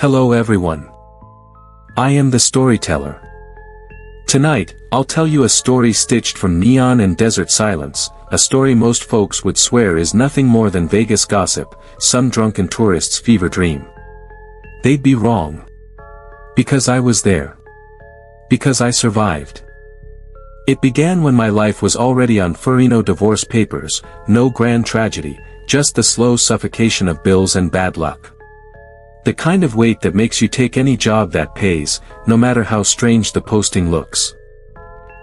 Hello everyone. I am the storyteller. Tonight, I'll tell you a story stitched from neon and desert silence, a story most folks would swear is nothing more than Vegas gossip, some drunken tourist's fever dream. They'd be wrong. Because I was there. Because I survived. It began when my life was already on Furino divorce papers, no grand tragedy, just the slow suffocation of bills and bad luck. The kind of weight that makes you take any job that pays, no matter how strange the posting looks.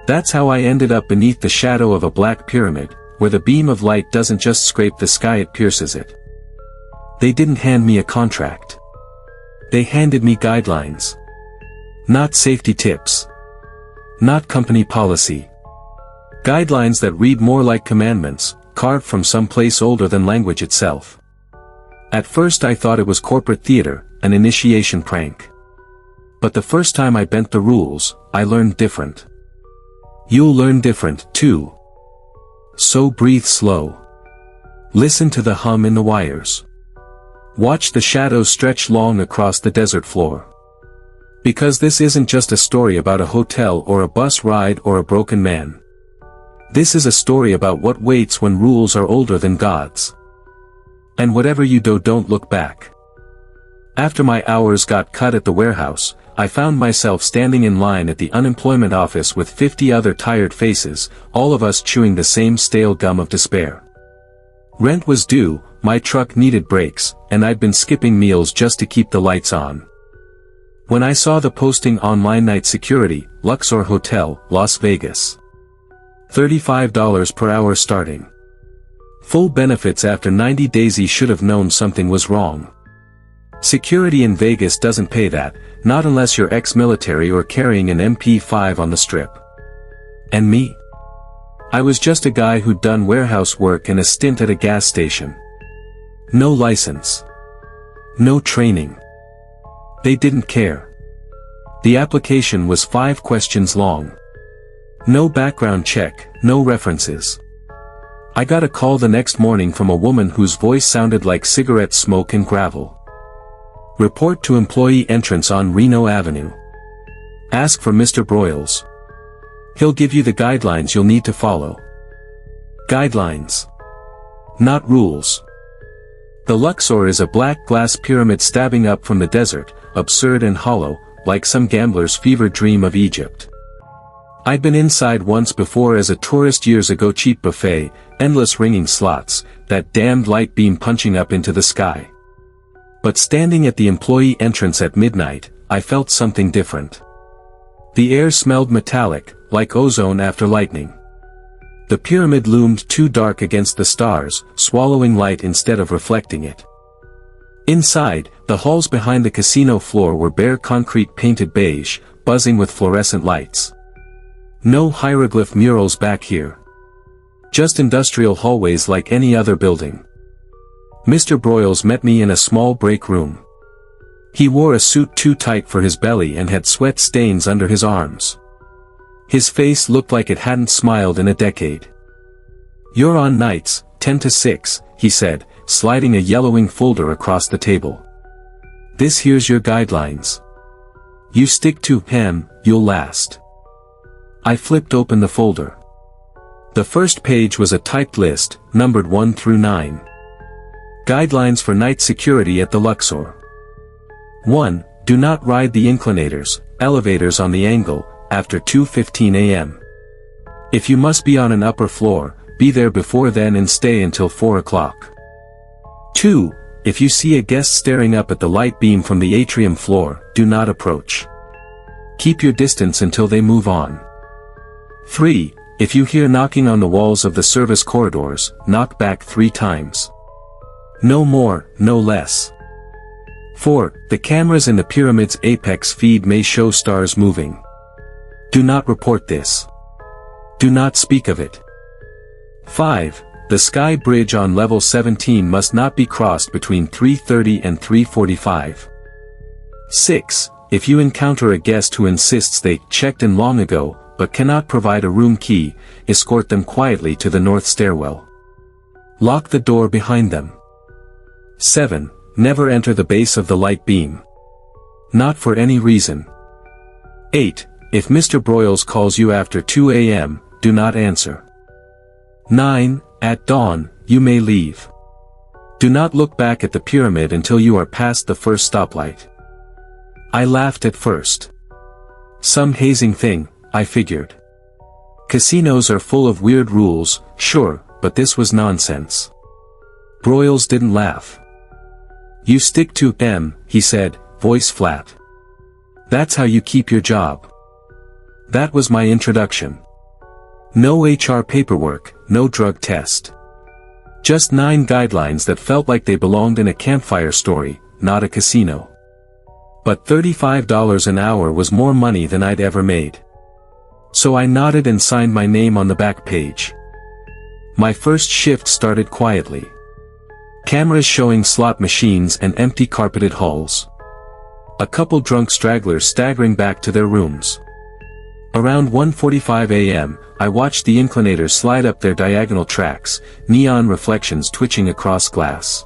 That's how I ended up beneath the shadow of a black pyramid, where the beam of light doesn't just scrape the sky, it pierces it. They didn't hand me a contract. They handed me guidelines. Not safety tips. Not company policy. Guidelines that read more like commandments, carved from some place older than language itself. At first I thought it was corporate theater, an initiation prank. But the first time I bent the rules, I learned different. You'll learn different, too. So breathe slow. Listen to the hum in the wires. Watch the shadows stretch long across the desert floor. Because this isn't just a story about a hotel or a bus ride or a broken man. This is a story about what waits when rules are older than gods. And whatever you do, don't look back. After my hours got cut at the warehouse, I found myself standing in line at the unemployment office with 50 other tired faces, all of us chewing the same stale gum of despair. Rent was due, my truck needed brakes, and I'd been skipping meals just to keep the lights on. When I saw the posting online, night security, Luxor Hotel, Las Vegas. $35 per hour starting. Full benefits after 90 days. He should have known something was wrong. Security in Vegas doesn't pay that, not unless you're ex-military or carrying an MP5 on the strip. And me? I was just a guy who'd done warehouse work and a stint at a gas station. No license. No training. They didn't care. The application was 5 questions long. No background check, no references. I got a call the next morning from a woman whose voice sounded like cigarette smoke and gravel. Report to employee entrance on Reno Avenue. Ask for Mr. Broyles. He'll give you the guidelines you'll need to follow. Guidelines. Not rules. The Luxor is a black glass pyramid stabbing up from the desert, absurd and hollow, like some gambler's fevered dream of Egypt. I'd been inside once before as a tourist years ago. Cheap buffet, endless ringing slots, that damned light beam punching up into the sky. But standing at the employee entrance at midnight, I felt something different. The air smelled metallic, like ozone after lightning. The pyramid loomed too dark against the stars, swallowing light instead of reflecting it. Inside, the halls behind the casino floor were bare concrete painted beige, buzzing with fluorescent lights. No hieroglyph murals back here. Just industrial hallways like any other building. Mr. Broyles met me in a small break room. He wore a suit too tight for his belly and had sweat stains under his arms. His face looked like it hadn't smiled in a decade. "You're on nights, 10 to 6, he said, sliding a yellowing folder across the table. "This here's your guidelines. You stick to them, you'll last." I flipped open the folder. The first page was a typed list, numbered 1 through 9. Guidelines for night security at the Luxor. 1. Do not ride the inclinators, elevators on the angle, after 2:15 a.m. If you must be on an upper floor, be there before then and stay until 4 o'clock. 2. If you see a guest staring up at the light beam from the atrium floor, do not approach. Keep your distance until they move on. 3. If you hear knocking on the walls of the service corridors, knock back 3 times. No more, no less. 4. The cameras in the pyramid's apex feed may show stars moving. Do not report this. Do not speak of it. 5. The sky bridge on level 17 must not be crossed between 3:30 and 3:45. 6. If you encounter a guest who insists they checked in long ago, but cannot provide a room key, escort them quietly to the north stairwell. Lock the door behind them. 7. Never enter the base of the light beam. Not for any reason. 8. If Mr. Broyles calls you after 2 a.m., do not answer. 9. At dawn, you may leave. Do not look back at the pyramid until you are past the first stoplight. I laughed at first. Some hazing thing, I figured. Casinos are full of weird rules, sure, but this was nonsense. Broyles didn't laugh. You stick to M, he said, voice flat. That's how you keep your job. That was my introduction. No HR paperwork, no drug test. Just 9 guidelines that felt like they belonged in a campfire story, not a casino. But $35 an hour was more money than I'd ever made. So I nodded and signed my name on the back page. My first shift started quietly. Cameras showing slot machines and empty carpeted halls. A couple drunk stragglers staggering back to their rooms. Around 1:45 a.m., I watched the inclinators slide up their diagonal tracks, neon reflections twitching across glass.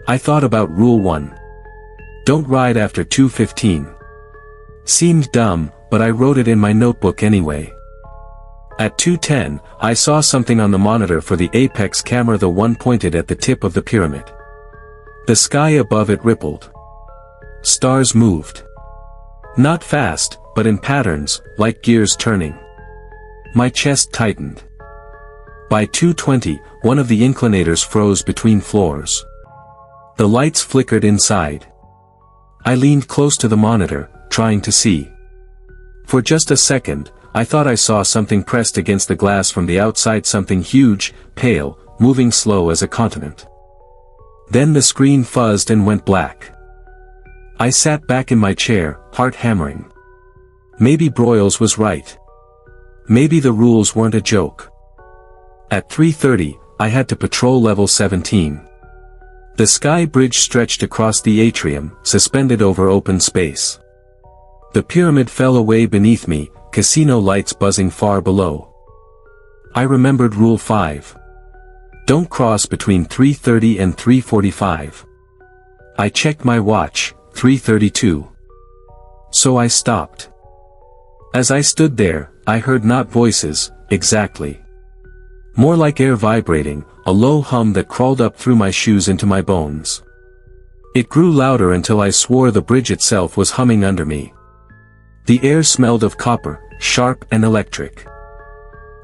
I thought about Rule 1. Don't ride after 2:15. Seemed dumb, but I wrote it in my notebook anyway. At 2:10, I saw something on the monitor for the apex camera, the one pointed at the tip of the pyramid. The sky above it rippled. Stars moved. Not fast, but in patterns, like gears turning. My chest tightened. By 2:20, one of the inclinators froze between floors. The lights flickered inside. I leaned close to the monitor, trying to see. For just a second, I thought I saw something pressed against the glass from the outside, something huge, pale, moving slow as a continent. Then the screen fuzzed and went black. I sat back in my chair, heart hammering. Maybe Broyles was right. Maybe the rules weren't a joke. At 3:30, I had to patrol level 17. The sky bridge stretched across the atrium, suspended over open space. The pyramid fell away beneath me, casino lights buzzing far below. I remembered Rule 5. Don't cross between 3:30 and 3:45. I checked my watch, 3:32. So I stopped. As I stood there, I heard not voices, exactly. More like air vibrating, a low hum that crawled up through my shoes into my bones. It grew louder until I swore the bridge itself was humming under me. The air smelled of copper, sharp and electric.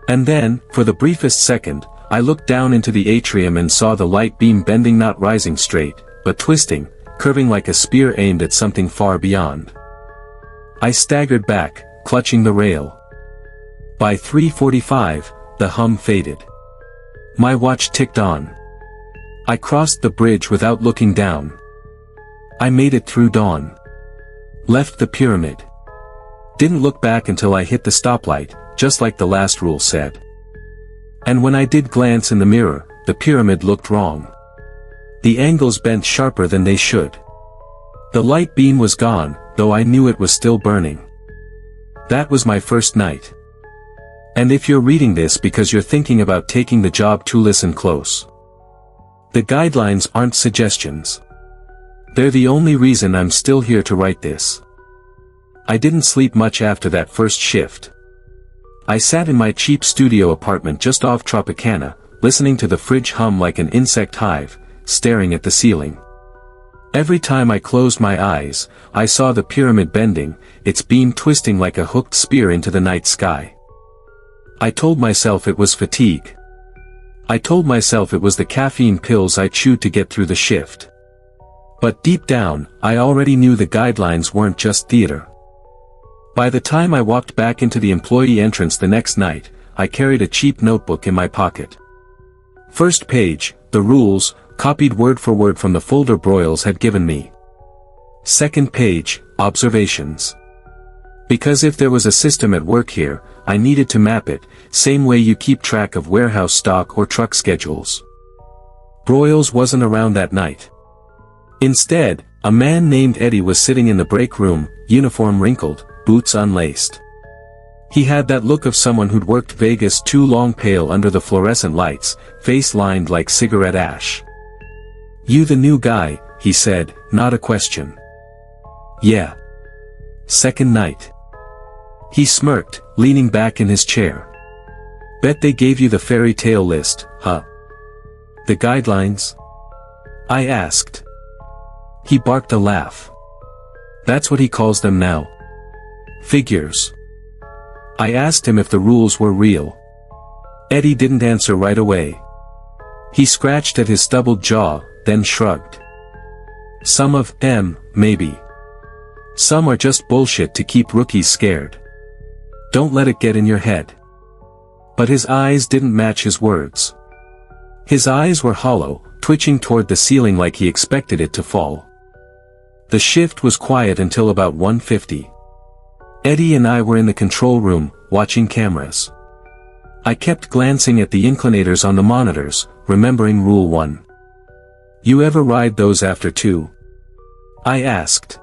And then, for the briefest second, I looked down into the atrium and saw the light beam bending, not rising straight, but twisting, curving like a spear aimed at something far beyond. I staggered back, clutching the rail. By 3:45, the hum faded. My watch ticked on. I crossed the bridge without looking down. I made it through dawn. Left the pyramid. Didn't look back until I hit the stoplight, just like the last rule said. And when I did glance in the mirror, the pyramid looked wrong. The angles bent sharper than they should. The light beam was gone, though I knew it was still burning. That was my first night. And if you're reading this because you're thinking about taking the job, to listen close. The guidelines aren't suggestions. They're the only reason I'm still here to write this. I didn't sleep much after that first shift. I sat in my cheap studio apartment just off Tropicana, listening to the fridge hum like an insect hive, staring at the ceiling. Every time I closed my eyes, I saw the pyramid bending, its beam twisting like a hooked spear into the night sky. I told myself it was fatigue. I told myself it was the caffeine pills I chewed to get through the shift. But deep down, I already knew the guidelines weren't just theater. By the time I walked back into the employee entrance the next night, I carried a cheap notebook in my pocket. First page, the rules, copied word for word from the folder Broyles had given me. Second page, observations. Because if there was a system at work here, I needed to map it, same way you keep track of warehouse stock or truck schedules. Broyles wasn't around that night. Instead, a man named Eddie was sitting in the break room, uniform wrinkled, boots unlaced. He had that look of someone who'd worked Vegas too long, pale under the fluorescent lights, face lined like cigarette ash. "You the new guy," he said, not a question. Yeah. Second night. He smirked, leaning back in his chair. Bet they gave you the fairy tale list, huh? The guidelines? I asked. He barked a laugh. That's what he calls them now. Figures. I asked him if the rules were real. Eddie didn't answer right away. He scratched at his stubbled jaw, then shrugged. Some of them, maybe. Some are just bullshit to keep rookies scared. Don't let it get in your head. But his eyes didn't match his words. His eyes were hollow, twitching toward the ceiling like he expected it to fall. The shift was quiet until about 1:50. Eddie and I were in the control room, watching cameras. I kept glancing at the inclinators on the monitors, remembering Rule 1. You ever ride those after 2? I asked.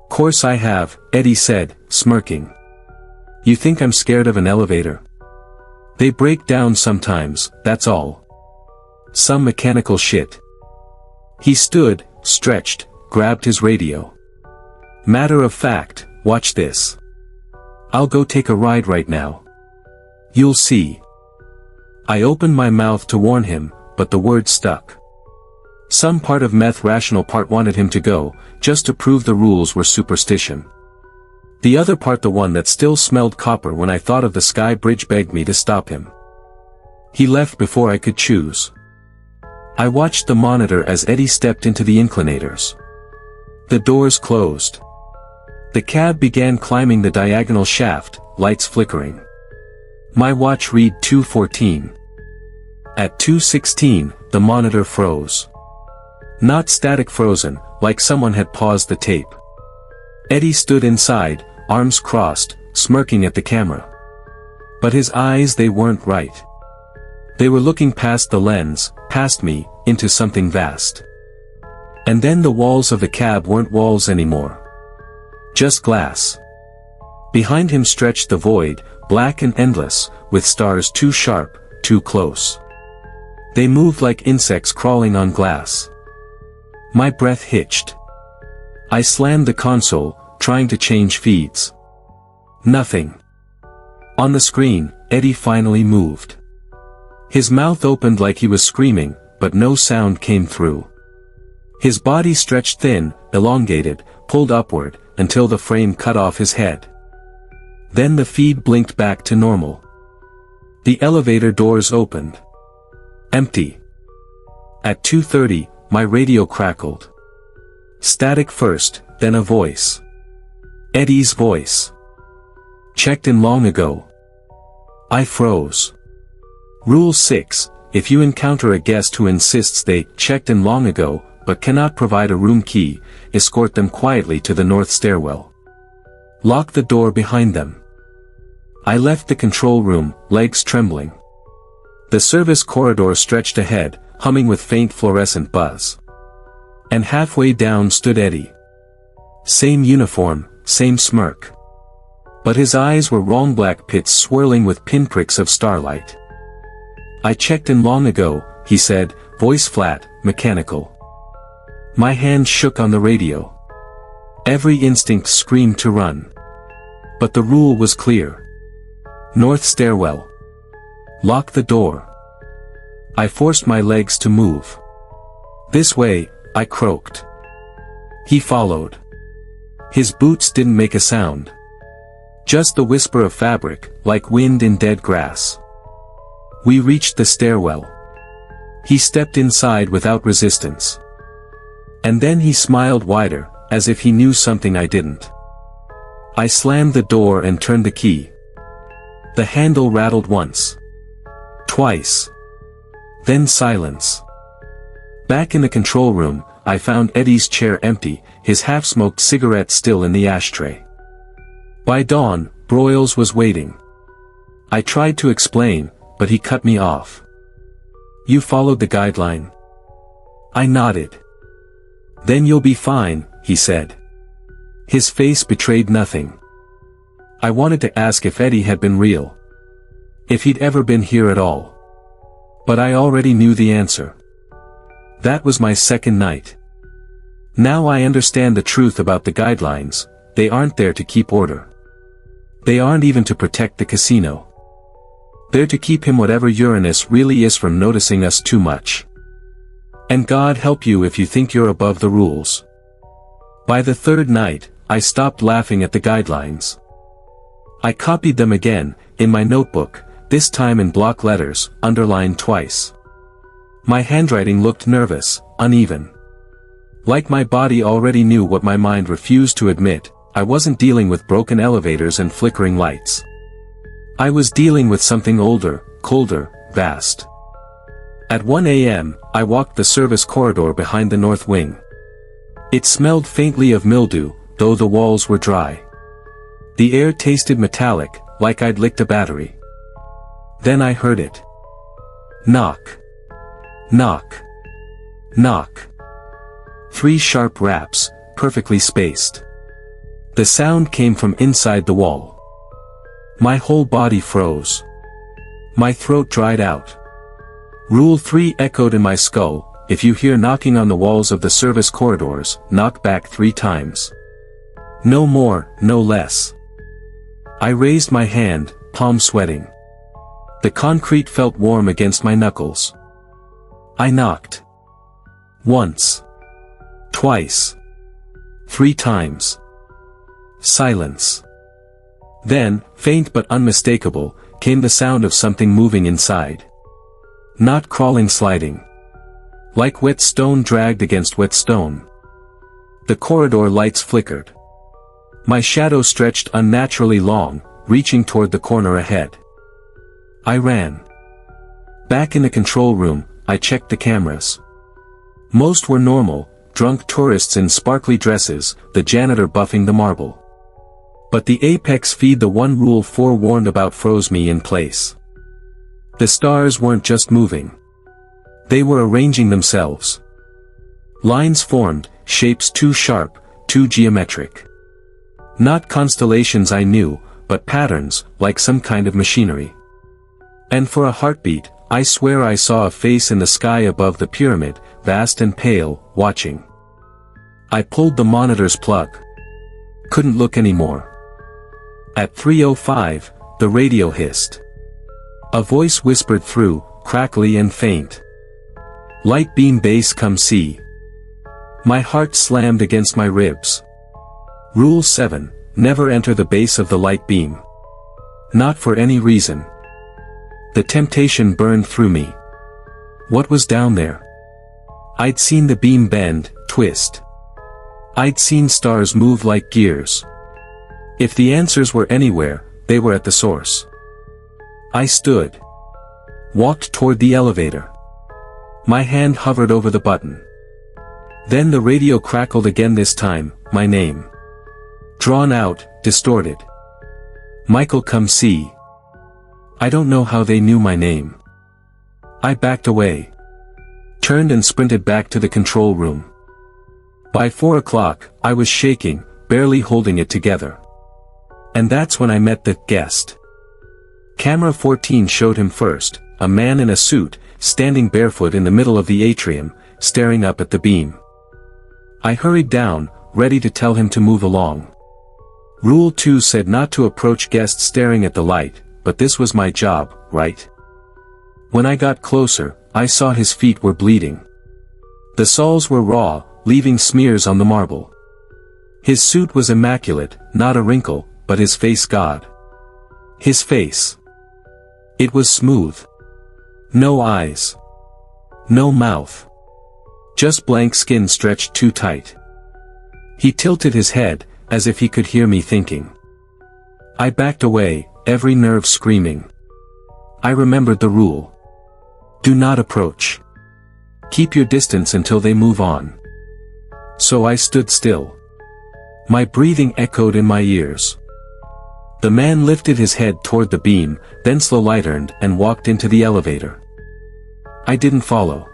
Course I have, Eddie said, smirking. You think I'm scared of an elevator? They break down sometimes, that's all. Some mechanical shit. He stood, stretched, grabbed his radio. Matter of fact, watch this. I'll go take a ride right now. You'll see. I opened my mouth to warn him, but the word stuck. Some part of meth rational part wanted him to go, just to prove the rules were superstition. The other part, the one that still smelled copper when I thought of the sky bridge, begged me to stop him. He left before I could choose. I watched the monitor as Eddie stepped into the inclinators. The doors closed. The cab began climbing the diagonal shaft, lights flickering. My watch read 2:14. At 2:16, the monitor froze. Not static frozen, like someone had paused the tape. Eddie stood inside, arms crossed, smirking at the camera. But his eyes, they weren't right. They were looking past the lens, past me, into something vast. And then the walls of the cab weren't walls anymore. Just glass. Behind him stretched the void, black and endless, with stars too sharp, too close. They moved like insects crawling on glass. My breath hitched. I slammed the console, trying to change feeds. Nothing. On the screen, Eddie finally moved. His mouth opened like he was screaming, but no sound came through. His body stretched thin, elongated, pulled upward, until the frame cut off his head. Then the feed blinked back to normal. The elevator doors opened. Empty. At 2:30, my radio crackled. Static first, then a voice. Eddie's voice. Checked in long ago. I froze. Rule 6, if you encounter a guest who insists they checked in long ago, but cannot provide a room key, escort them quietly to the north stairwell. Lock the door behind them. I left the control room, legs trembling. The service corridor stretched ahead, humming with faint fluorescent buzz. And halfway down stood Eddie. Same uniform, same smirk. But his eyes were wrong, black pits swirling with pinpricks of starlight. I checked in long ago, he said, voice flat, mechanical. My hand shook on the radio. Every instinct screamed to run. But the rule was clear. North stairwell. Lock the door. I forced my legs to move. This way, I croaked. He followed. His boots didn't make a sound. Just the whisper of fabric, like wind in dead grass. We reached the stairwell. He stepped inside without resistance. And then he smiled wider, as if he knew something I didn't. I slammed the door and turned the key. The handle rattled once. Twice. Then silence. Back in the control room, I found Eddie's chair empty, his half-smoked cigarette still in the ashtray. By dawn, Broyles was waiting. I tried to explain, but he cut me off. You followed the guideline? I nodded. Then you'll be fine, he said. His face betrayed nothing. I wanted to ask if Eddie had been real. If he'd ever been here at all. But I already knew the answer. That was my second night. Now I understand the truth about the guidelines. They aren't there to keep order. They aren't even to protect the casino. They're to keep him whatever Uranus really is from noticing us too much. And God help you if you think you're above the rules. By the third night, I stopped laughing at the guidelines. I copied them again, in my notebook, this time in block letters, underlined twice. My handwriting looked nervous, uneven. Like my body already knew what my mind refused to admit, I wasn't dealing with broken elevators and flickering lights. I was dealing with something older, colder, vast. At 1 a.m., I walked the service corridor behind the north wing. It smelled faintly of mildew, though the walls were dry. The air tasted metallic, like I'd licked a battery. Then I heard it. Knock. Knock. Knock. 3 sharp raps, perfectly spaced. The sound came from inside the wall. My whole body froze. My throat dried out. Rule 3 echoed in my skull: if you hear knocking on the walls of the service corridors, knock back 3 times. No more, no less. I raised my hand, palm sweating. The concrete felt warm against my knuckles. I knocked. Once. Twice. 3 times. Silence. Then, faint but unmistakable, came the sound of something moving inside. Not crawling, sliding. Like wet stone dragged against wet stone. The corridor lights flickered. My shadow stretched unnaturally long, reaching toward the corner ahead. I ran. Back in the control room, I checked the cameras. Most were normal, drunk tourists in sparkly dresses, the janitor buffing the marble. But the apex feed, the one Rule 4 warned about, froze me in place. The stars weren't just moving. They were arranging themselves. Lines formed, shapes too sharp, too geometric. Not constellations I knew, but patterns, like some kind of machinery. And for a heartbeat, I swear I saw a face in the sky above the pyramid, vast and pale, watching. I pulled the monitor's plug. Couldn't look anymore. At 3:05, the radio hissed. A voice whispered through, crackly and faint. Light beam base, come see. My heart slammed against my ribs. Rule 7, never enter the base of the light beam. Not for any reason. The temptation burned through me. What was down there? I'd seen the beam bend, twist. I'd seen stars move like gears. If the answers were anywhere, they were at the source. I stood. Walked toward the elevator. My hand hovered over the button. Then the radio crackled again, this time, my name. Drawn out, distorted. Michael, come see. I don't know how they knew my name. I backed away. Turned and sprinted back to the control room. By 4 o'clock, I was shaking, barely holding it together. And that's when I met the guest. Camera 14 showed him first, a man in a suit, standing barefoot in the middle of the atrium, staring up at the beam. I hurried down, ready to tell him to move along. Rule 2 said not to approach guests staring at the light, but this was my job, right? When I got closer, I saw his feet were bleeding. The soles were raw, leaving smears on the marble. His suit was immaculate, not a wrinkle, but his face, God. His face. It was smooth. No eyes. No mouth. Just blank skin stretched too tight. He tilted his head, as if he could hear me thinking. I backed away, every nerve screaming. I remembered the rule. Do not approach. Keep your distance until they move on. So I stood still. My breathing echoed in my ears. The man lifted his head toward the beam, then slowly turned and walked into the elevator. I didn't follow.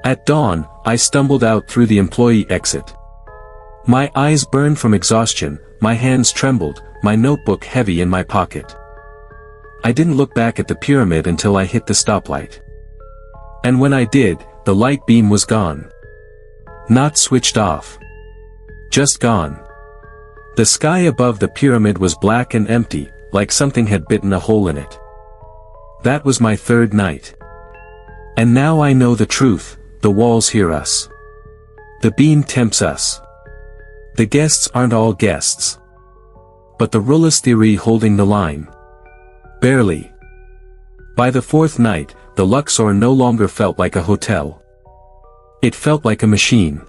At dawn, I stumbled out through the employee exit. My eyes burned from exhaustion, my hands trembled, my notebook heavy in my pocket. I didn't look back at the pyramid until I hit the stoplight. And when I did, the light beam was gone. Not switched off. Just gone. The sky above the pyramid was black and empty, like something had bitten a hole in it. That was my third night. And now I know the truth, the walls hear us. The beam tempts us. The guests aren't all guests. But the ruleless theory holding the line. Barely. By the fourth night, the Luxor no longer felt like a hotel. It felt like a machine.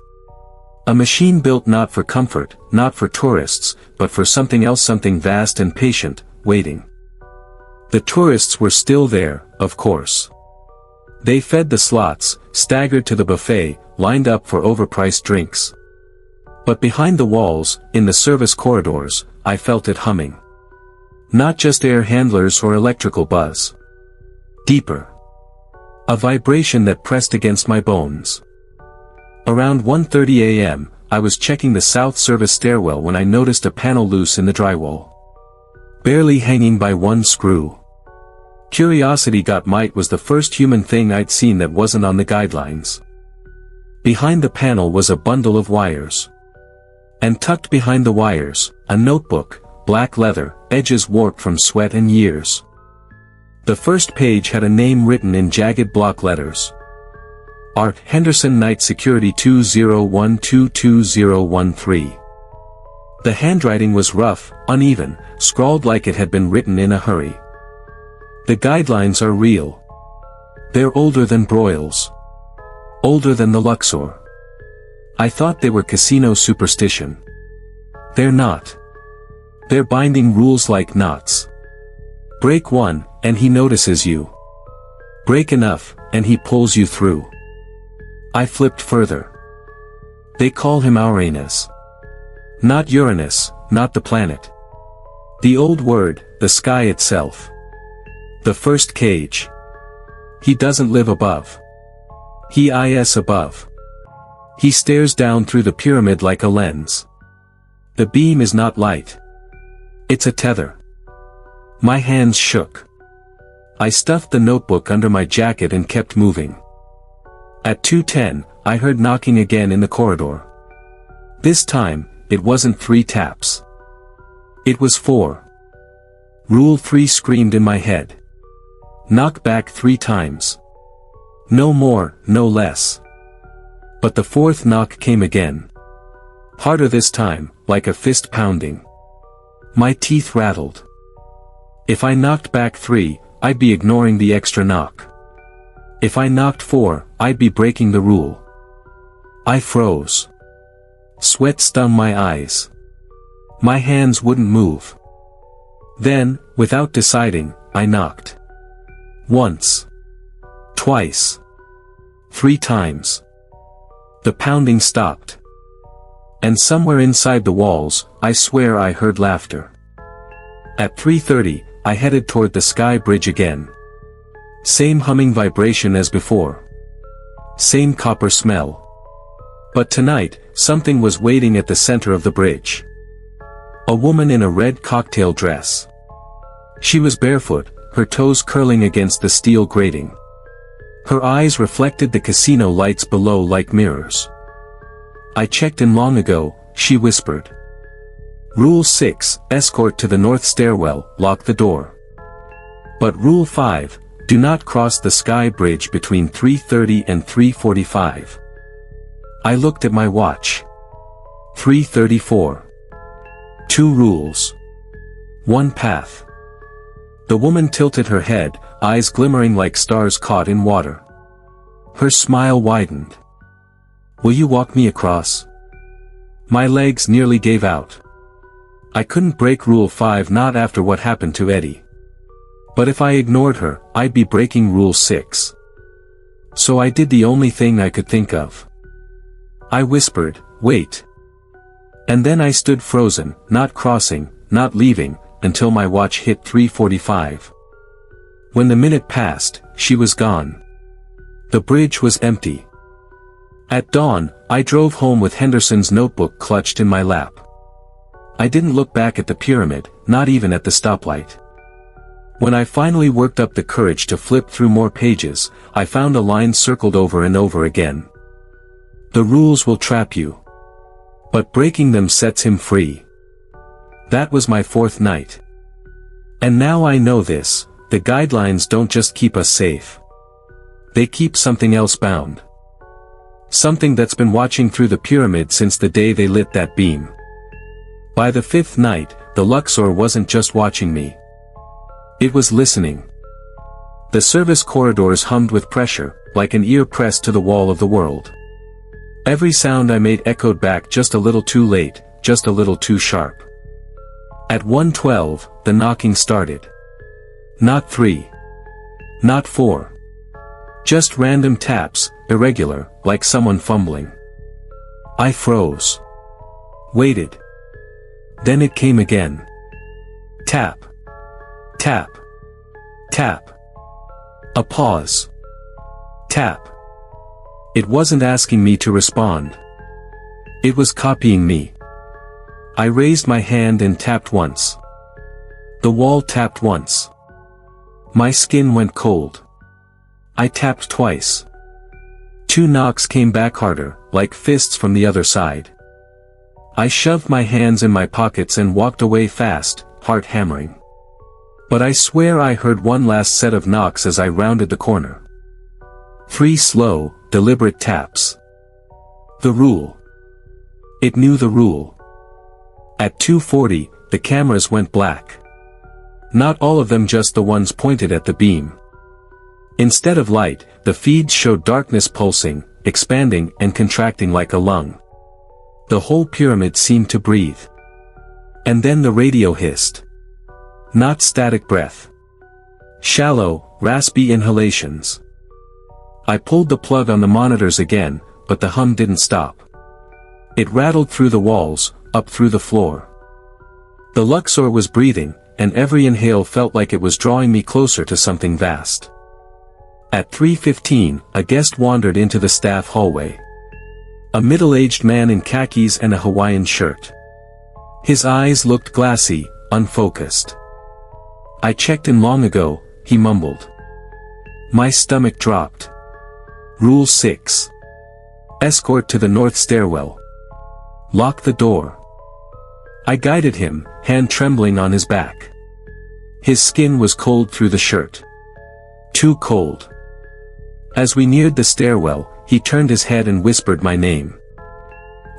A machine built not for comfort, not for tourists, but for something else, something vast and patient, waiting. The tourists were still there, of course. They fed the slots, staggered to the buffet, lined up for overpriced drinks. But behind the walls, in the service corridors, I felt it humming. Not just air handlers or electrical buzz. Deeper. A vibration that pressed against my bones. Around 1:30 a.m., I was checking the south service stairwell when I noticed a panel loose in the drywall. Barely hanging by one screw. Curiosity got might was the first human thing I'd seen that wasn't on the guidelines. Behind the panel was a bundle of wires. And tucked behind the wires, a notebook, black leather, edges warped from sweat and years. The first page had a name written in jagged block letters. Art Henderson, Night Security 201222013. The handwriting was rough, uneven, scrawled like it had been written in a hurry. The guidelines are real. They're older than Broyles. Older than the Luxor. I thought they were casino superstition. They're not. They're binding rules like knots. Break one, and he notices you. Break enough, and he pulls you through. I flipped further. They call him Uranus. Not Uranus, not the planet. The old word, the sky itself. The first cage. He doesn't live above. He is above. He stares down through the pyramid like a lens. The beam is not light. It's a tether. My hands shook. I stuffed the notebook under my jacket and kept moving. At 2:10, I heard knocking again in the corridor. This time, it wasn't 3 taps. It was 4. Rule 3 screamed in my head. Knock back 3 times. No more, no less. But the 4th knock came again. Harder this time, like a fist pounding. My teeth rattled. If I knocked back 3, I'd be ignoring the extra knock. If I knocked 4, I'd be breaking the rule. I froze. Sweat stung my eyes. My hands wouldn't move. Then, without deciding, I knocked. Once. Twice. 3 times. The pounding stopped. And somewhere inside the walls, I swear I heard laughter. At 3:30, I headed toward the sky bridge again. Same humming vibration as before. Same copper smell. But tonight, something was waiting at the center of the bridge. A woman in a red cocktail dress. She was barefoot, her toes curling against the steel grating. Her eyes reflected the casino lights below like mirrors. I checked in long ago, she whispered. Rule 6, escort to the north stairwell, lock the door. But Rule 5, do not cross the sky bridge between 3:30 and 3:45. I looked at my watch. 3:34. 2 rules. 1 path. The woman tilted her head, eyes glimmering like stars caught in water. Her smile widened. Will you walk me across? My legs nearly gave out. I couldn't break Rule 5, not after what happened to Eddie. But if I ignored her, I'd be breaking Rule 6. So I did the only thing I could think of. I whispered, wait. And then I stood frozen, not crossing, not leaving, until my watch hit 3:45. When the minute passed, she was gone. The bridge was empty. At dawn, I drove home with Henderson's notebook clutched in my lap. I didn't look back at the pyramid, not even at the stoplight. When I finally worked up the courage to flip through more pages, I found a line circled over and over again. The rules will trap you. But breaking them sets him free. That was my fourth night. And now I know this, the guidelines don't just keep us safe. They keep something else bound. Something that's been watching through the pyramid since the day they lit that beam. By the fifth night, the Luxor wasn't just watching me. It was listening. The service corridors hummed with pressure, like an ear pressed to the wall of the world. Every sound I made echoed back just a little too late, just a little too sharp. At 1:12, the knocking started. Not 3. Not 4. Just random taps, irregular, like someone fumbling. I froze. Waited. Then it came again. Tap. Tap. Tap. A pause. Tap. It wasn't asking me to respond. It was copying me. I raised my hand and tapped once. The wall tapped once. My skin went cold. I tapped twice. 2 knocks came back harder, like fists from the other side. I shoved my hands in my pockets and walked away fast, heart hammering. But I swear I heard one last set of knocks as I rounded the corner. 3 slow, deliberate taps. The rule. It knew the rule. At 2:40, the cameras went black. Not all of them, just the ones pointed at the beam. Instead of light, the feeds showed darkness pulsing, expanding and contracting like a lung. The whole pyramid seemed to breathe. And then the radio hissed. Not static breath. Shallow, raspy inhalations. I pulled the plug on the monitors again, but the hum didn't stop. It rattled through the walls, up through the floor. The Luxor was breathing, and every inhale felt like it was drawing me closer to something vast. At 3:15, a guest wandered into the staff hallway. A middle-aged man in khakis and a Hawaiian shirt. His eyes looked glassy, unfocused. I checked in long ago, he mumbled. My stomach dropped. Rule 6. Escort to the north stairwell. Lock the door. I guided him, hand trembling on his back. His skin was cold through the shirt. Too cold. As we neared the stairwell, he turned his head and whispered my name.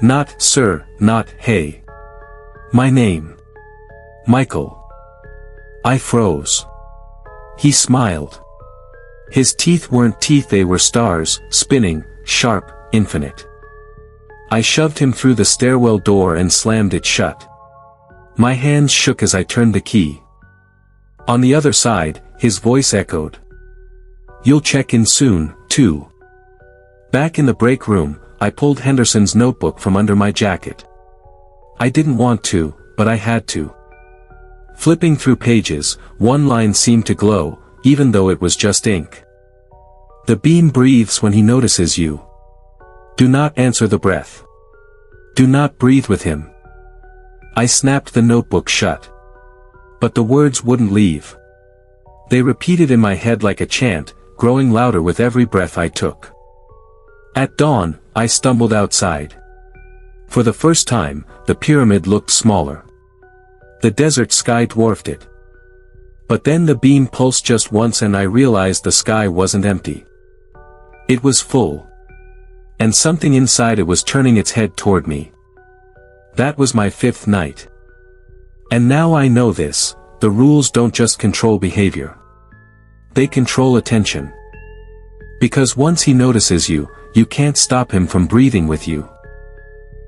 Not sir, not hey. My name. Michael. I froze. He smiled. His teeth weren't teeth, they were stars, spinning, sharp, infinite. I shoved him through the stairwell door and slammed it shut. My hands shook as I turned the key. On the other side, his voice echoed. You'll check in soon, too. Back in the break room, I pulled Henderson's notebook from under my jacket. I didn't want to, but I had to. Flipping through pages, one line seemed to glow, even though it was just ink. The beam breathes when he notices you. Do not answer the breath. Do not breathe with him. I snapped the notebook shut. But the words wouldn't leave. They repeated in my head like a chant, growing louder with every breath I took. At dawn, I stumbled outside. For the first time, the pyramid looked smaller. The desert sky dwarfed it. But then the beam pulsed just once and I realized the sky wasn't empty. It was full. And something inside it was turning its head toward me. That was my 5th night. And now I know this, the rules don't just control behavior. They control attention. Because once he notices you, you can't stop him from breathing with you.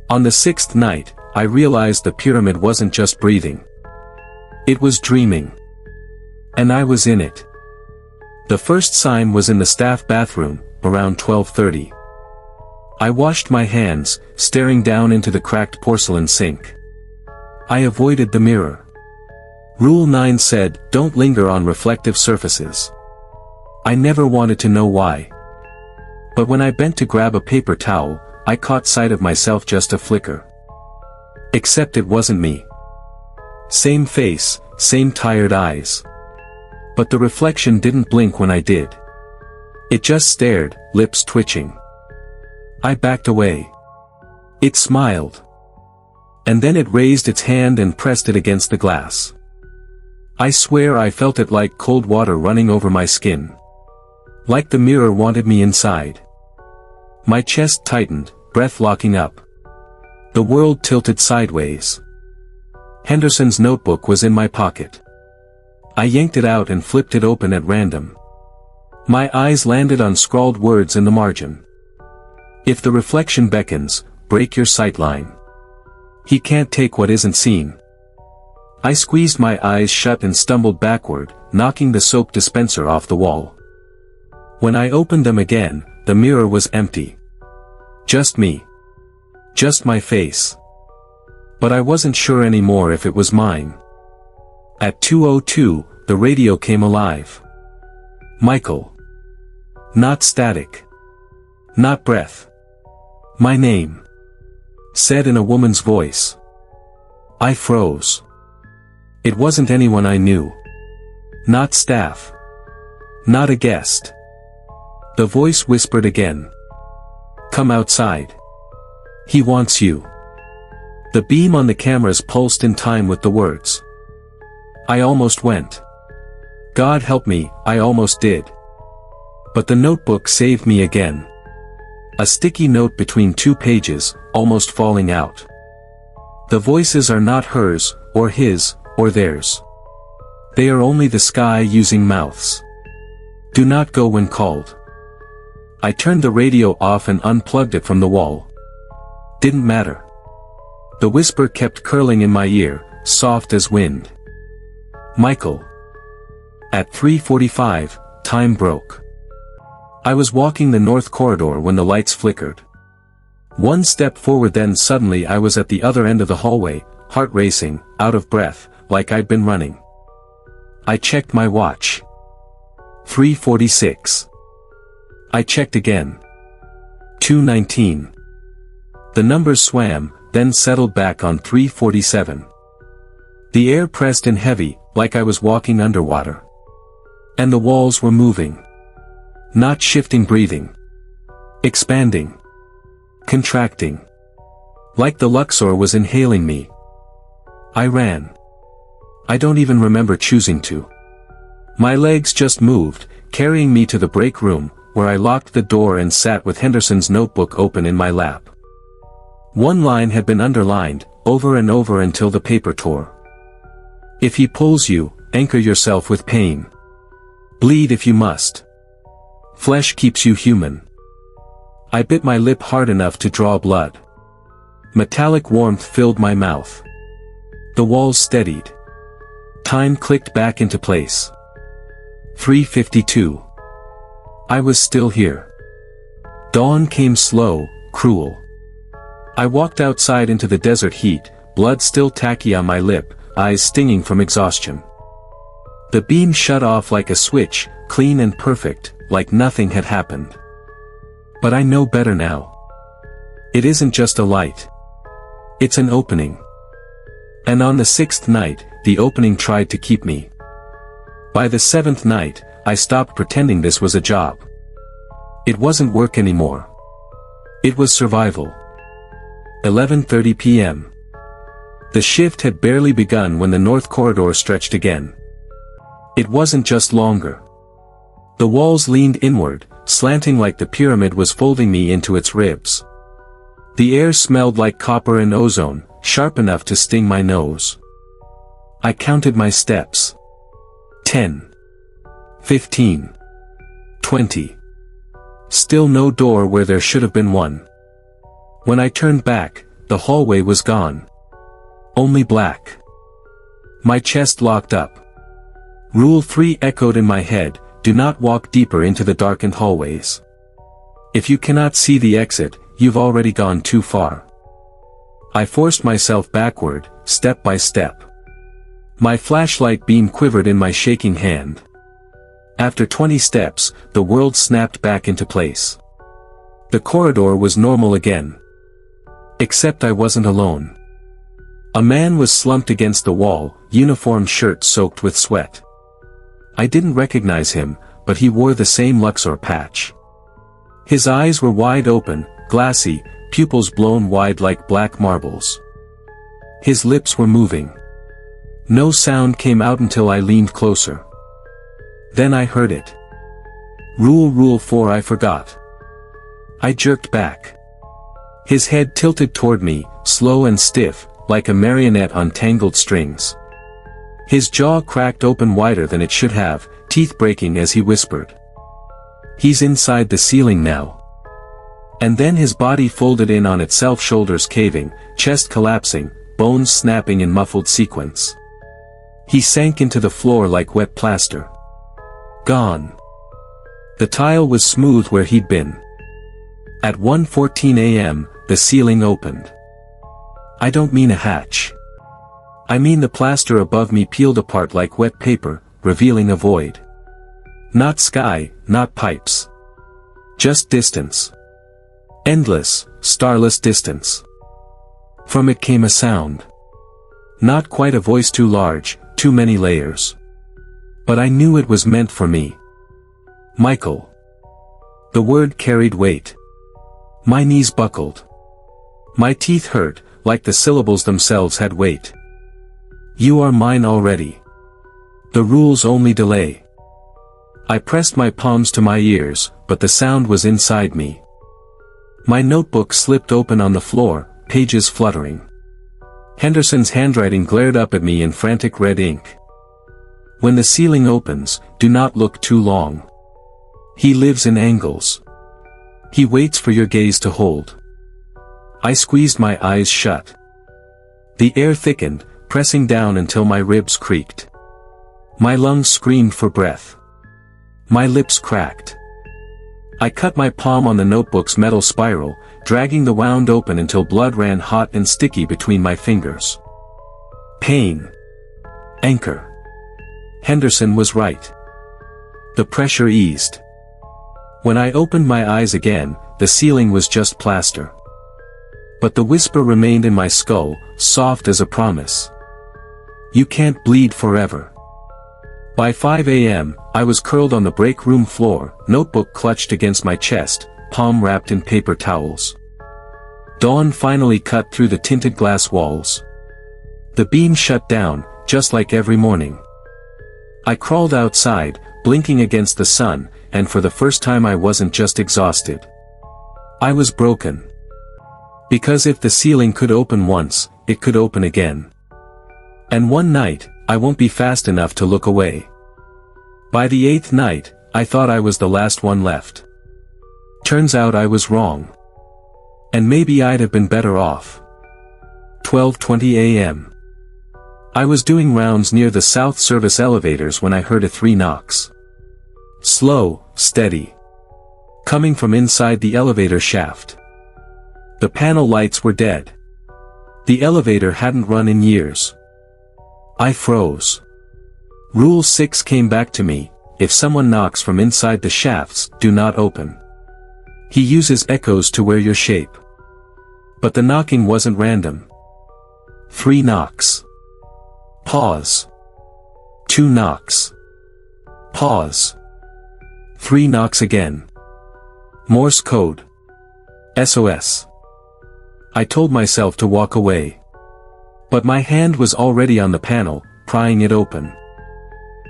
On the 6th night, I realized the pyramid wasn't just breathing. It was dreaming. And I was in it. The first sign was in the staff bathroom, around 12:30. I washed my hands, staring down into the cracked porcelain sink. I avoided the mirror. Rule 9 said, don't linger on reflective surfaces. I never wanted to know why. But when I bent to grab a paper towel, I caught sight of myself just a flicker. Except it wasn't me. Same face, same tired eyes. But the reflection didn't blink when I did. It just stared, lips twitching. I backed away. It smiled. And then it raised its hand and pressed it against the glass. I swear I felt it like cold water running over my skin. Like the mirror wanted me inside. My chest tightened, breath locking up. The world tilted sideways. Henderson's notebook was in my pocket. I yanked it out and flipped it open at random. My eyes landed on scrawled words in the margin. If the reflection beckons, break your sightline. He can't take what isn't seen. I squeezed my eyes shut and stumbled backward, knocking the soap dispenser off the wall. When I opened them again, the mirror was empty. Just me. Just my face. But I wasn't sure anymore if it was mine. At 2:02, the radio came alive. Michael. Not static. Not breath. My name. Said in a woman's voice. I froze. It wasn't anyone I knew. Not staff. Not a guest. The voice whispered again. Come outside. He wants you. The beam on the cameras pulsed in time with the words. I almost went. God help me, I almost did. But the notebook saved me again. A sticky note between 2 pages, almost falling out. The voices are not hers, or his, or theirs. They are only the sky using mouths. Do not go when called. I turned the radio off and unplugged it from the wall. Didn't matter. The whisper kept curling in my ear, soft as wind. Michael. At 3:45, time broke. I was walking the north corridor when the lights flickered. One step forward, then suddenly I was at the other end of the hallway, heart racing, out of breath, like I'd been running. I checked my watch. 3:46. I checked again. 2:19. The numbers swam, then settled back on 3:47. The air pressed in heavy, like I was walking underwater. And the walls were moving. Not shifting, breathing. Expanding. Contracting. Like the Luxor was inhaling me. I ran. I don't even remember choosing to. My legs just moved, carrying me to the break room, where I locked the door and sat with Henderson's notebook open in my lap. One line had been underlined, over and over until the paper tore. If he pulls you, anchor yourself with pain. Bleed if you must. Flesh keeps you human. I bit my lip hard enough to draw blood. Metallic warmth filled my mouth. The walls steadied. Time clicked back into place. 3:52. I was still here. Dawn came slow, cruel. I walked outside into the desert heat, blood still tacky on my lip, eyes stinging from exhaustion. The beam shut off like a switch, clean and perfect, like nothing had happened. But I know better now. It isn't just a light. It's an opening. And on the 6th night, the opening tried to keep me. By the 7th night, I stopped pretending this was a job. It wasn't work anymore. It was survival. 11:30 p.m. The shift had barely begun when the north corridor stretched again. It wasn't just longer. The walls leaned inward, slanting like the pyramid was folding me into its ribs. The air smelled like copper and ozone, sharp enough to sting my nose. I counted my steps. 10. 15. 20. Still no door where there should have been one. When I turned back, the hallway was gone. Only black. My chest locked up. Rule 3 echoed in my head, do not walk deeper into the darkened hallways. If you cannot see the exit, you've already gone too far. I forced myself backward, step by step. My flashlight beam quivered in my shaking hand. After 20 steps, the world snapped back into place. The corridor was normal again. Except I wasn't alone. A man was slumped against the wall, uniform shirt soaked with sweat. I didn't recognize him, but he wore the same Luxor patch. His eyes were wide open, glassy, pupils blown wide like black marbles. His lips were moving. No sound came out until I leaned closer. Then I heard it. Rule 4 I forgot. I jerked back. His head tilted toward me, slow and stiff, like a marionette on tangled strings. His jaw cracked open wider than it should have, teeth breaking as he whispered. He's inside the ceiling now. And then his body folded in on itself, shoulders caving, chest collapsing, bones snapping in muffled sequence. He sank into the floor like wet plaster. Gone. The tile was smooth where he'd been. At 1:14 a.m., the ceiling opened. I don't mean a hatch. I mean the plaster above me peeled apart like wet paper, revealing a void. Not sky, not pipes. Just distance. Endless, starless distance. From it came a sound. Not quite a voice, too large, too many layers. But I knew it was meant for me. Michael. The word carried weight. My knees buckled. My teeth hurt, like the syllables themselves had weight. You are mine already. The rules only delay. I pressed my palms to my ears, but the sound was inside me. My notebook slipped open on the floor, pages fluttering. Henderson's handwriting glared up at me in frantic red ink. When the ceiling opens, do not look too long. He lives in angles. He waits for your gaze to hold. I squeezed my eyes shut. The air thickened, pressing down until my ribs creaked. My lungs screamed for breath. My lips cracked. I cut my palm on the notebook's metal spiral, dragging the wound open until blood ran hot and sticky between my fingers. Pain. Anchor. Henderson was right. The pressure eased. When I opened my eyes again, the ceiling was just plaster. But the whisper remained in my skull, soft as a promise. You can't bleed forever. By 5 a.m., I was curled on the break room floor, notebook clutched against my chest, palm wrapped in paper towels. Dawn finally cut through the tinted glass walls. The beam shut down, just like every morning. I crawled outside, blinking against the sun, and for the first time I wasn't just exhausted. I was broken. Because if the ceiling could open once, it could open again. And one night, I won't be fast enough to look away. By the 8th night, I thought I was the last one left. Turns out I was wrong. And maybe I'd have been better off. 12:20 a.m. I was doing rounds near the South Service elevators when I heard 3 knocks. Slow, steady. Coming from inside the elevator shaft. The panel lights were dead. The elevator hadn't run in years. I froze. Rule 6 came back to me: if someone knocks from inside the shafts, do not open. He uses echoes to wear your shape. But the knocking wasn't random. 3 knocks. Pause. 2 knocks. Pause. 3 knocks again. Morse code. SOS. I told myself to walk away. But my hand was already on the panel, prying it open.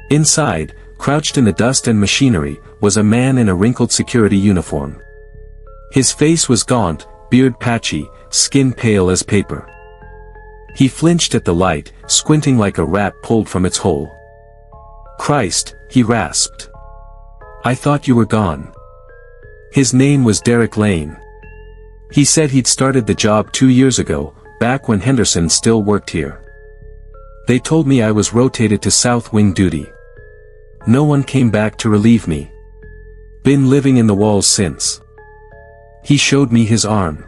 Inside, crouched in the dust and machinery, was a man in a wrinkled security uniform. His face was gaunt, beard patchy, skin pale as paper. He flinched at the light, squinting like a rat pulled from its hole. Christ, he rasped. I thought you were gone. His name was Derek Lane. He said he'd started the job 2 years ago, back when Henderson still worked here. They told me I was rotated to South Wing duty. No one came back to relieve me. Been living in the walls since. He showed me his arm.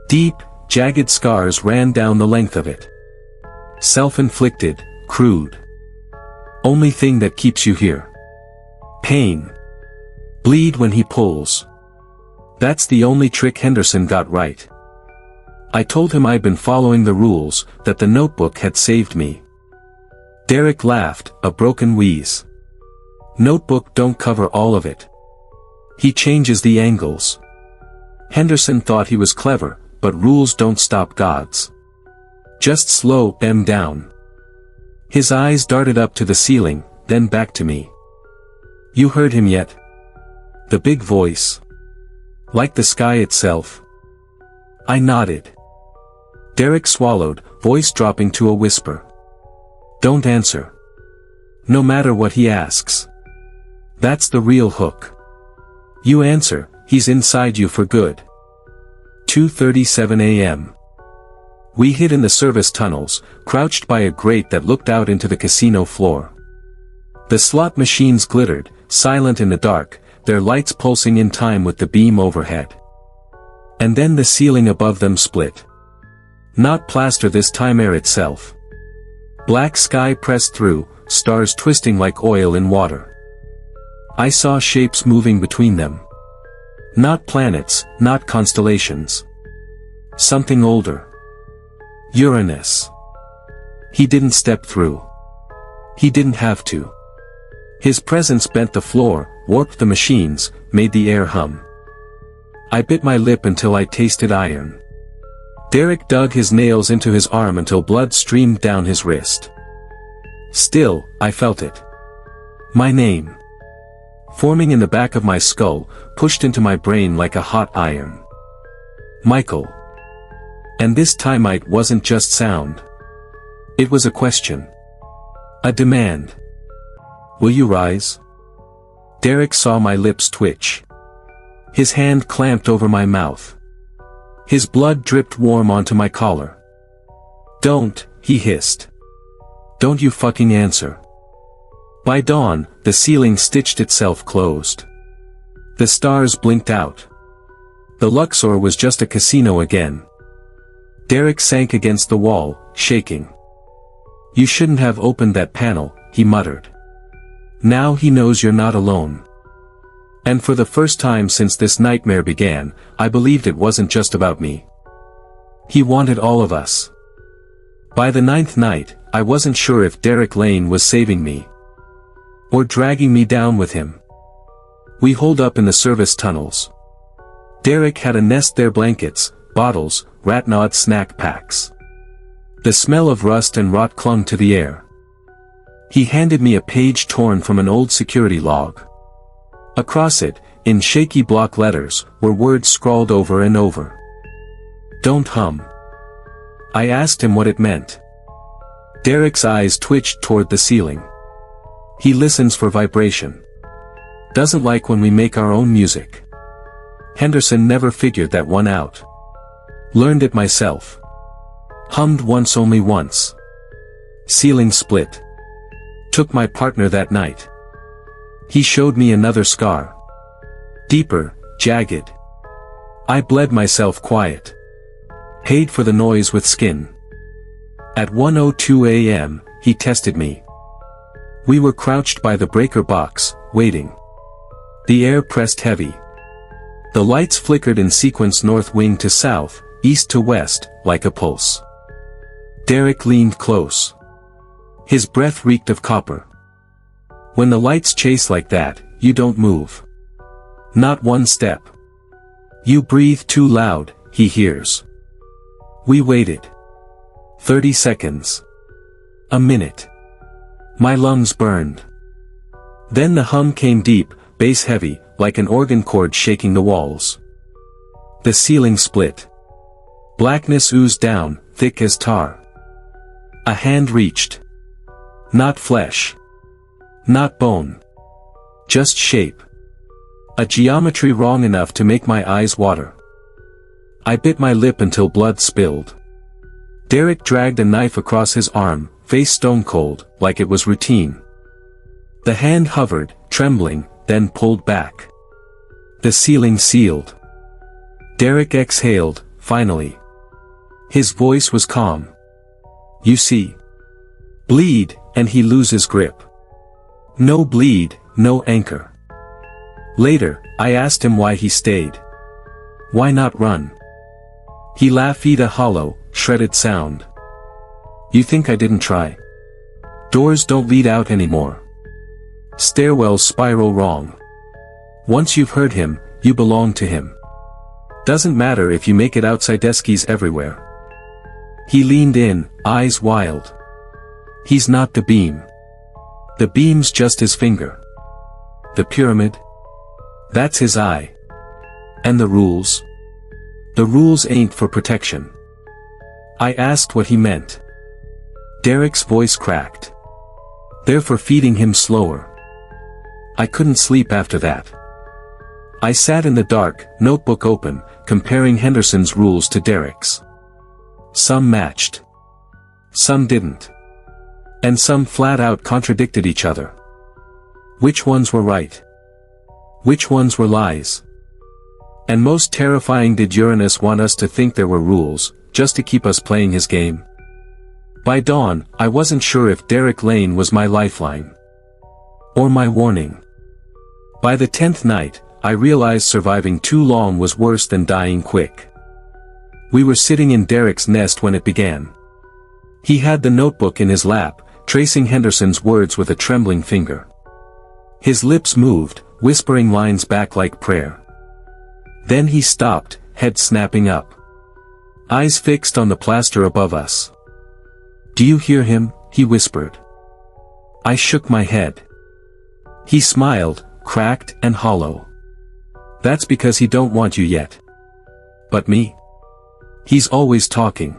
Deep, jagged scars ran down the length of it. Self-inflicted, crude. Only thing that keeps you here. Pain. Bleed when he pulls. That's the only trick Henderson got right. I told him I'd been following the rules, that the notebook had saved me. Derek laughed, a broken wheeze. Notebook don't cover all of it. He changes the angles. Henderson thought he was clever, but rules don't stop gods. Just slow them down. His eyes darted up to the ceiling, then back to me. You heard him yet? The big voice. Like the sky itself. I nodded. Derek swallowed, voice dropping to a whisper. Don't answer. No matter what he asks. That's the real hook. You answer, he's inside you for good. 2:37 a.m. We hid in the service tunnels, crouched by a grate that looked out into the casino floor. The slot machines glittered, silent in the dark, their lights pulsing in time with the beam overhead. And then the ceiling above them split. Not plaster this time, air itself. Black sky pressed through, stars twisting like oil in water. I saw shapes moving between them. Not planets, not constellations. Something older. Uranus. He didn't step through. He didn't have to. His presence bent the floor, warped the machines, made the air hum. I bit my lip until I tasted iron. Derek dug his nails into his arm until blood streamed down his wrist. Still, I felt it. My name. Forming in the back of my skull, pushed into my brain like a hot iron. Michael. And this time it wasn't just sound. It was a question. A demand. Will you rise? Derek saw my lips twitch. His hand clamped over my mouth. His blood dripped warm onto my collar. Don't, he hissed. Don't you fucking answer. By dawn, the ceiling stitched itself closed. The stars blinked out. The Luxor was just a casino again. Derek sank against the wall, shaking. You shouldn't have opened that panel, he muttered. Now he knows you're not alone. And for the first time since this nightmare began, I believed it wasn't just about me. He wanted all of us. By the 9th night, I wasn't sure if Derek Lane was saving me. Or dragging me down with him. We holed up in the service tunnels. Derek had a nest there, blankets, bottles, rat-gnawed snack packs. The smell of rust and rot clung to the air. He handed me a page torn from an old security log. Across it, in shaky block letters, were words scrawled over and over. Don't hum. I asked him what it meant. Derek's eyes twitched toward the ceiling. He listens for vibration. Doesn't like when we make our own music. Henderson never figured that one out. Learned it myself. Hummed once, only once. Ceiling split. Took my partner that night. He showed me another scar. Deeper, jagged. I bled myself quiet. Paid for the noise with skin. At 1:02 a.m., he tested me. We were crouched by the breaker box, waiting. The air pressed heavy. The lights flickered in sequence, north wing to south, east to west, like a pulse. Derek leaned close. His breath reeked of copper. When the lights chase like that, you don't move. Not one step. You breathe too loud, he hears. We waited. 30 seconds. A minute. My lungs burned. Then the hum came deep, bass heavy, like an organ chord shaking the walls. The ceiling split. Blackness oozed down, thick as tar. A hand reached. Not flesh. Not bone. Just shape. A geometry wrong enough to make my eyes water. I bit my lip until blood spilled. Derek dragged a knife across his arm, face stone cold, like it was routine. The hand hovered, trembling, then pulled back. The ceiling sealed. Derek exhaled, finally. His voice was calm. You see. Bleed, and he loses grip. No bleed, no anchor. Later, I asked him why he stayed. Why not run? He laughed, a hollow, shredded sound. You think I didn't try? Doors don't lead out anymore. Stairwells spiral wrong. Once you've heard him, you belong to him. Doesn't matter if you make it outside deskies everywhere. He leaned in, eyes wild. He's not the beam. The beam's just his finger. The pyramid? That's his eye. And the rules? The rules ain't for protection. I asked what he meant. Derek's voice cracked. They're for feeding him slower. I couldn't sleep after that. I sat in the dark, notebook open, comparing Henderson's rules to Derek's. Some matched. Some didn't. And some flat out contradicted each other. Which ones were right? Which ones were lies? And most terrifying, did Uranus want us to think there were rules, just to keep us playing his game? By dawn, I wasn't sure if Derek Lane was my lifeline. Or my warning. By the 10th night, I realized surviving too long was worse than dying quick. We were sitting in Derek's nest when it began. He had the notebook in his lap, tracing Henderson's words with a trembling finger. His lips moved, whispering lines back like prayer. Then he stopped, head snapping up. Eyes fixed on the plaster above us. "Do you hear him?" he whispered. I shook my head. He smiled, cracked and hollow. "That's because he don't want you yet." "But me? He's always talking."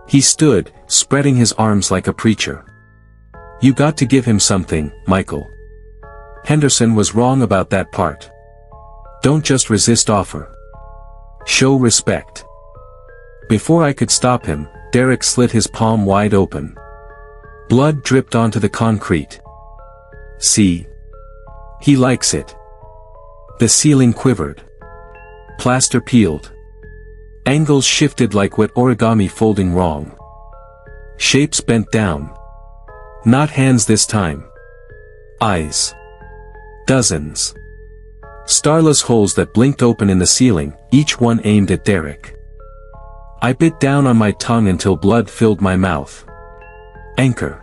He stood, spreading his arms like a preacher. "You got to give him something, Michael. Henderson was wrong about that part. Don't just resist offer. Show respect." Before I could stop him, Derek slit his palm wide open. Blood dripped onto the concrete. "See? He likes it." The ceiling quivered. Plaster peeled. Angles shifted like wet origami folding wrong. Shapes bent down. Not hands this time. Eyes. Dozens. Starless holes that blinked open in the ceiling, each one aimed at Derek. I bit down on my tongue until blood filled my mouth. "Anchor.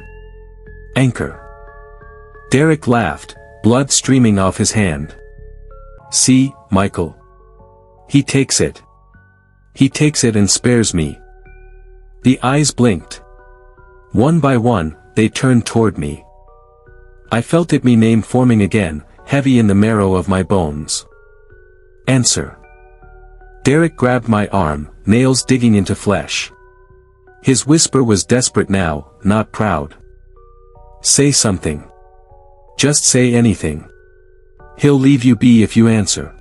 Anchor." Derek laughed, blood streaming off his hand. "See, Michael. He takes it. He takes it and spares me." The eyes blinked. One by one, they turned toward me. I felt it, me name forming again, heavy in the marrow of my bones. "Answer." Derek grabbed my arm, nails digging into flesh. His whisper was desperate now, not proud. "Say something. Just say anything. He'll leave you be if you answer."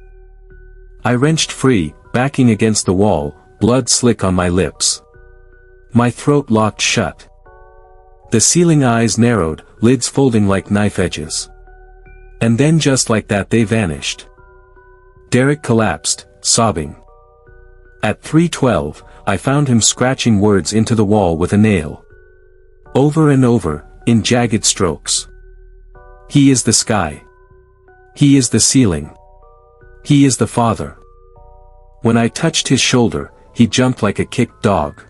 I wrenched free, backing against the wall, blood slick on my lips. My throat locked shut. The ceiling eyes narrowed, lids folding like knife edges. And then just like that they vanished. Derek collapsed, sobbing. At 3:12, I found him scratching words into the wall with a nail. Over and over, in jagged strokes. "He is the sky. He is the ceiling. He is the Father." When I touched his shoulder, he jumped like a kicked dog.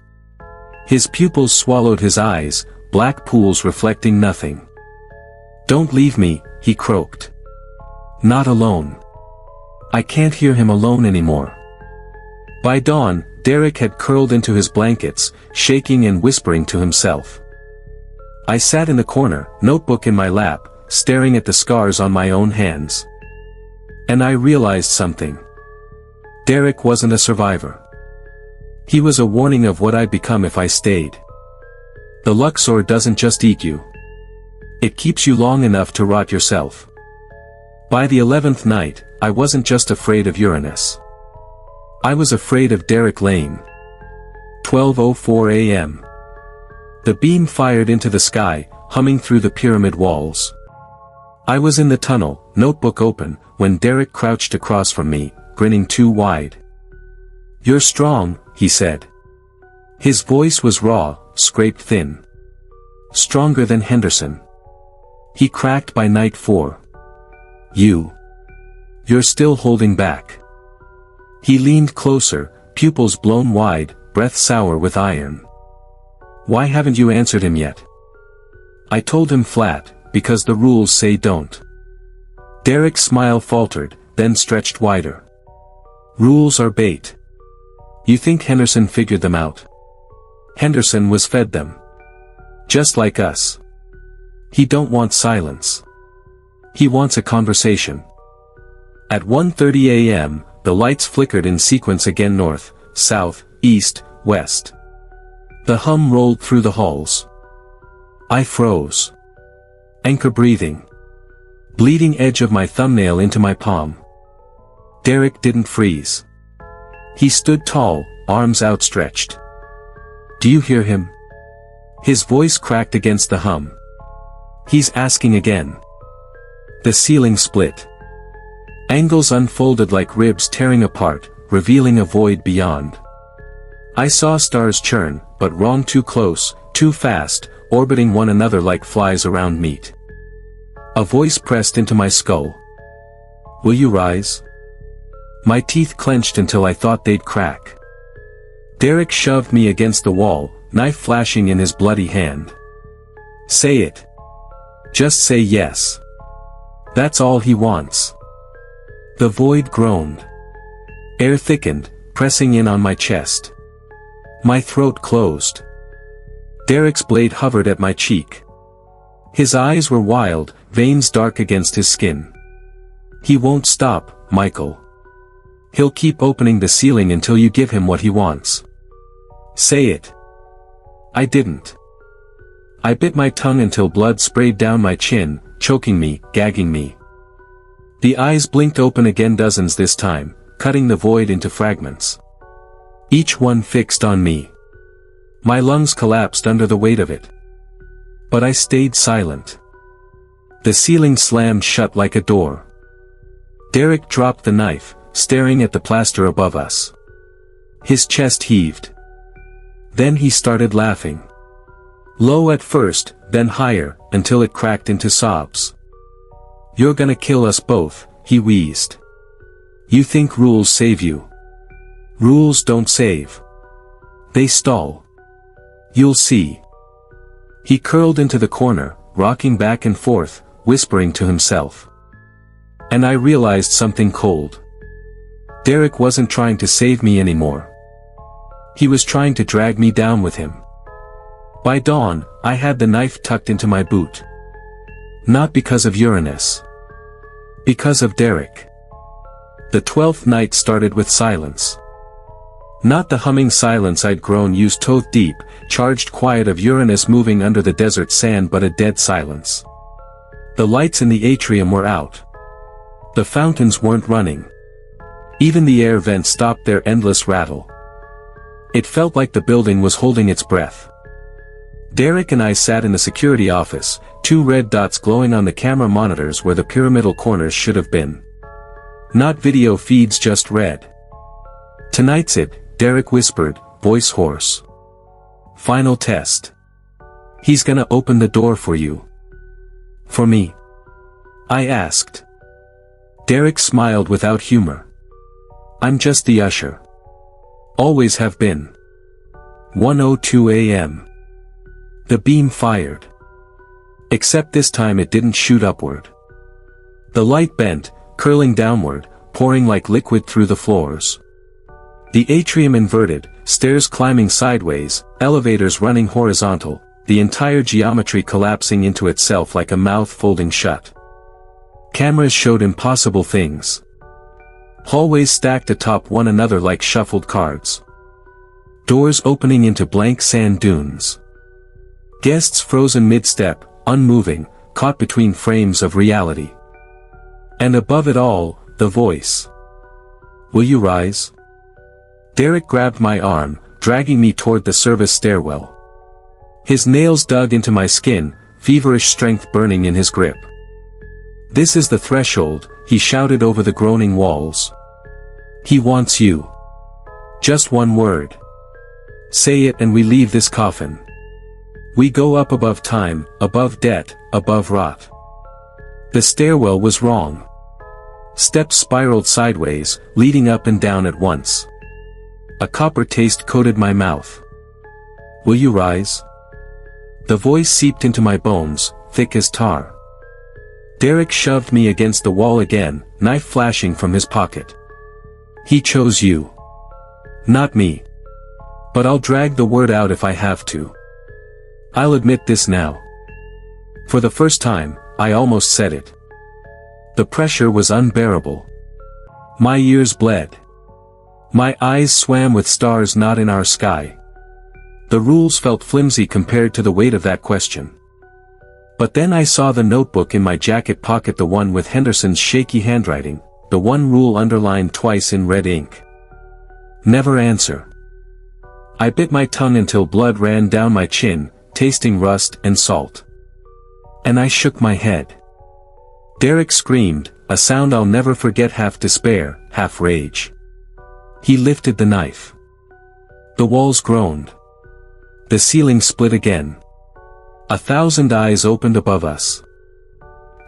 His pupils swallowed his eyes, black pools reflecting nothing. "Don't leave me," he croaked. "Not alone. I can't hear him alone anymore." By dawn, Derek had curled into his blankets, shaking and whispering to himself. I sat in the corner, notebook in my lap, staring at the scars on my own hands. And I realized something. Derek wasn't a survivor. He was a warning of what I'd become if I stayed. The Luxor doesn't just eat you. It keeps you long enough to rot yourself. By the 11th night, I wasn't just afraid of Uranus. I was afraid of Derek Lane. 12:04 a.m. The beam fired into the sky, humming through the pyramid walls. I was in the tunnel, notebook open, when Derek crouched across from me, grinning too wide. "You're strong," he said. His voice was raw, scraped thin. "Stronger than Henderson." He cracked by night 4. You're still holding back." He leaned closer, pupils blown wide, breath sour with iron. "Why haven't you answered him yet?" I told him flat, "Because the rules say don't." Derek's smile faltered, then stretched wider. Rules are bait. You think Henderson figured them out? Henderson was fed them. Just like us. He don't want silence. He wants a conversation. At 1:30 a.m., the lights flickered in sequence again, north, south, east, west. The hum rolled through the halls. I froze. Anchor breathing. Bleeding edge of my thumbnail into my palm. Derek didn't freeze. He stood tall, arms outstretched. Do you hear him? His voice cracked against the hum. He's asking again. The ceiling split. Angles unfolded like ribs tearing apart, revealing a void beyond. I saw stars churn, but wrong, too close, too fast, orbiting one another like flies around meat. A voice pressed into my skull. Will you rise? My teeth clenched until I thought they'd crack. Derek shoved me against the wall, knife flashing in his bloody hand. Say it. Just say yes. That's all he wants. The void groaned. Air thickened, pressing in on my chest. My throat closed. Derek's blade hovered at my cheek. His eyes were wild, veins dark against his skin. He won't stop, Michael. He'll keep opening the ceiling until you give him what he wants. Say it. I didn't. I bit my tongue until blood sprayed down my chin, choking me, gagging me. The eyes blinked open again, dozens this time, cutting the void into fragments. Each one fixed on me. My lungs collapsed under the weight of it. But I stayed silent. The ceiling slammed shut like a door. Derek dropped the knife, staring at the plaster above us. His chest heaved. Then he started laughing. Low at first, then higher, until it cracked into sobs. You're gonna kill us both, he wheezed. You think rules save you? Rules don't save. They stall. You'll see. He curled into the corner, rocking back and forth, whispering to himself. And I realized something cold. Derek wasn't trying to save me anymore. He was trying to drag me down with him. By dawn, I had the knife tucked into my boot. Not because of Uranus. Because of Derek. The 12th night started with silence. Not the humming silence I'd grown used to, deep, charged quiet of Uranus moving under the desert sand, but a dead silence. The lights in the atrium were out. The fountains weren't running. Even the air vents stopped their endless rattle. It felt like the building was holding its breath. Derek and I sat in the security office, two red dots glowing on the camera monitors where the pyramidal corners should have been. Not video feeds, just red. Tonight's it, Derek whispered, voice hoarse. Final test. He's gonna open the door for you. For me? I asked. Derek smiled without humor. I'm just the usher. Always have been. 1:02 a.m. The beam fired. Except this time it didn't shoot upward. The light bent, curling downward, pouring like liquid through the floors. The atrium inverted, stairs climbing sideways, elevators running horizontal, the entire geometry collapsing into itself like a mouth folding shut. Cameras showed impossible things. Hallways stacked atop one another like shuffled cards. Doors opening into blank sand dunes. Guests frozen mid-step, unmoving, caught between frames of reality. And above it all, the voice. Will you rise? Derek grabbed my arm, dragging me toward the service stairwell. His nails dug into my skin, feverish strength burning in his grip. This is the threshold, he shouted over the groaning walls. He wants you. Just one word. Say it and we leave this coffin. We go up above time, above debt, above rot. The stairwell was wrong. Steps spiraled sideways, leading up and down at once. A copper taste coated my mouth. Will you rise? The voice seeped into my bones, thick as tar. Derek shoved me against the wall again, knife flashing from his pocket. He chose you. Not me. But I'll drag the word out if I have to. I'll admit this now. For the first time, I almost said it. The pressure was unbearable. My ears bled. My eyes swam with stars not in our sky. The rules felt flimsy compared to the weight of that question. But then I saw the notebook in my jacket pocket, the one with Henderson's shaky handwriting, the one rule underlined twice in red ink. Never answer. I bit my tongue until blood ran down my chin, tasting rust and salt. And I shook my head. Derek screamed, a sound I'll never forget, half despair, half rage. He lifted the knife. The walls groaned. The ceiling split again. 1,000 eyes opened above us.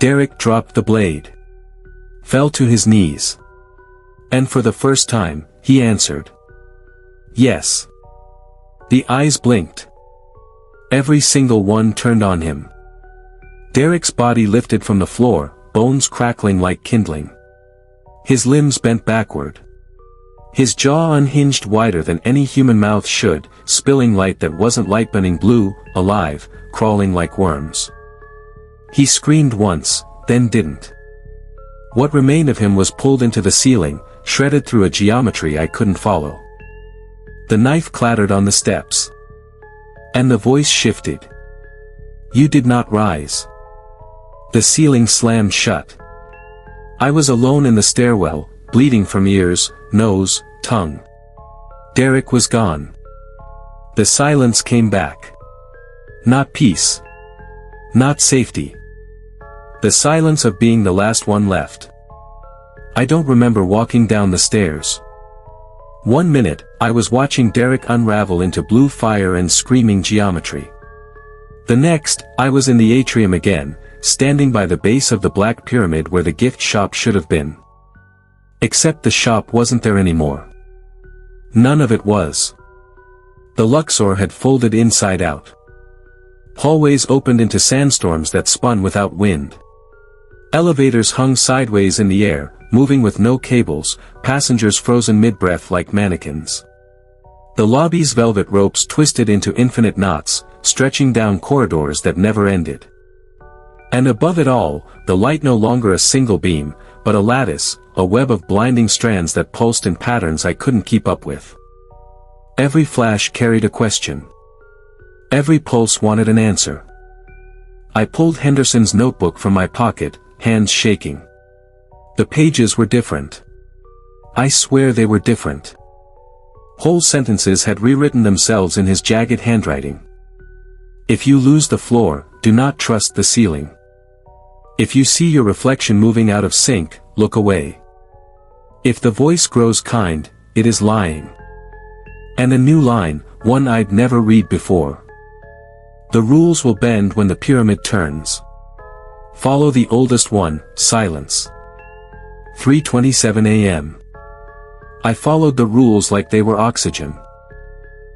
Derek dropped the blade. Fell to his knees. And for the first time, he answered. Yes. The eyes blinked. Every single one turned on him. Derek's body lifted from the floor, bones crackling like kindling. His limbs bent backward. His jaw unhinged wider than any human mouth should, spilling light that wasn't light, burning blue, alive, crawling like worms. He screamed once, then didn't. What remained of him was pulled into the ceiling, shredded through a geometry I couldn't follow. The knife clattered on the steps. And the voice shifted. You did not rise. The ceiling slammed shut. I was alone in the stairwell, bleeding from ears, nose, tongue. Derek was gone. The silence came back. Not peace. Not safety. The silence of being the last one left. I don't remember walking down the stairs. 1 minute, I was watching Derek unravel into blue fire and screaming geometry. The next, I was in the atrium again, standing by the base of the black pyramid where the gift shop should have been. Except the shop wasn't there anymore. None of it was. The Luxor had folded inside out. Hallways opened into sandstorms that spun without wind. Elevators hung sideways in the air, moving with no cables, passengers frozen mid-breath like mannequins. The lobby's velvet ropes twisted into infinite knots, stretching down corridors that never ended. And above it all, the light no longer a single beam, but a lattice, a web of blinding strands that pulsed in patterns I couldn't keep up with. Every flash carried a question. Every pulse wanted an answer. I pulled Henderson's notebook from my pocket, hands shaking. The pages were different. I swear they were different. Whole sentences had rewritten themselves in his jagged handwriting. If you lose the floor, do not trust the ceiling. If you see your reflection moving out of sync, look away. If the voice grows kind, it is lying. And a new line, one I'd never read before. The rules will bend when the pyramid turns. Follow the oldest one, silence. 3:27 a.m. I followed the rules like they were oxygen.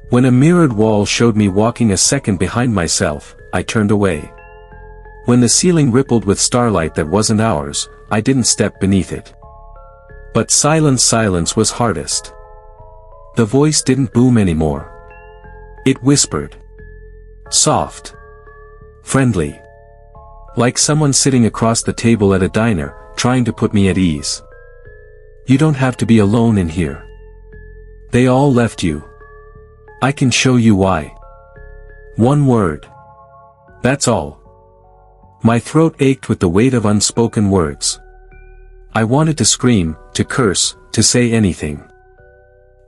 When a mirrored wall showed me walking a second behind myself, I turned away. When the ceiling rippled with starlight that wasn't ours, I didn't step beneath it. But silence was hardest. The voice didn't boom anymore. It whispered. Soft. Friendly. Like someone sitting across the table at a diner, trying to put me at ease. You don't have to be alone in here. They all left you. I can show you why. One word. That's all. My throat ached with the weight of unspoken words. I wanted to scream, to curse, to say anything.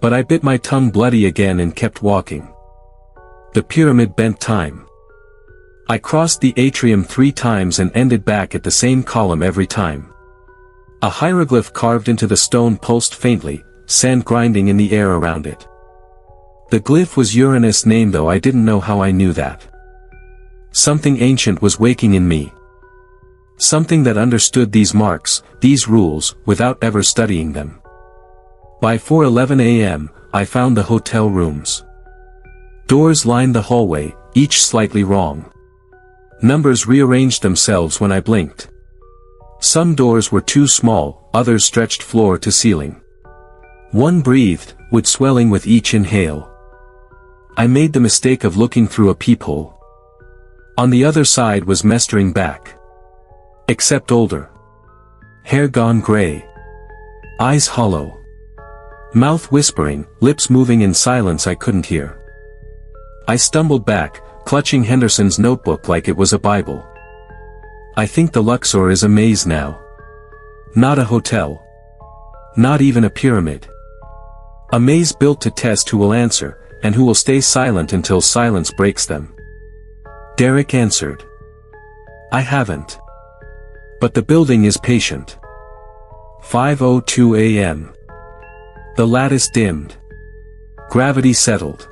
But I bit my tongue bloody again and kept walking. The pyramid bent time. I crossed the atrium 3 times and ended back at the same column every time. A hieroglyph carved into the stone pulsed faintly, sand grinding in the air around it. The glyph was Uranus' name, though I didn't know how I knew that. Something ancient was waking in me. Something that understood these marks, these rules, without ever studying them. By 4:11 a.m., I found the hotel rooms. Doors lined the hallway, each slightly wrong. Numbers rearranged themselves when I blinked. Some doors were too small, others stretched floor to ceiling. One breathed, with swelling with each inhale. I made the mistake of looking through a peephole. On the other side was mestering back. Except older. Hair gone gray. Eyes hollow. Mouth whispering, lips moving in silence I couldn't hear. I stumbled back, clutching Henderson's notebook like it was a Bible. I think the Luxor is a maze now. Not a hotel. Not even a pyramid. A maze built to test who will answer, and who will stay silent until silence breaks them. Derek answered. I haven't. But the building is patient. 5:02 a.m. The lattice dimmed. Gravity settled.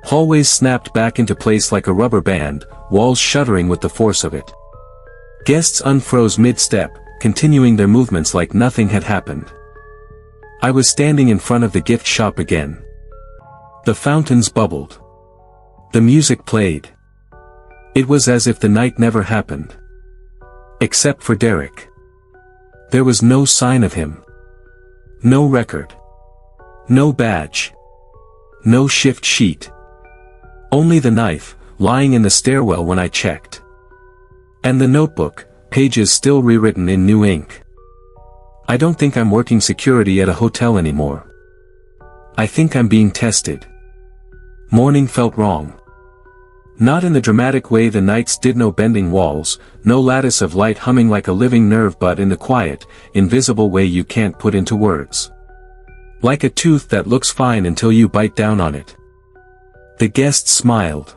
Hallways snapped back into place like a rubber band, walls shuddering with the force of it. Guests unfroze mid-step, continuing their movements like nothing had happened. I was standing in front of the gift shop again. The fountains bubbled. The music played. It was as if the night never happened. Except for Derek. There was no sign of him. No record. No badge. No shift sheet. Only the knife, lying in the stairwell when I checked. And the notebook, pages still rewritten in new ink. I don't think I'm working security at a hotel anymore. I think I'm being tested. Morning felt wrong. Not in the dramatic way the nights did, no bending walls, no lattice of light humming like a living nerve, but in the quiet, invisible way you can't put into words. Like a tooth that looks fine until you bite down on it. The guests smiled.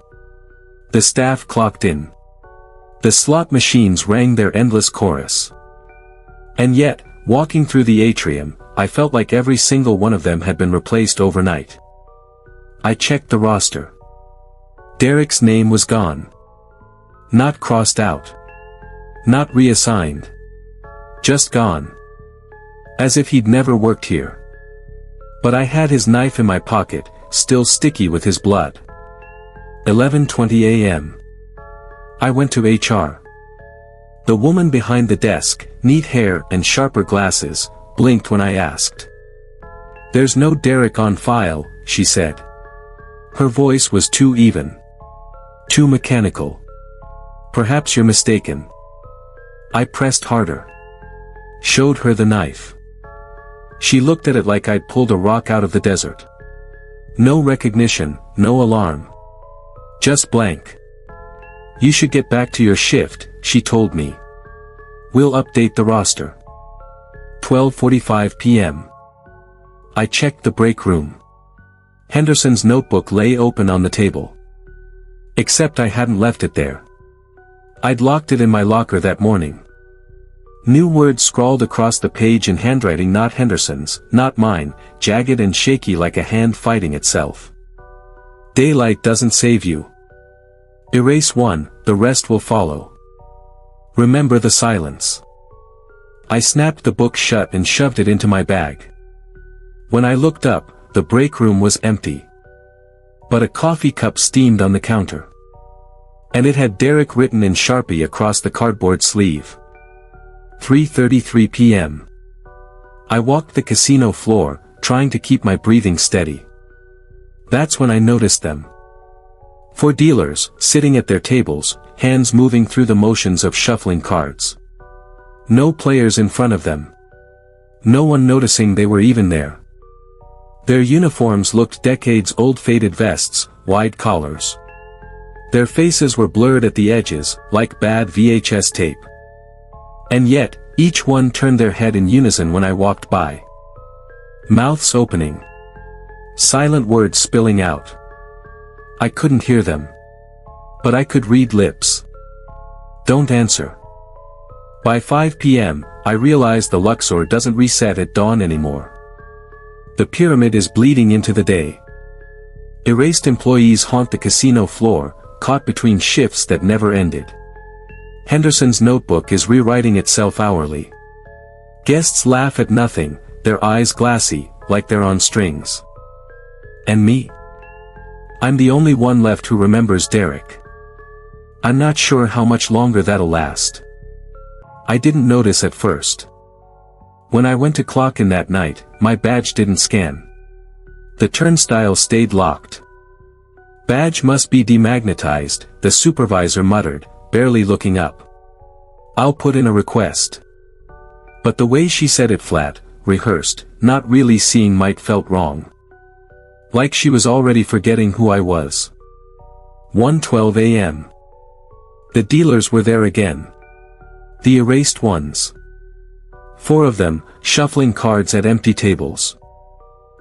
The staff clocked in. The slot machines rang their endless chorus. And yet, walking through the atrium, I felt like every single one of them had been replaced overnight. I checked the roster. Derek's name was gone. Not crossed out. Not reassigned. Just gone. As if he'd never worked here. But I had his knife in my pocket, still sticky with his blood. 11:20 a.m. I went to HR. The woman behind the desk, neat hair and sharper glasses, blinked when I asked. There's no Derek on file, she said. Her voice was too even. Too mechanical. Perhaps you're mistaken. I pressed harder. Showed her the knife. She looked at it like I'd pulled a rock out of the desert. No recognition, no alarm. Just blank. You should get back to your shift, she told me. We'll update the roster. 12:45 p.m. I checked the break room. Henderson's notebook lay open on the table. Except I hadn't left it there. I'd locked it in my locker that morning. New words scrawled across the page in handwriting not Henderson's, not mine, jagged and shaky like a hand fighting itself. Daylight doesn't save you. Erase one, the rest will follow. Remember the silence. I snapped the book shut and shoved it into my bag. When I looked up, the break room was empty. But a coffee cup steamed on the counter. And it had Derek written in Sharpie across the cardboard sleeve. 3:33 p.m. I walked the casino floor, trying to keep my breathing steady. That's when I noticed them. 4 dealers, sitting at their tables, hands moving through the motions of shuffling cards. No players in front of them. No one noticing they were even there. Their uniforms looked decades old, faded vests, wide collars. Their faces were blurred at the edges, like bad VHS tape. And yet, each one turned their head in unison when I walked by. Mouths opening. Silent words spilling out. I couldn't hear them. But I could read lips. Don't answer. By 5 p.m., I realized the Luxor doesn't reset at dawn anymore. The pyramid is bleeding into the day. Erased employees haunt the casino floor, caught between shifts that never ended. Henderson's notebook is rewriting itself hourly. Guests laugh at nothing, their eyes glassy, like they're on strings. And me? I'm the only one left who remembers Derek. I'm not sure how much longer that'll last. I didn't notice at first. When I went to clock in that night, my badge didn't scan. The turnstile stayed locked. Badge must be demagnetized, the supervisor muttered, barely looking up. I'll put in a request. But the way she said it flat, rehearsed, not really seeing might felt wrong. Like she was already forgetting who I was. 1:12 a.m. The dealers were there again. The erased ones. 4 of them, shuffling cards at empty tables.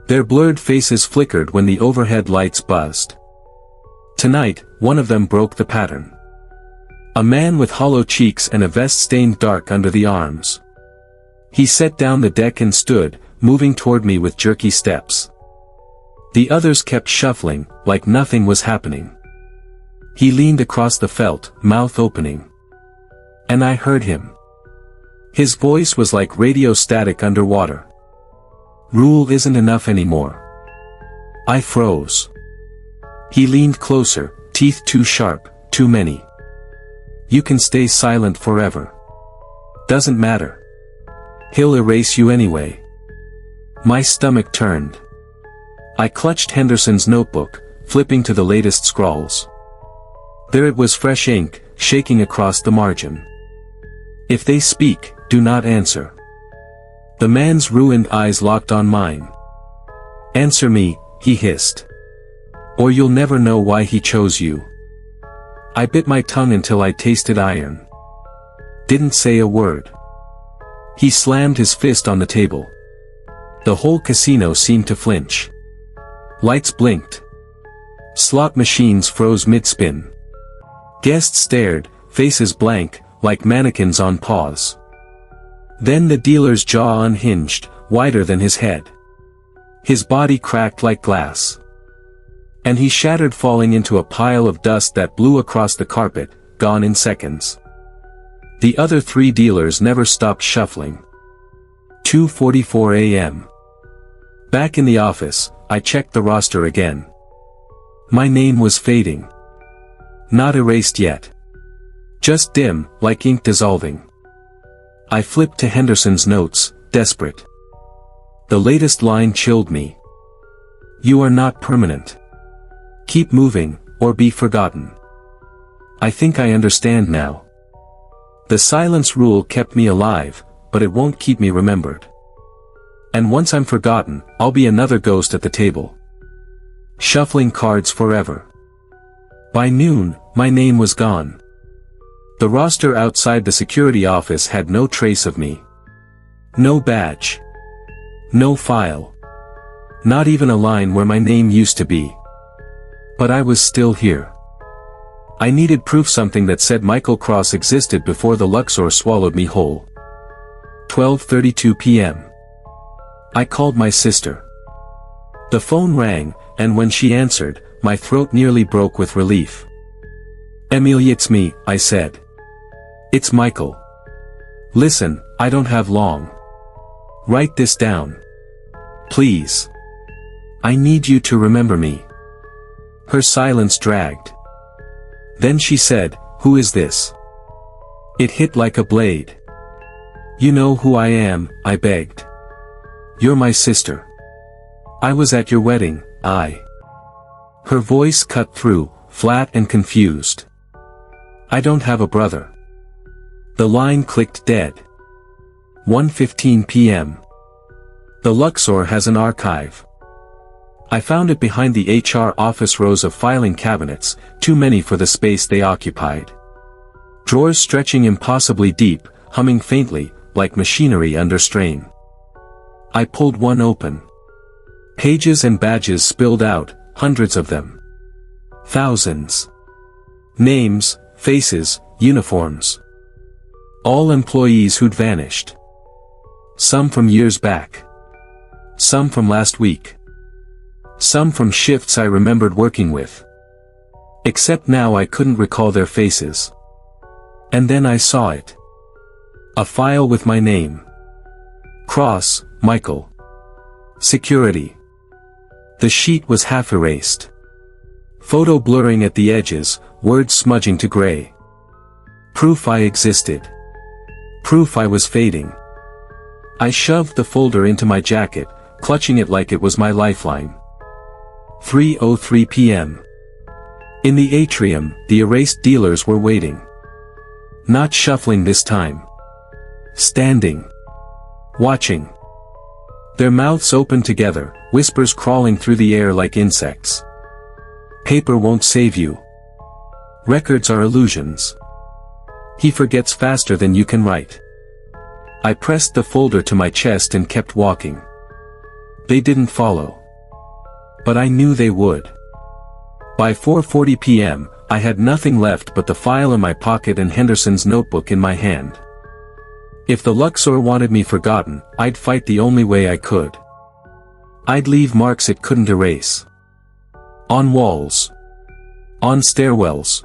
Their blurred faces flickered when the overhead lights buzzed. Tonight, one of them broke the pattern. A man with hollow cheeks and a vest stained dark under the arms. He set down the deck and stood, moving toward me with jerky steps. The others kept shuffling, like nothing was happening. He leaned across the felt, mouth opening. And I heard him. His voice was like radio static underwater. Rule isn't enough anymore. I froze. He leaned closer, teeth too sharp, too many. You can stay silent forever. Doesn't matter. He'll erase you anyway. My stomach turned. I clutched Henderson's notebook, flipping to the latest scrawls. There it was, fresh ink, shaking across the margin. If they speak, do not answer. The man's ruined eyes locked on mine. Answer me, he hissed. Or you'll never know why he chose you. I bit my tongue until I tasted iron. Didn't say a word. He slammed his fist on the table. The whole casino seemed to flinch. Lights blinked. Slot machines froze mid-spin. Guests stared, faces blank, like mannequins on pause. Then the dealer's jaw unhinged, wider than his head. His body cracked like glass. And he shattered, falling into a pile of dust that blew across the carpet, gone in seconds. The other 3 dealers never stopped shuffling. 2:44 a.m. Back in the office, I checked the roster again. My name was fading. Not erased yet. Just dim, like ink dissolving. I flipped to Henderson's notes, desperate. The latest line chilled me. You are not permanent. Keep moving, or be forgotten. I think I understand now. The silence rule kept me alive, but it won't keep me remembered. And once I'm forgotten, I'll be another ghost at the table. Shuffling cards forever. By noon, my name was gone. The roster outside the security office had no trace of me. No badge. No file. Not even a line where my name used to be. But I was still here. I needed proof, something that said Michael Cross existed before the Luxor swallowed me whole. 12:32 p.m. I called my sister. The phone rang, and when she answered, my throat nearly broke with relief. Emily, it's me, I said. It's Michael. Listen, I don't have long. Write this down. Please. I need you to remember me. Her silence dragged. Then she said, who is this? It hit like a blade. You know who I am, I begged. You're my sister. I was at your wedding, Her voice cut through, flat and confused. I don't have a brother. The line clicked dead. 1:15 p.m. The Luxor has an archive. I found it behind the HR office, rows of filing cabinets, too many for the space they occupied. Drawers stretching impossibly deep, humming faintly, like machinery under strain. I pulled one open. Pages and badges spilled out, hundreds of them. Thousands. Names, faces, uniforms. All employees who'd vanished. Some from years back. Some from last week. Some from shifts I remembered working with. Except now I couldn't recall their faces. And then I saw it. A file with my name. Cross, Michael. Security. The sheet was half erased. Photo blurring at the edges, words smudging to gray. Proof I existed. Proof I was fading. I shoved the folder into my jacket, clutching it like it was my lifeline. 3:03 p.m. In the atrium, the erased dealers were waiting. Not shuffling this time. Standing. Watching. Their mouths open together, whispers crawling through the air like insects. Paper won't save you. Records are illusions. He forgets faster than you can write. I pressed the folder to my chest and kept walking. They didn't follow. But I knew they would. By 4:40 p.m., I had nothing left but the file in my pocket and Henderson's notebook in my hand. If the Luxor wanted me forgotten, I'd fight the only way I could. I'd leave marks it couldn't erase. On walls. On stairwells.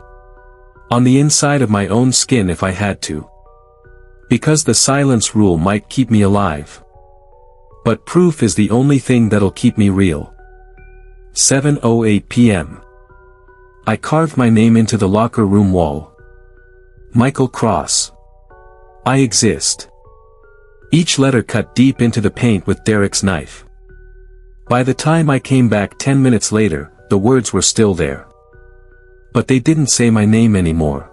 On the inside of my own skin if I had to. Because the silence rule might keep me alive. But proof is the only thing that'll keep me real. 7:08 p.m. I carved my name into the locker room wall. Michael Cross. I exist. Each letter cut deep into the paint with Derek's knife. By the time I came back 10 minutes later, the words were still there. But they didn't say my name anymore.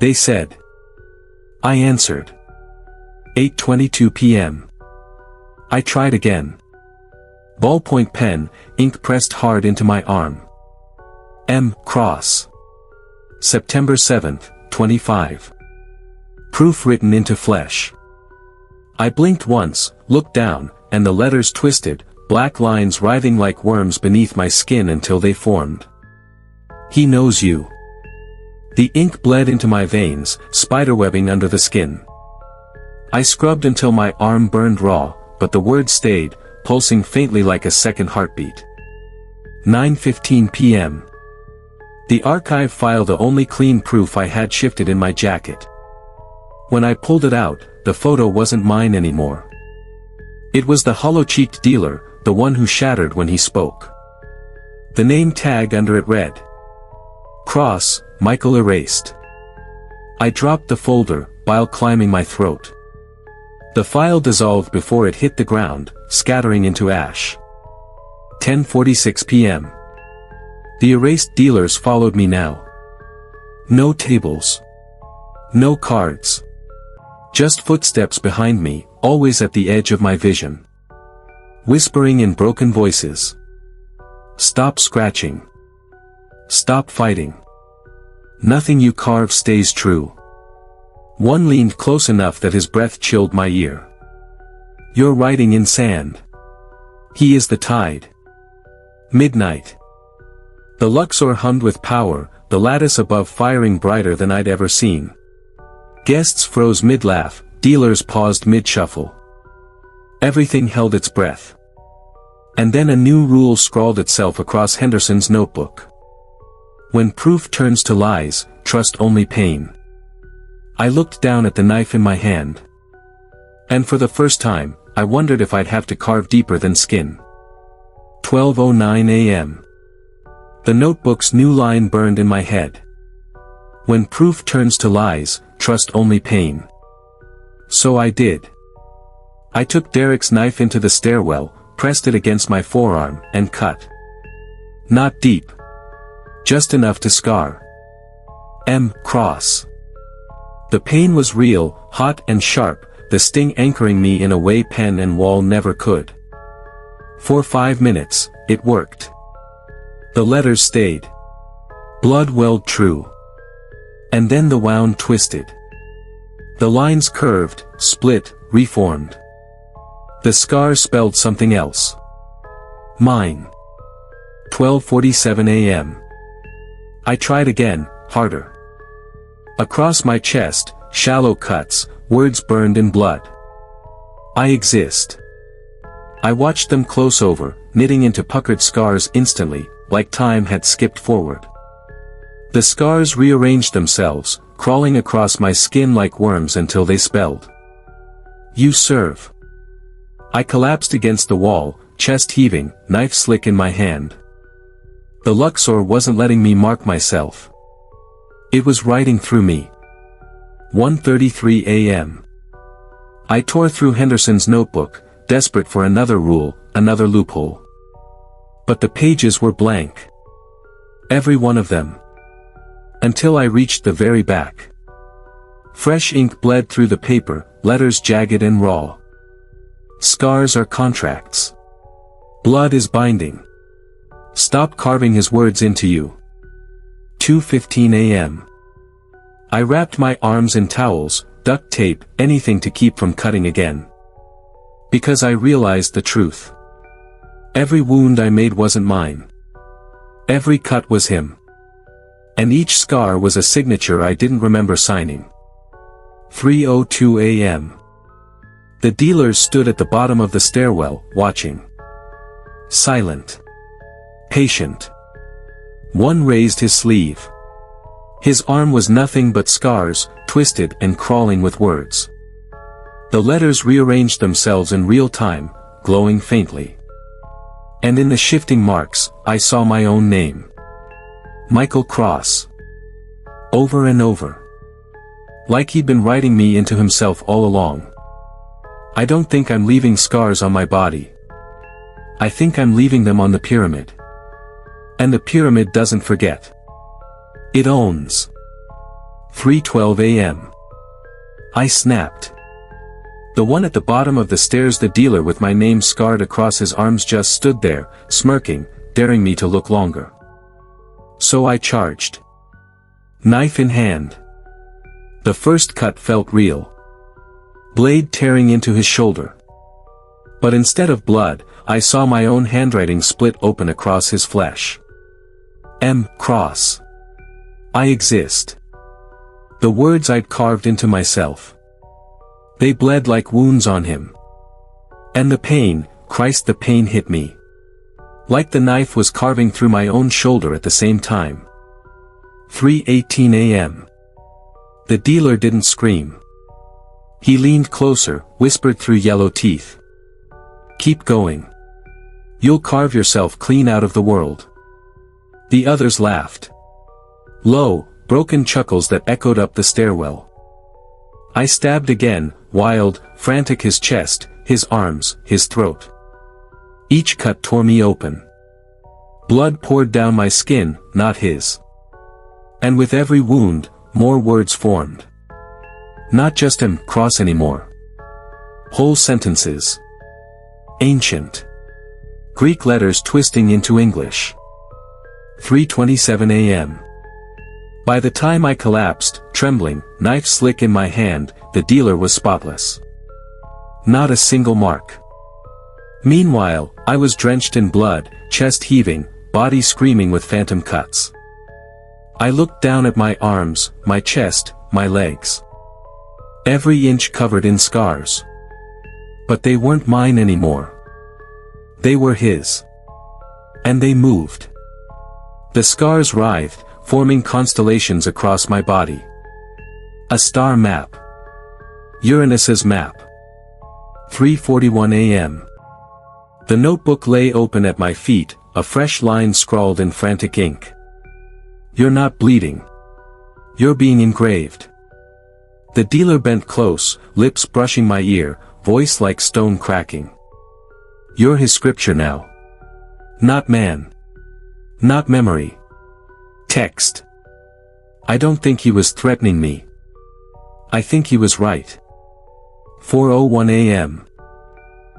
They said. I answered. 8:22 p.m. I tried again. Ballpoint pen, ink pressed hard into my arm. M. Cross. September 7th, 25. Proof written into flesh. I blinked once, looked down, and the letters twisted, black lines writhing like worms beneath my skin until they formed. He knows you. The ink bled into my veins, spiderwebbing under the skin. I scrubbed until my arm burned raw, but the word stayed, pulsing faintly like a second heartbeat. 9:15 p.m. The archive file, the only clean proof I had, shifted in my jacket. When I pulled it out, the photo wasn't mine anymore. It was the hollow-cheeked dealer, the one who shattered when he spoke. The name tag under it read. Cross, Michael erased. I dropped the folder, bile climbing my throat. The file dissolved before it hit the ground, scattering into ash. 10:46 p.m. The erased dealers followed me now. No tables. No cards. Just footsteps behind me, always at the edge of my vision. Whispering in broken voices. Stop scratching. Stop fighting. Nothing you carve stays true. One leaned close enough that his breath chilled my ear. You're writing in sand. He is the tide. Midnight. The Luxor hummed with power, the lattice above firing brighter than I'd ever seen. Guests froze mid-laugh, dealers paused mid-shuffle. Everything held its breath. And then a new rule scrawled itself across Henderson's notebook. When proof turns to lies, trust only pain. I looked down at the knife in my hand. And for the first time, I wondered if I'd have to carve deeper than skin. 12:09 a.m. The notebook's new line burned in my head. When proof turns to lies, trust only pain. So I did. I took Derek's knife into the stairwell, pressed it against my forearm, and cut. Not deep. Just enough to scar. M. Cross. The pain was real, hot and sharp, the sting anchoring me in a way pen and wall never could. For 5 minutes, it worked. The letters stayed. Blood welled true. And then the wound twisted. The lines curved, split, reformed. The scars spelled something else. Mine. 12:47 a.m. I tried again, harder. Across my chest, shallow cuts, words burned in blood. I exist. I watched them close over, knitting into puckered scars instantly, like time had skipped forward. The scars rearranged themselves, crawling across my skin like worms until they spelled. You serve. I collapsed against the wall, chest heaving, knife slick in my hand. The Luxor wasn't letting me mark myself. It was writing through me. 1:33 a.m. I tore through Henderson's notebook, desperate for another rule, another loophole. But the pages were blank. Every one of them. Until I reached the very back. Fresh ink bled through the paper, letters jagged and raw. Scars are contracts. Blood is binding. Stop carving his words into you. 2:15 a.m. I wrapped my arms in towels, duct tape, anything to keep from cutting again. Because I realized the truth. Every wound I made wasn't mine. Every cut was him. And each scar was a signature I didn't remember signing. 3:02 a.m. The dealers stood at the bottom of the stairwell, watching. Silent. Patient. One raised his sleeve. His arm was nothing but scars, twisted and crawling with words. The letters rearranged themselves in real time, glowing faintly. And in the shifting marks, I saw my own name. Michael Cross. Over and over. Like he'd been writing me into himself all along. I don't think I'm leaving scars on my body. I think I'm leaving them on the pyramid. And the pyramid doesn't forget. It owns. 3:12 a.m. I snapped. The one at the bottom of the stairs, the dealer with my name scarred across his arms, just stood there, smirking, daring me to look longer. So I charged. Knife in hand. The first cut felt real. Blade tearing into his shoulder. But instead of blood, I saw my own handwriting split open across his flesh. M. Cross. I exist. The words I'd carved into myself. They bled like wounds on him. And the pain, Christ, the pain hit me. Like the knife was carving through my own shoulder at the same time. 3:18 a.m. The dealer didn't scream. He leaned closer, whispered through yellow teeth. Keep going. You'll carve yourself clean out of the world. The others laughed. Low, broken chuckles that echoed up the stairwell. I stabbed again, wild, frantic, his chest, his arms, his throat. Each cut tore me open. Blood poured down my skin, not his. And with every wound, more words formed. Not just M. Cross anymore. Whole sentences. Ancient. Greek letters twisting into English. 3:27 a.m. By the time I collapsed, trembling, knife slick in my hand, the dealer was spotless. Not a single mark. Meanwhile, I was drenched in blood, chest heaving, body screaming with phantom cuts. I looked down at my arms, my chest, my legs. Every inch covered in scars. But they weren't mine anymore. They were his. And they moved. The scars writhed, forming constellations across my body. A star map. Uranus's map. 3:41 a.m. The notebook lay open at my feet, a fresh line scrawled in frantic ink. You're not bleeding. You're being engraved. The dealer bent close, lips brushing my ear, voice like stone cracking. You're his scripture now. Not man. Not memory. Text. I don't think he was threatening me. I think he was right. 4:01 a.m.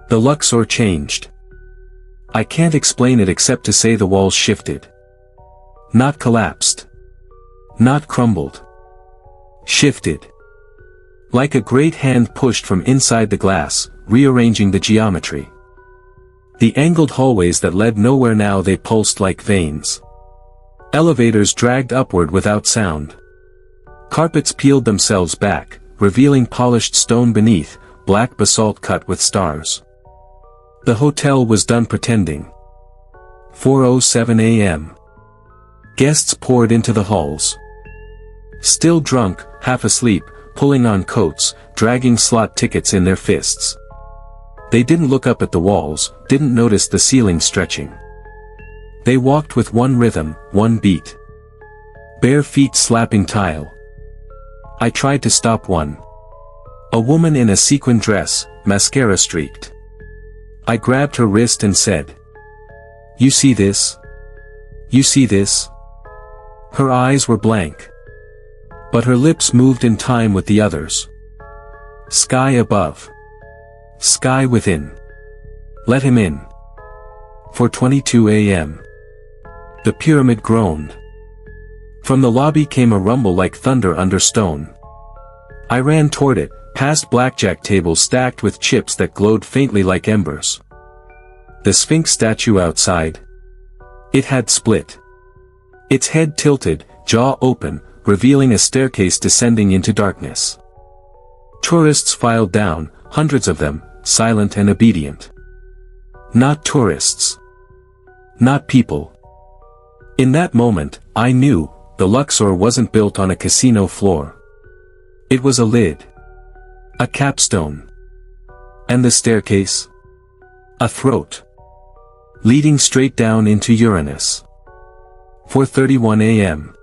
The Luxor changed. I can't explain it except to say the walls shifted. Not collapsed. Not crumbled. Shifted. Like a great hand pushed from inside the glass, rearranging the geometry. The angled hallways that led nowhere, now they pulsed like veins. Elevators dragged upward without sound. Carpets peeled themselves back, revealing polished stone beneath, black basalt cut with stars. The hotel was done pretending. 4:07 a.m. Guests poured into the halls. Still drunk, half asleep, pulling on coats, dragging slot tickets in their fists. They didn't look up at the walls, didn't notice the ceiling stretching. They walked with one rhythm, one beat. Bare feet slapping tile. I tried to stop one. A woman in a sequin dress, mascara streaked. I grabbed her wrist and said, "You see this? You see this?" Her eyes were blank. But her lips moved in time with the others. Sky above. Sky within. Let him in. 4:22 a.m. The pyramid groaned. From the lobby came a rumble like thunder under stone. I ran toward it, past blackjack tables stacked with chips that glowed faintly like embers. The Sphinx statue outside. It had split. Its head tilted, jaw open, revealing a staircase descending into darkness. Tourists filed down, hundreds of them, silent and obedient. Not tourists. Not people. In that moment, I knew, the Luxor wasn't built on a casino floor. It was a lid. A capstone. And the staircase? A throat. Leading straight down into Uranus. 4:31 a.m.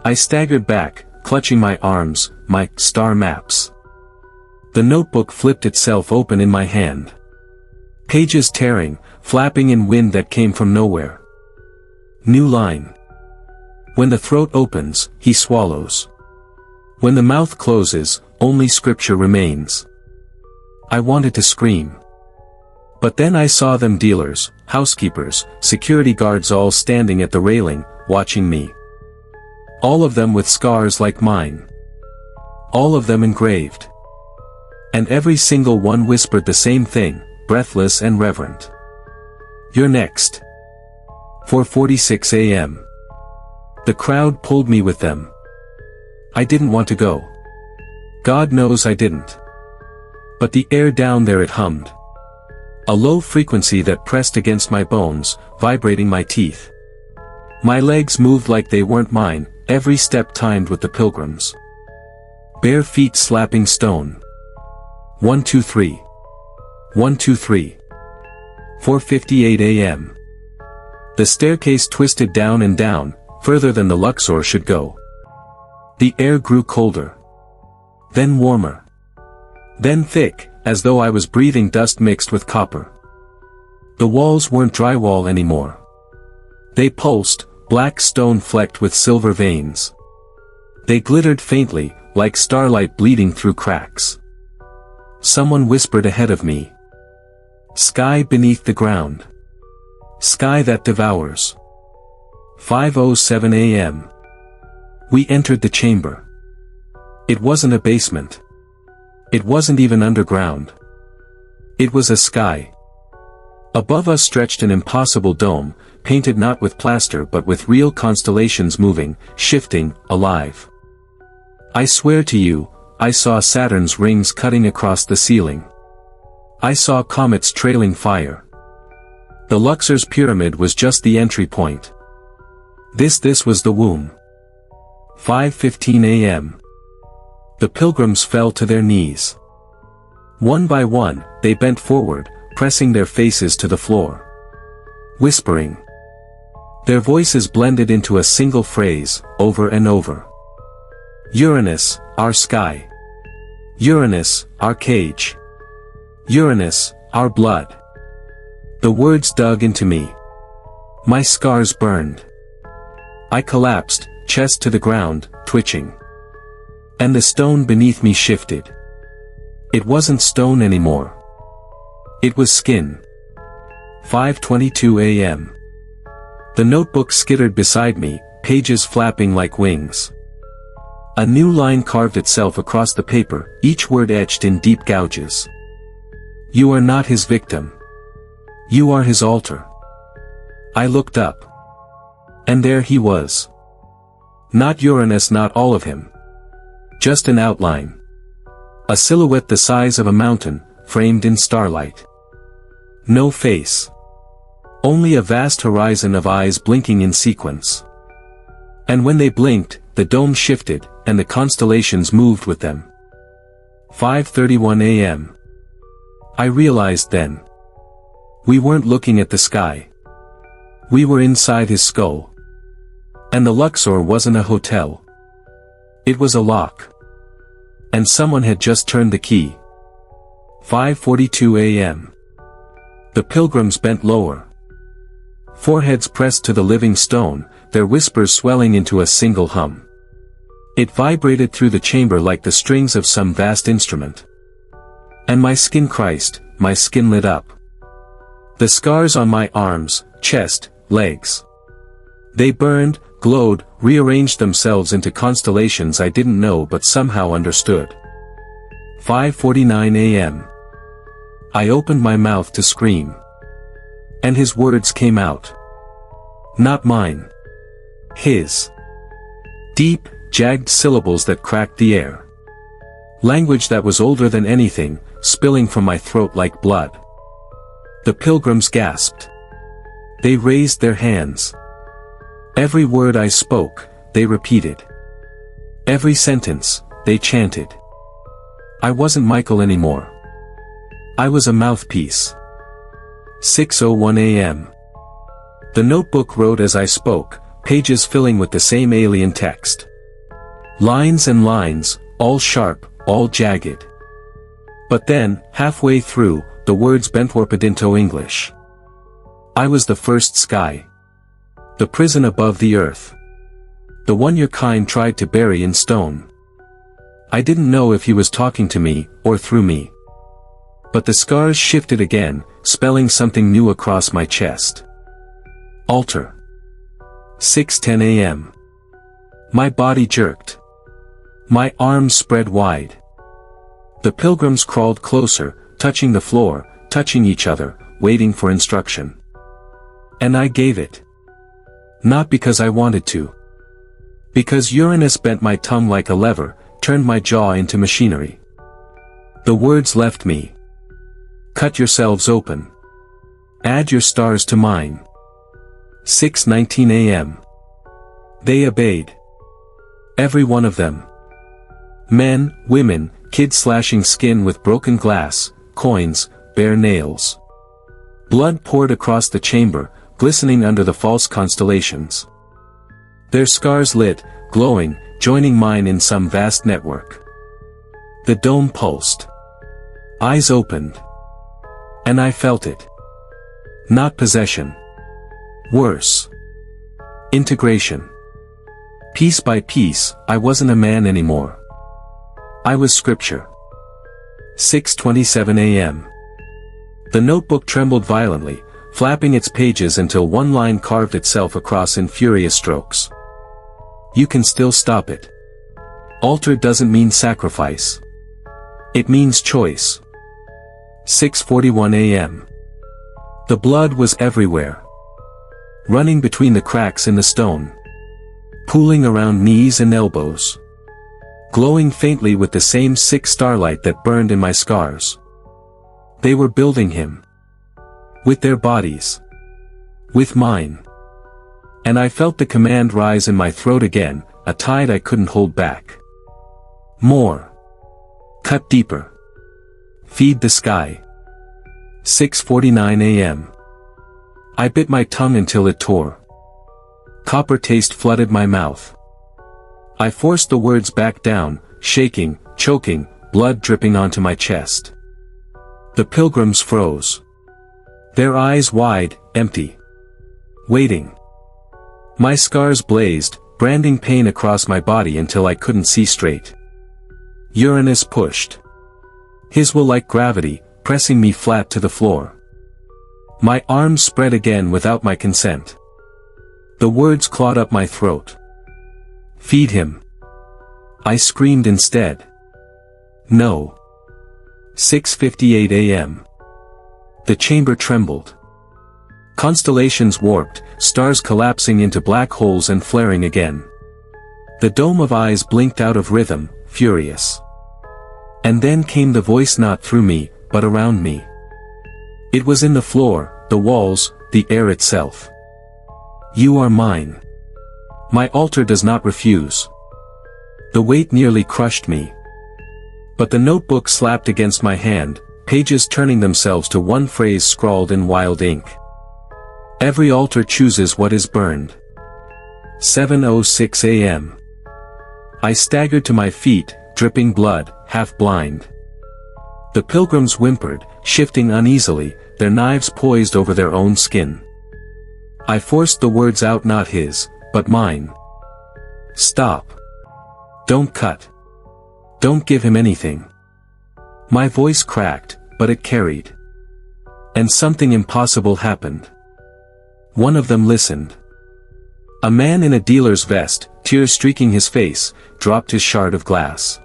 I staggered back, clutching my arms, my star maps. The notebook flipped itself open in my hand. Pages tearing, flapping in wind that came from nowhere. New line. When the throat opens, he swallows. When the mouth closes, only scripture remains. I wanted to scream. But then I saw them, dealers, housekeepers, security guards, all standing at the railing, watching me. All of them with scars like mine. All of them engraved. And every single one whispered the same thing, breathless and reverent. "You're next." 4:46 a.m. The crowd pulled me with them. I didn't want to go. God knows I didn't. But the air down there, it hummed. A low frequency that pressed against my bones, vibrating my teeth. My legs moved like they weren't mine, every step timed with the pilgrims. Bare feet slapping stone. 1 2 3. 1 2 3. 4:58 a.m. The staircase twisted down and down, further than the Luxor should go. The air grew colder. Then warmer. Then thick, as though I was breathing dust mixed with copper. The walls weren't drywall anymore. They pulsed, black stone flecked with silver veins. They glittered faintly, like starlight bleeding through cracks. Someone whispered ahead of me. Sky beneath the ground. Sky that devours. 5:07 a.m. We entered the chamber. It wasn't a basement. It wasn't even underground. It was a sky. Above us stretched an impossible dome, painted not with plaster but with real constellations moving, shifting, alive. I swear to you, I saw Saturn's rings cutting across the ceiling. I saw comets trailing fire. The Luxor's pyramid was just the entry point. This was the womb. 5:15 a.m. The pilgrims fell to their knees. One by one, they bent forward, pressing their faces to the floor. Whispering. Their voices blended into a single phrase, over and over. Uranus, our sky. Uranus, our cage. Uranus, our blood. The words dug into me. My scars burned. I collapsed, chest to the ground, twitching. And the stone beneath me shifted. It wasn't stone anymore. It was skin. 5:22 a.m. The notebook skittered beside me, pages flapping like wings. A new line carved itself across the paper, each word etched in deep gouges. You are not his victim. You are his altar. I looked up. And there he was. Not Uranus, not all of him. Just an outline. A silhouette the size of a mountain, framed in starlight. No face. Only a vast horizon of eyes blinking in sequence. And when they blinked, the dome shifted, and the constellations moved with them. 5:31 a.m. I realized then. We weren't looking at the sky. We were inside his skull. And the Luxor wasn't a hotel. It was a lock. And someone had just turned the key. 5:42 a.m. The pilgrims bent lower. Foreheads pressed to the living stone, their whispers swelling into a single hum. It vibrated through the chamber like the strings of some vast instrument. And my skin lit up. The scars on my arms, chest, legs. They burned, glowed, rearranged themselves into constellations I didn't know but somehow understood. 5:49 a.m. I opened my mouth to scream. And his words came out. Not mine. His. Deep, jagged syllables that cracked the air. Language that was older than anything, spilling from my throat like blood. The pilgrims gasped. They raised their hands. Every word I spoke, they repeated. Every sentence, they chanted. I wasn't Michael anymore. I was a mouthpiece. 6:01 a.m. The notebook wrote as I spoke, pages filling with the same alien text. Lines and lines, all sharp, all jagged. But then, halfway through, the words bent warped into English. I was the first sky. The prison above the earth. The one your kind tried to bury in stone. I didn't know if he was talking to me, or through me. But the scars shifted again, spelling something new across my chest. Altar. 6:10 a.m. My body jerked. My arms spread wide. The pilgrims crawled closer, touching the floor, touching each other, waiting for instruction. And I gave it. Not because I wanted to. Because Uranus bent my tongue like a lever, turned my jaw into machinery. The words left me. Cut yourselves open. Add your stars to mine. 6:19 a.m. They obeyed. Every one of them. Men, women, kids slashing skin with broken glass, coins, bare nails. Blood poured across the chamber, glistening under the false constellations. Their scars lit, glowing, joining mine in some vast network. The dome pulsed. Eyes opened. And I felt it. Not possession. Worse. Integration. Piece by piece, I wasn't a man anymore. I was scripture. 6:27 a.m. The notebook trembled violently, flapping its pages until one line carved itself across in furious strokes. You can still stop it. Altar doesn't mean sacrifice. It means choice. 6:41 a.m. The blood was everywhere. Running between the cracks in the stone. Pooling around knees and elbows. Glowing faintly with the same sick starlight that burned in my scars. They were building him. With their bodies. With mine. And I felt the command rise in my throat again, a tide I couldn't hold back. More. Cut deeper. Feed the sky. 6:49 a.m. I bit my tongue until it tore. Copper taste flooded my mouth. I forced the words back down, shaking, choking, blood dripping onto my chest. The pilgrims froze. Their eyes wide, empty. Waiting. My scars blazed, branding pain across my body until I couldn't see straight. Uranus pushed. His will like gravity, pressing me flat to the floor. My arms spread again without my consent. The words clawed up my throat. Feed him. I screamed instead. No. 6:58 a.m. The chamber trembled. Constellations warped, stars collapsing into black holes and flaring again. The dome of eyes blinked out of rhythm, furious. And then came the voice not through me, but around me. It was in the floor, the walls, the air itself. You are mine. My altar does not refuse. The weight nearly crushed me. But the notebook slapped against my hand, pages turning themselves to one phrase scrawled in wild ink. Every altar chooses what is burned. 7:06 a.m. I staggered to my feet, dripping blood, half blind. The pilgrims whimpered, shifting uneasily, their knives poised over their own skin. I forced the words out, not his, but mine. Stop. Don't cut. Don't give him anything. My voice cracked, but it carried. And something impossible happened. One of them listened. A man in a dealer's vest, tears streaking his face, dropped his shard of glass.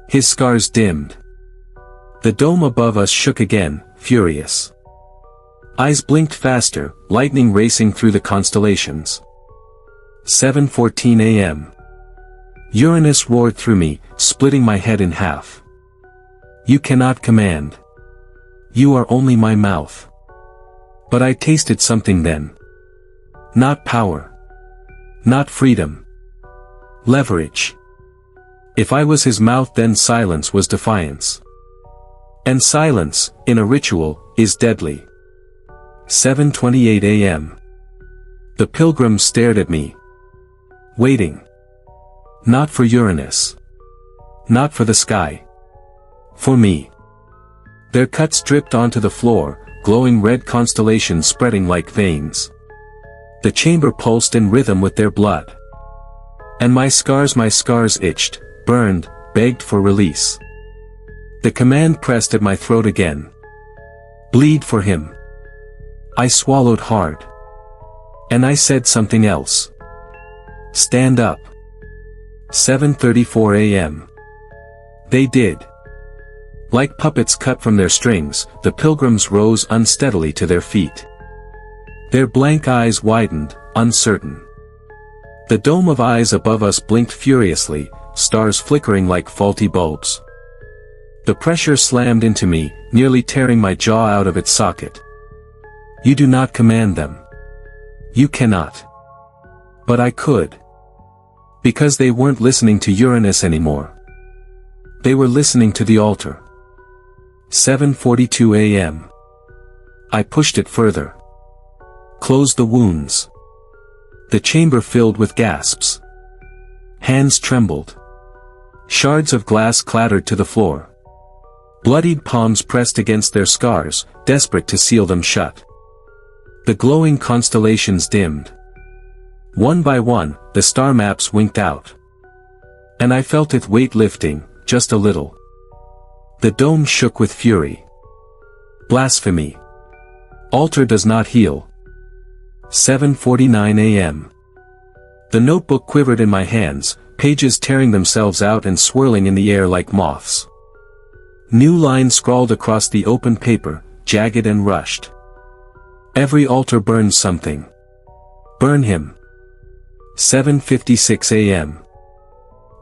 His scars dimmed. The dome above us shook again, furious. Eyes blinked faster, lightning racing through the constellations. 7:14 a.m. Uranus roared through me, splitting my head in half. You cannot command. You are only my mouth. But I tasted something then. Not power. Not freedom. Leverage. If I was his mouth, then silence was defiance. And silence, in a ritual, is deadly. 7:28 a.m. The pilgrims stared at me. Waiting. Not for Uranus. Not for the sky. For me. Their cuts dripped onto the floor, glowing red constellations spreading like veins. The chamber pulsed in rhythm with their blood. And my scars itched, burned, begged for release. The command pressed at my throat again. Bleed for him. I swallowed hard. And I said something else. Stand up. 7:34 a.m. They did. Like puppets cut from their strings, the pilgrims rose unsteadily to their feet. Their blank eyes widened, uncertain. The dome of eyes above us blinked furiously, stars flickering like faulty bulbs. The pressure slammed into me, nearly tearing my jaw out of its socket. You do not command them. You cannot. But I could. Because they weren't listening to Uranus anymore. They were listening to the altar. 7:42 a.m. I pushed it further. Closed the wounds. The chamber filled with gasps. Hands trembled. Shards of glass clattered to the floor. Bloodied palms pressed against their scars, desperate to seal them shut. The glowing constellations dimmed. One by one, the star maps winked out. And I felt its weight lifting, just a little. The dome shook with fury. Blasphemy. Altar does not heal. 7:49 a.m. The notebook quivered in my hands, pages tearing themselves out and swirling in the air like moths. New lines scrawled across the open paper, jagged and rushed. Every altar burns something. Burn him. 7:56 a.m.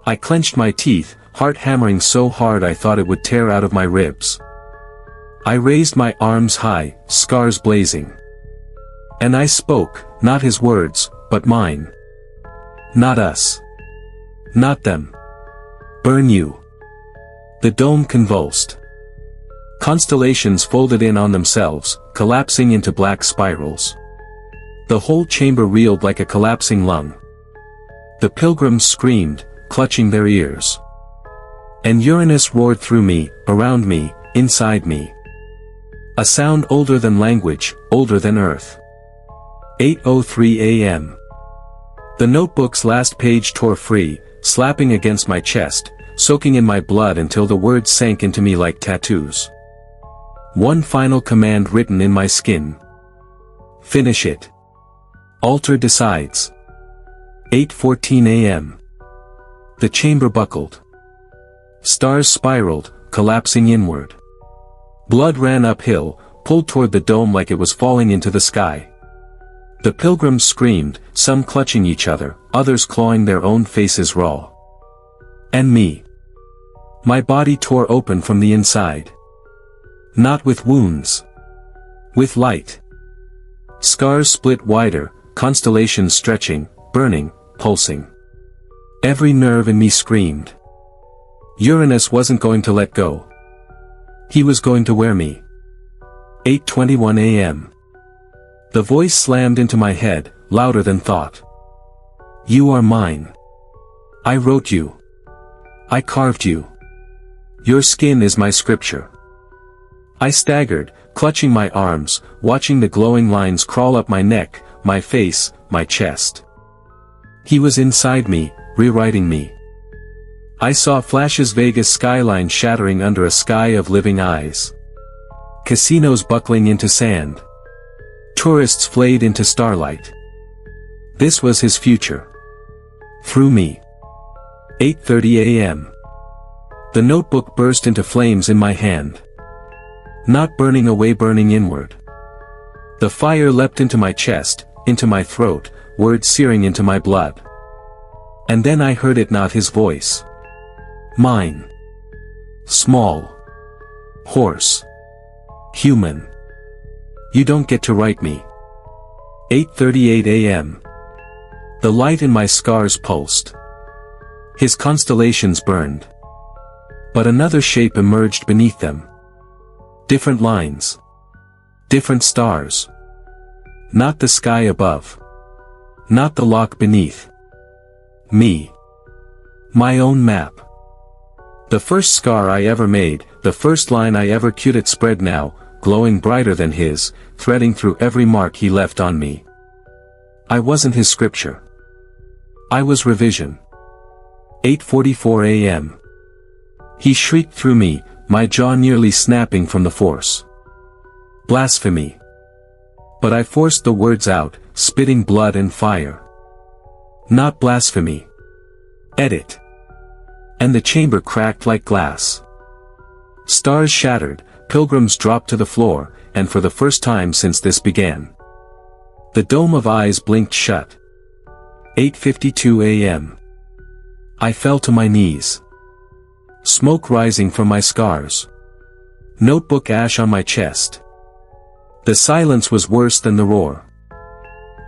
I clenched my teeth, heart hammering so hard I thought it would tear out of my ribs. I raised my arms high, scars blazing. And I spoke, not his words, but mine. Not us. Not them. Burn you. The dome convulsed. Constellations folded in on themselves, collapsing into black spirals. The whole chamber reeled like a collapsing lung. The pilgrims screamed, clutching their ears. And Uranus roared through me, around me, inside me. A sound older than language, older than earth. 8:03 a.m. The notebook's last page tore free, slapping against my chest, soaking in my blood until the words sank into me like tattoos. One final command written in my skin. Finish it. Altar decides. 8:14 a.m. The chamber buckled. Stars spiraled, collapsing inward. Blood ran uphill, pulled toward the dome like it was falling into the sky. The pilgrims screamed, some clutching each other, others clawing their own faces raw. And me. My body tore open from the inside. Not with wounds. With light. Scars split wider, constellations stretching, burning, pulsing. Every nerve in me screamed. Uranus wasn't going to let go. He was going to wear me. 8:21 a.m. The voice slammed into my head, louder than thought. You are mine. I wrote you. I carved you. Your skin is my scripture. I staggered, clutching my arms, watching the glowing lines crawl up my neck, my face, my chest. He was inside me, rewriting me. I saw Flash's Vegas skyline shattering under a sky of living eyes. Casinos buckling into sand. Tourists flayed into starlight. This was his future. Through me. 8:30 a.m. The notebook burst into flames in my hand. Not burning away, burning inward. The fire leapt into my chest, into my throat, words searing into my blood. And then I heard it, not his voice. Mine. Small. Hoarse. Human. You don't get to write me. 8:38 a.m. The light in my scars pulsed. His constellations burned. But another shape emerged beneath them. Different lines. Different stars. Not the sky above. Not the lock beneath. Me. My own map. The first scar I ever made, the first line I ever cued, it spread now, glowing brighter than his, threading through every mark he left on me. I wasn't his scripture. I was revision. 8:44 a.m. He shrieked through me, my jaw nearly snapping from the force. Blasphemy. But I forced the words out, spitting blood and fire. Not blasphemy. Edit. And the chamber cracked like glass. Stars shattered, pilgrims dropped to the floor, and for the first time since this began, the dome of eyes blinked shut. 8:52 a.m. I fell to my knees. Smoke rising from my scars. Notebook ash on my chest. The silence was worse than the roar.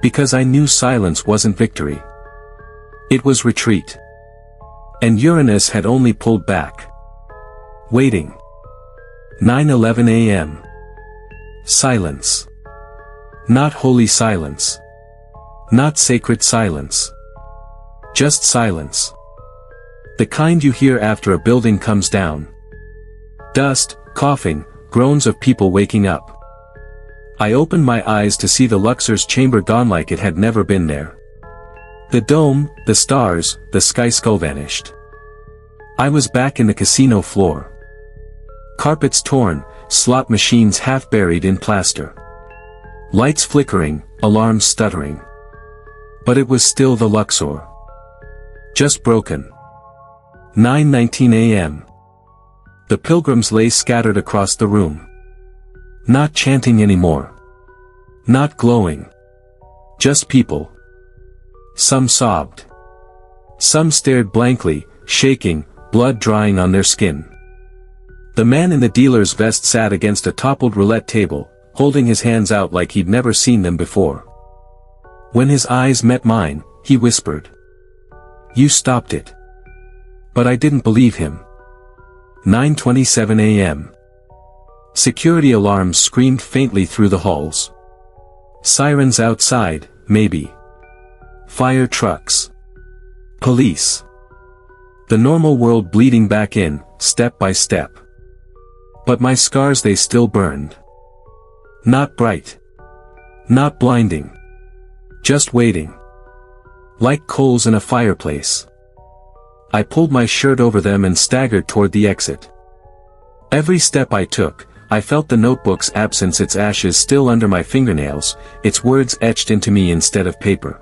Because I knew silence wasn't victory. It was retreat. And Uranus had only pulled back. Waiting. 9:11 a.m. Silence. Not holy silence. Not sacred silence. Just silence. The kind you hear after a building comes down. Dust, coughing, groans of people waking up. I opened my eyes to see the Luxor's chamber gone like it had never been there. The dome, the stars, the sky skull vanished. I was back in the casino floor. Carpets torn, slot machines half buried in plaster. Lights flickering, alarms stuttering. But it was still the Luxor. Just broken. 9:19 a.m. The pilgrims lay scattered across the room. Not chanting anymore. Not glowing. Just people. Some sobbed. Some stared blankly, shaking, blood drying on their skin. The man in the dealer's vest sat against a toppled roulette table, holding his hands out like he'd never seen them before. When his eyes met mine, he whispered. You stopped it. But I didn't believe him. 9:27 a.m. Security alarms screamed faintly through the halls. Sirens outside, maybe. Fire trucks. Police. The normal world bleeding back in, step by step. But my scars, they still burned. Not bright. Not blinding. Just waiting. Like coals in a fireplace. I pulled my shirt over them and staggered toward the exit. Every step I took, I felt the notebook's absence, its ashes still under my fingernails, its words etched into me instead of paper.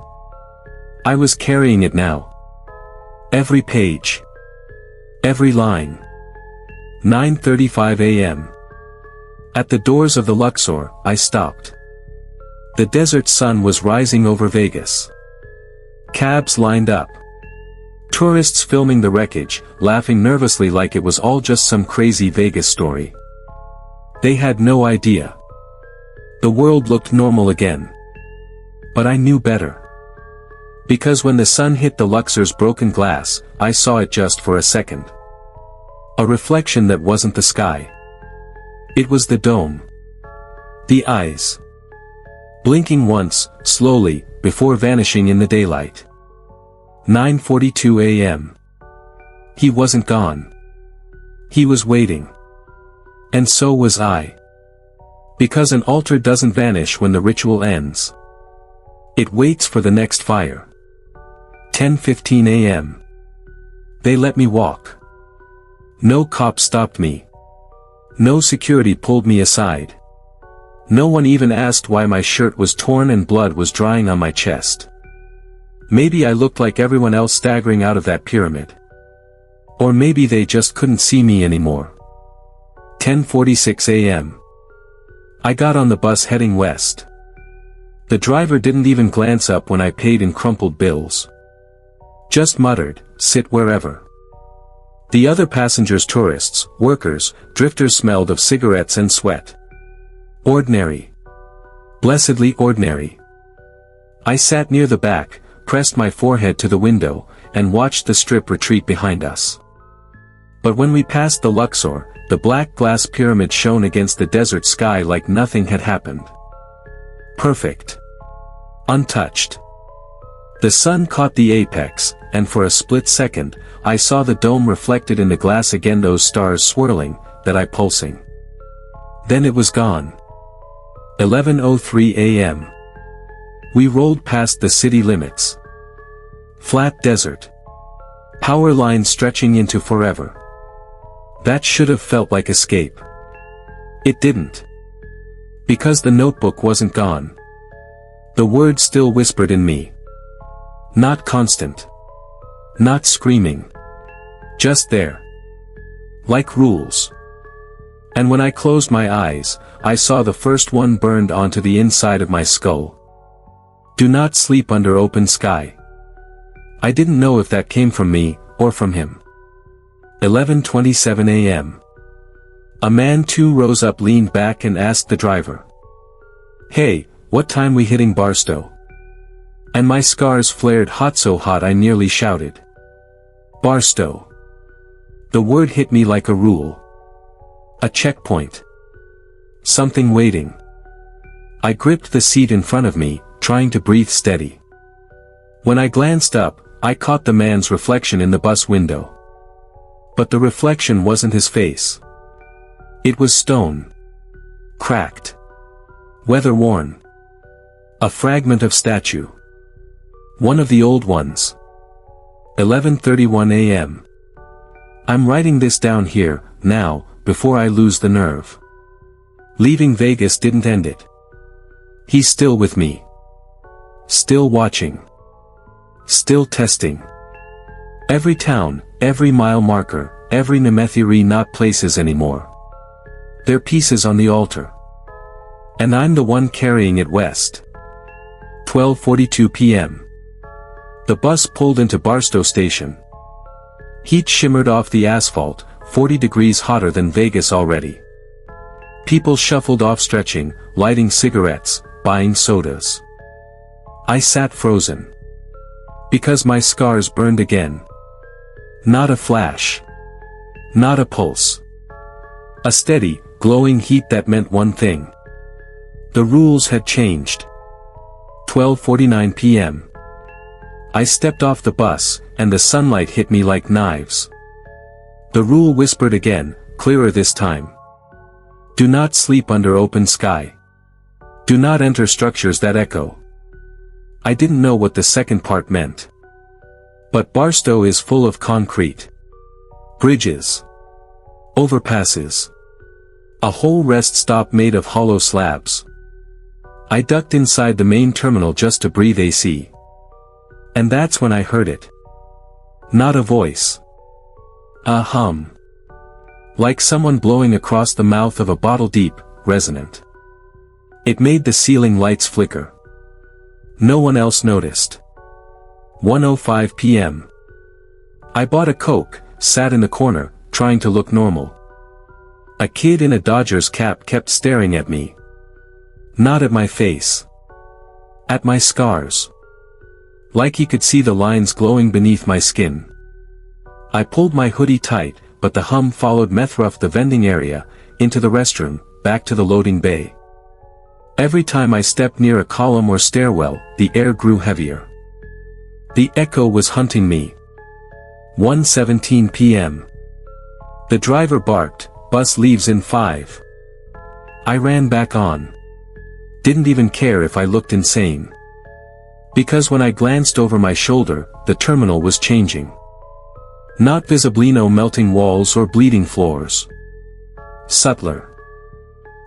I was carrying it now. Every page. Every line. 9:35 a.m. At the doors of the Luxor, I stopped. The desert sun was rising over Vegas. Cabs lined up. Tourists filming the wreckage, laughing nervously like it was all just some crazy Vegas story. They had no idea. The world looked normal again. But I knew better. Because when the sun hit the Luxor's broken glass, I saw it just for a second. A reflection that wasn't the sky. It was the dome. The eyes. Blinking once, slowly, before vanishing in the daylight. 9:42 a.m. He wasn't gone. He was waiting. And so was I. Because an altar doesn't vanish when the ritual ends. It waits for the next fire. 10:15 a.m. They let me walk. No cop stopped me. No security pulled me aside. No one even asked why my shirt was torn and blood was drying on my chest. Maybe I looked like everyone else staggering out of that pyramid. Or maybe they just couldn't see me anymore. 10:46 a.m. I got on the bus heading west. The driver didn't even glance up when I paid in crumpled bills. Just muttered, "Sit wherever." The other passengers, tourists, workers, drifters, smelled of cigarettes and sweat. Ordinary. Blessedly ordinary. I sat near the back, pressed my forehead to the window, and watched the strip retreat behind us. But when we passed the Luxor, the black glass pyramid shone against the desert sky like nothing had happened. Perfect. Untouched. The sun caught the apex, and for a split second, I saw the dome reflected in the glass again, those stars swirling, that eye pulsing. Then it was gone. 11:03 a.m. We rolled past the city limits. Flat desert. Power lines stretching into forever. That should have felt like escape. It didn't. Because the notebook wasn't gone. The words still whispered in me. Not constant. Not screaming. Just there. Like rules. And when I closed my eyes, I saw the first one burned onto the inside of my skull. Do not sleep under open sky. I didn't know if that came from me, or from him. 11:27 a.m. A man too rose up, leaned back and asked the driver. "Hey, what time we hitting Barstow?" And my scars flared hot, so hot I nearly shouted. Barstow. The word hit me like a rule. A checkpoint. Something waiting. I gripped the seat in front of me, trying to breathe steady. When I glanced up, I caught the man's reflection in the bus window. But the reflection wasn't his face. It was stone. Cracked. Weather-worn. A fragment of statue. One of the old ones. 11:31 a.m. I'm writing this down here, now, before I lose the nerve. Leaving Vegas didn't end it. He's still with me. Still watching. Still testing. Every town, every mile marker, every Nemethiri, not places anymore. They're pieces on the altar. And I'm the one carrying it west. 12:42 p.m. The bus pulled into Barstow Station. Heat shimmered off the asphalt, 40 degrees hotter than Vegas already. People shuffled off, stretching, lighting cigarettes, buying sodas. I sat frozen. Because my scars burned again. Not a flash. Not a pulse. A steady, glowing heat that meant one thing. The rules had changed. 12:49 p.m. I stepped off the bus, and the sunlight hit me like knives. The rule whispered again, clearer this time. Do not sleep under open sky. Do not enter structures that echo. I didn't know what the second part meant. But Barstow is full of concrete. Bridges. Overpasses. A whole rest stop made of hollow slabs. I ducked inside the main terminal just to breathe AC. And that's when I heard it. Not a voice. A hum. Like someone blowing across the mouth of a bottle, deep, resonant. It made the ceiling lights flicker. No one else noticed. 1:05 p.m. I bought a Coke, sat in the corner, trying to look normal. A kid in a Dodgers cap kept staring at me. Not at my face. At my scars. Like he could see the lines glowing beneath my skin. I pulled my hoodie tight, but the hum followed me through the vending area, into the restroom, back to the loading bay. Every time I stepped near a column or stairwell, the air grew heavier. The echo was hunting me. 1:17 p.m. The driver barked, "Bus leaves in 5." I ran back on. Didn't even care if I looked insane. Because when I glanced over my shoulder, the terminal was changing. Not visibly, no melting walls or bleeding floors. Subtler.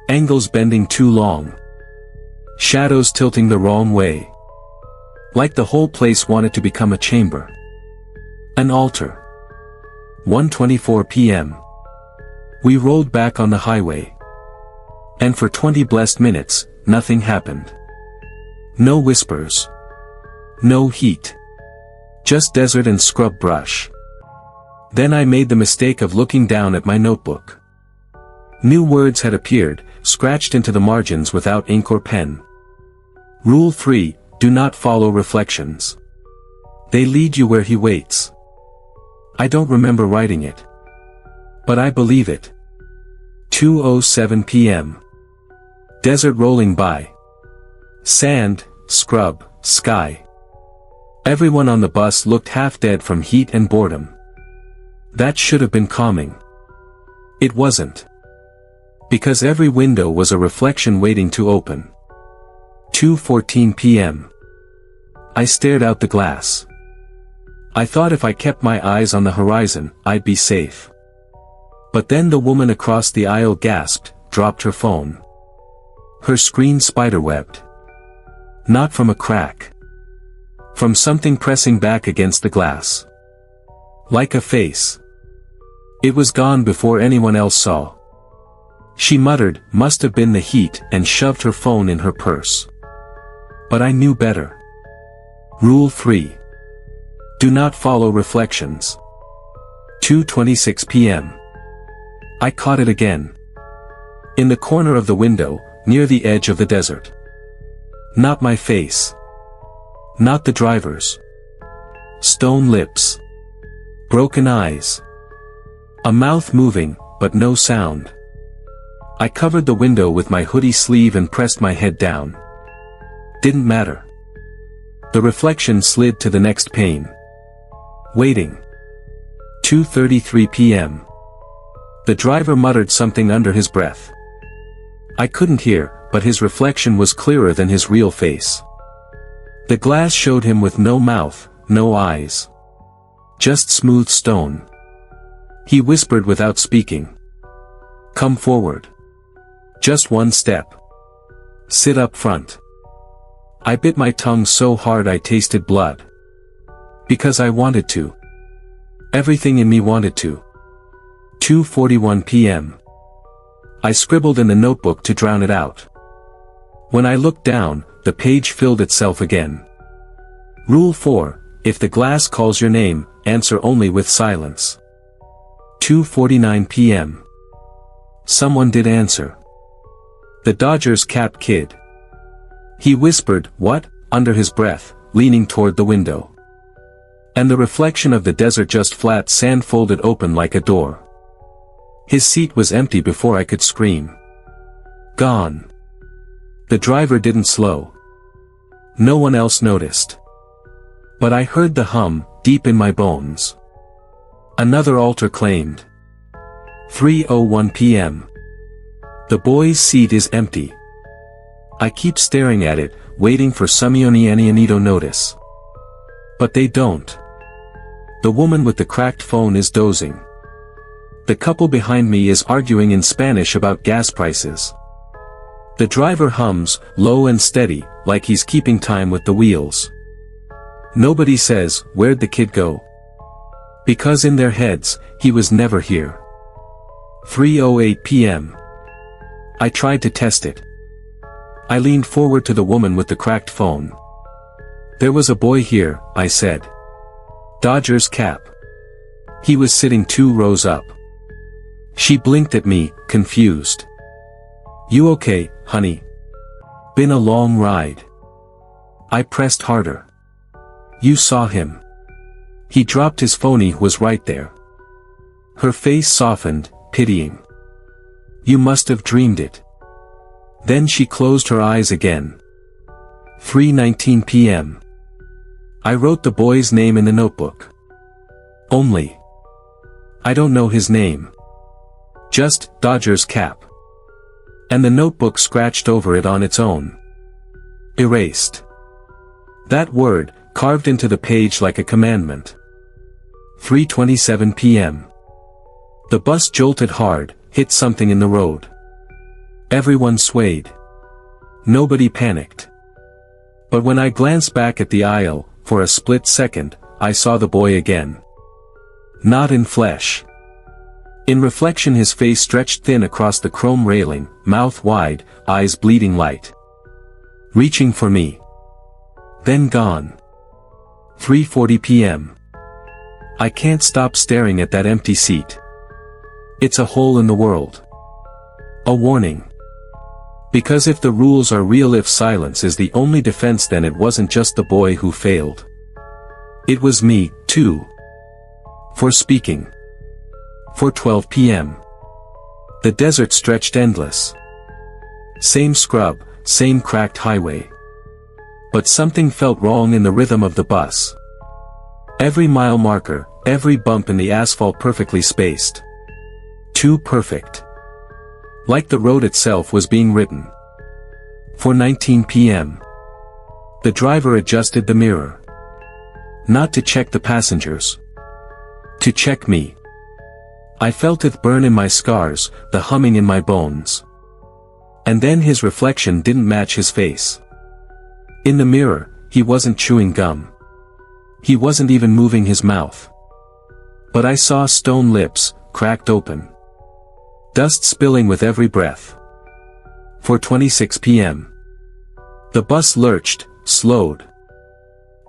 Angles bending too long. Shadows tilting the wrong way. Like the whole place wanted to become a chamber. An altar. 1:24 p.m. We rolled back on the highway. And for 20 blessed minutes, nothing happened. No whispers. No heat. Just desert and scrub brush. Then I made the mistake of looking down at my notebook. New words had appeared, scratched into the margins without ink or pen. Rule 3, do not follow reflections. They lead you where he waits. I don't remember writing it. But I believe it. 2:07 p.m. Desert rolling by. Sand, scrub, sky. Everyone on the bus looked half dead from heat and boredom. That should have been calming. It wasn't. Because every window was a reflection waiting to open. 2:14 p.m. I stared out the glass. I thought if I kept my eyes on the horizon, I'd be safe. But then the woman across the aisle gasped, dropped her phone. Her screen spiderwebbed. Not from a crack. From something pressing back against the glass. Like a face. It was gone before anyone else saw. She muttered, "Must have been the heat," and shoved her phone in her purse. But I knew better. Rule 3. Do not follow reflections. 2:26 p.m. I caught it again. In the corner of the window, near the edge of the desert. Not my face. Not the driver's. Stone lips. Broken eyes. A mouth moving, but no sound. I covered the window with my hoodie sleeve and pressed my head down. Didn't matter. The reflection slid to the next pane. Waiting. 2:33 p.m. The driver muttered something under his breath. I couldn't hear, but his reflection was clearer than his real face. The glass showed him with no mouth, no eyes. Just smooth stone. He whispered without speaking. Come forward. Just one step. Sit up front. I bit my tongue so hard I tasted blood. Because I wanted to. Everything in me wanted to. 2:41 p.m. I scribbled in the notebook to drown it out. When I looked down, the page filled itself again. Rule 4, if the glass calls your name, answer only with silence. 2:49 p.m. Someone did answer. The Dodgers cap kid. He whispered, "What?" under his breath, leaning toward the window. And the reflection of the desert, just flat sand folded open like a door. His seat was empty before I could scream. Gone. The driver didn't slow. No one else noticed. But I heard the hum, deep in my bones. Another altar claimed. 3:01 p.m. The boy's seat is empty. I keep staring at it, waiting for Samioniani to notice. But they don't. The woman with the cracked phone is dozing. The couple behind me is arguing in Spanish about gas prices. The driver hums, low and steady, like he's keeping time with the wheels. Nobody says, "Where'd the kid go?" Because in their heads, he was never here. 3:08 p.m. I tried to test it. I leaned forward to the woman with the cracked phone. There was a boy here, I said. Dodgers cap. He was sitting 2 rows up. She blinked at me, confused. You okay, honey? Been a long ride. I pressed harder. You saw him. He dropped his phone. He was right there. Her face softened, pitying. You must have dreamed it. Then she closed her eyes again. 3:19 p.m. I wrote the boy's name in the notebook. Only. I don't know his name. Just, Dodger's cap. And the notebook scratched over it on its own. Erased. That word, carved into the page like a commandment. 3:27 p.m. The bus jolted hard, hit something in the road. Everyone swayed. Nobody panicked. But when I glanced back at the aisle, for a split second, I saw the boy again. Not in flesh. In reflection, his face stretched thin across the chrome railing, mouth wide, eyes bleeding light. Reaching for me. Then gone. 3:40 p.m. I can't stop staring at that empty seat. It's a hole in the world. A warning. Because if the rules are real, if silence is the only defense, then it wasn't just the boy who failed. It was me, too. For speaking. 4:12 p.m. The desert stretched endless. Same scrub, same cracked highway. But something felt wrong in the rhythm of the bus. Every mile marker, every bump in the asphalt perfectly spaced. Too perfect. Like the road itself was being written. 4:19 p.m. The driver adjusted the mirror. Not to check the passengers. To check me. I felt it burn in my scars, the humming in my bones. And then his reflection didn't match his face. In the mirror, he wasn't chewing gum. He wasn't even moving his mouth. But I saw stone lips, cracked open. Dust spilling with every breath. 4:26 p.m. The bus lurched, slowed.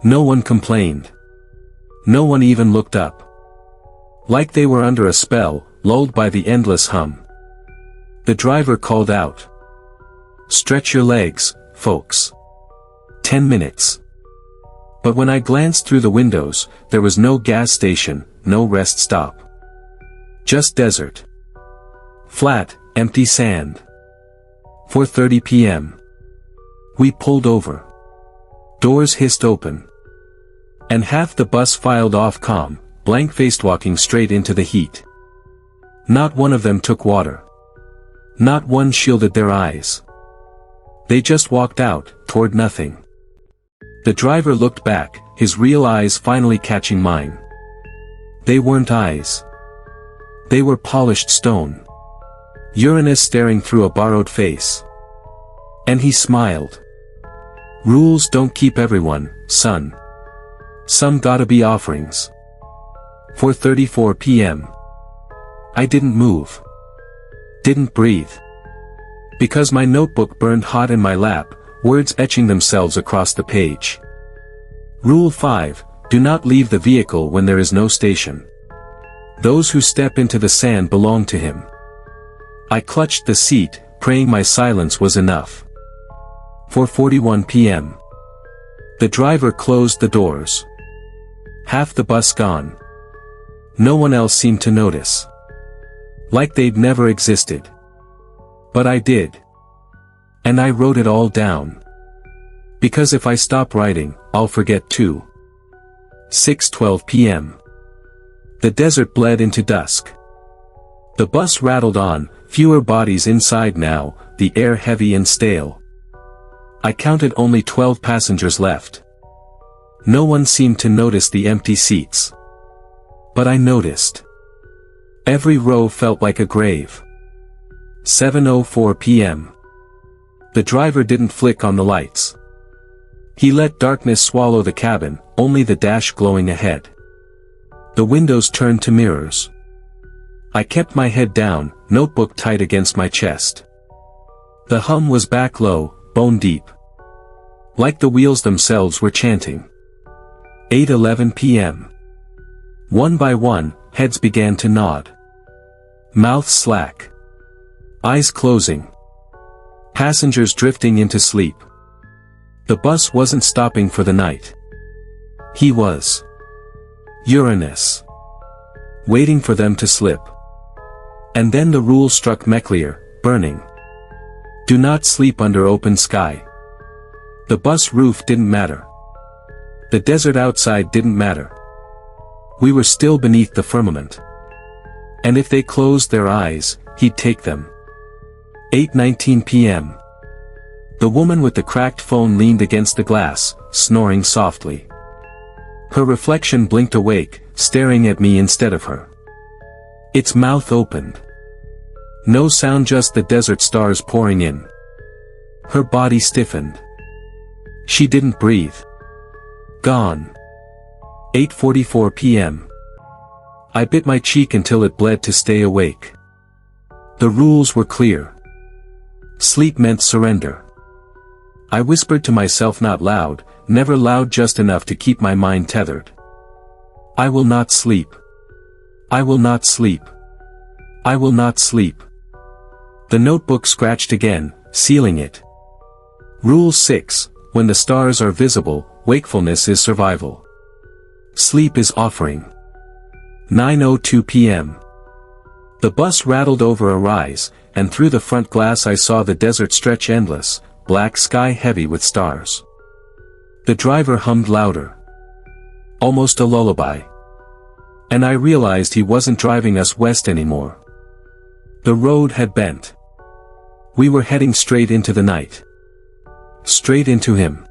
No one complained. No one even looked up. Like they were under a spell, lulled by the endless hum. The driver called out. Stretch your legs, folks. 10 minutes. But when I glanced through the windows, there was no gas station, no rest stop. Just desert. Flat, empty sand. 4:30 p.m. We pulled over. Doors hissed open. And half the bus filed off calm, blank-faced, walking straight into the heat. Not one of them took water. Not one shielded their eyes. They just walked out, toward nothing. The driver looked back, his real eyes finally catching mine. They weren't eyes. They were polished stone. Uranus staring through a borrowed face. And he smiled. Rules don't keep everyone, son. Some gotta be offerings. 4:34 p.m. I didn't move. Didn't breathe. Because my notebook burned hot in my lap, words etching themselves across the page. Rule 5, do not leave the vehicle when there is no station. Those who step into the sand belong to him. I clutched the seat, praying my silence was enough. 4:41 p.m. The driver closed the doors. Half the bus gone. No one else seemed to notice. Like they'd never existed. But I did. And I wrote it all down. Because if I stop writing, I'll forget too. 6:12 p.m. The desert bled into dusk. The bus rattled on, fewer bodies inside now, the air heavy and stale. I counted only 12 passengers left. No one seemed to notice the empty seats. But I noticed. Every row felt like a grave. 7:04 p.m. The driver didn't flick on the lights. He let darkness swallow the cabin, only the dash glowing ahead. The windows turned to mirrors. I kept my head down, notebook tight against my chest. The hum was back low, bone deep. Like the wheels themselves were chanting. 8:11 p.m. One by one, heads began to nod. Mouths slack. Eyes closing. Passengers drifting into sleep. The bus wasn't stopping for the night. He was. Uranus. Waiting for them to slip. And then the rule struck me clear, burning. Do not sleep under open sky. The bus roof didn't matter. The desert outside didn't matter. We were still beneath the firmament. And if they closed their eyes, he'd take them. 8:19 p.m. The woman with the cracked phone leaned against the glass, snoring softly. Her reflection blinked awake, staring at me instead of her. Its mouth opened. No sound, just the desert stars pouring in. Her body stiffened. She didn't breathe. Gone. 8:44 p.m. I bit my cheek until it bled to stay awake. The rules were clear. Sleep meant surrender. I whispered to myself, not loud, never loud, just enough to keep my mind tethered. I will not sleep. I will not sleep. I will not sleep. The notebook scratched again, sealing it. Rule 6, when the stars are visible, wakefulness is survival. Sleep is offering. 9:02 p.m. The bus rattled over a rise, and through the front glass I saw the desert stretch endless, black sky heavy with stars. The driver hummed louder. Almost a lullaby. And I realized he wasn't driving us west anymore. The road had bent. We were heading straight into the night. Straight into him.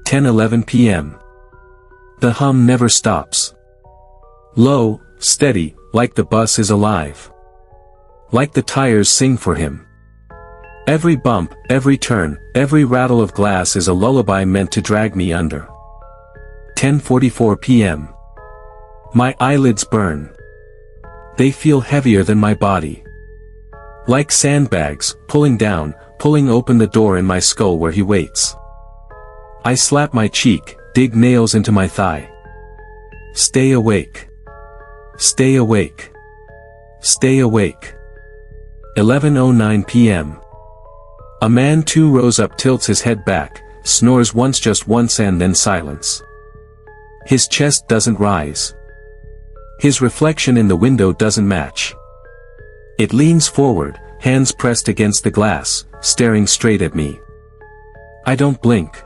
10:11 p.m. The hum never stops. Low, steady, like the bus is alive. Like the tires sing for him. Every bump, every turn, every rattle of glass is a lullaby meant to drag me under. 10:44 p.m. My eyelids burn. They feel heavier than my body. Like sandbags, pulling down, pulling open the door in my skull where he waits. I slap my cheek, dig nails into my thigh. Stay awake. Stay awake. Stay awake. 11:09 p.m. A man 2 rows up tilts his head back, snores once, just once, and then silence. His chest doesn't rise. His reflection in the window doesn't match. It leans forward, hands pressed against the glass, staring straight at me. I don't blink.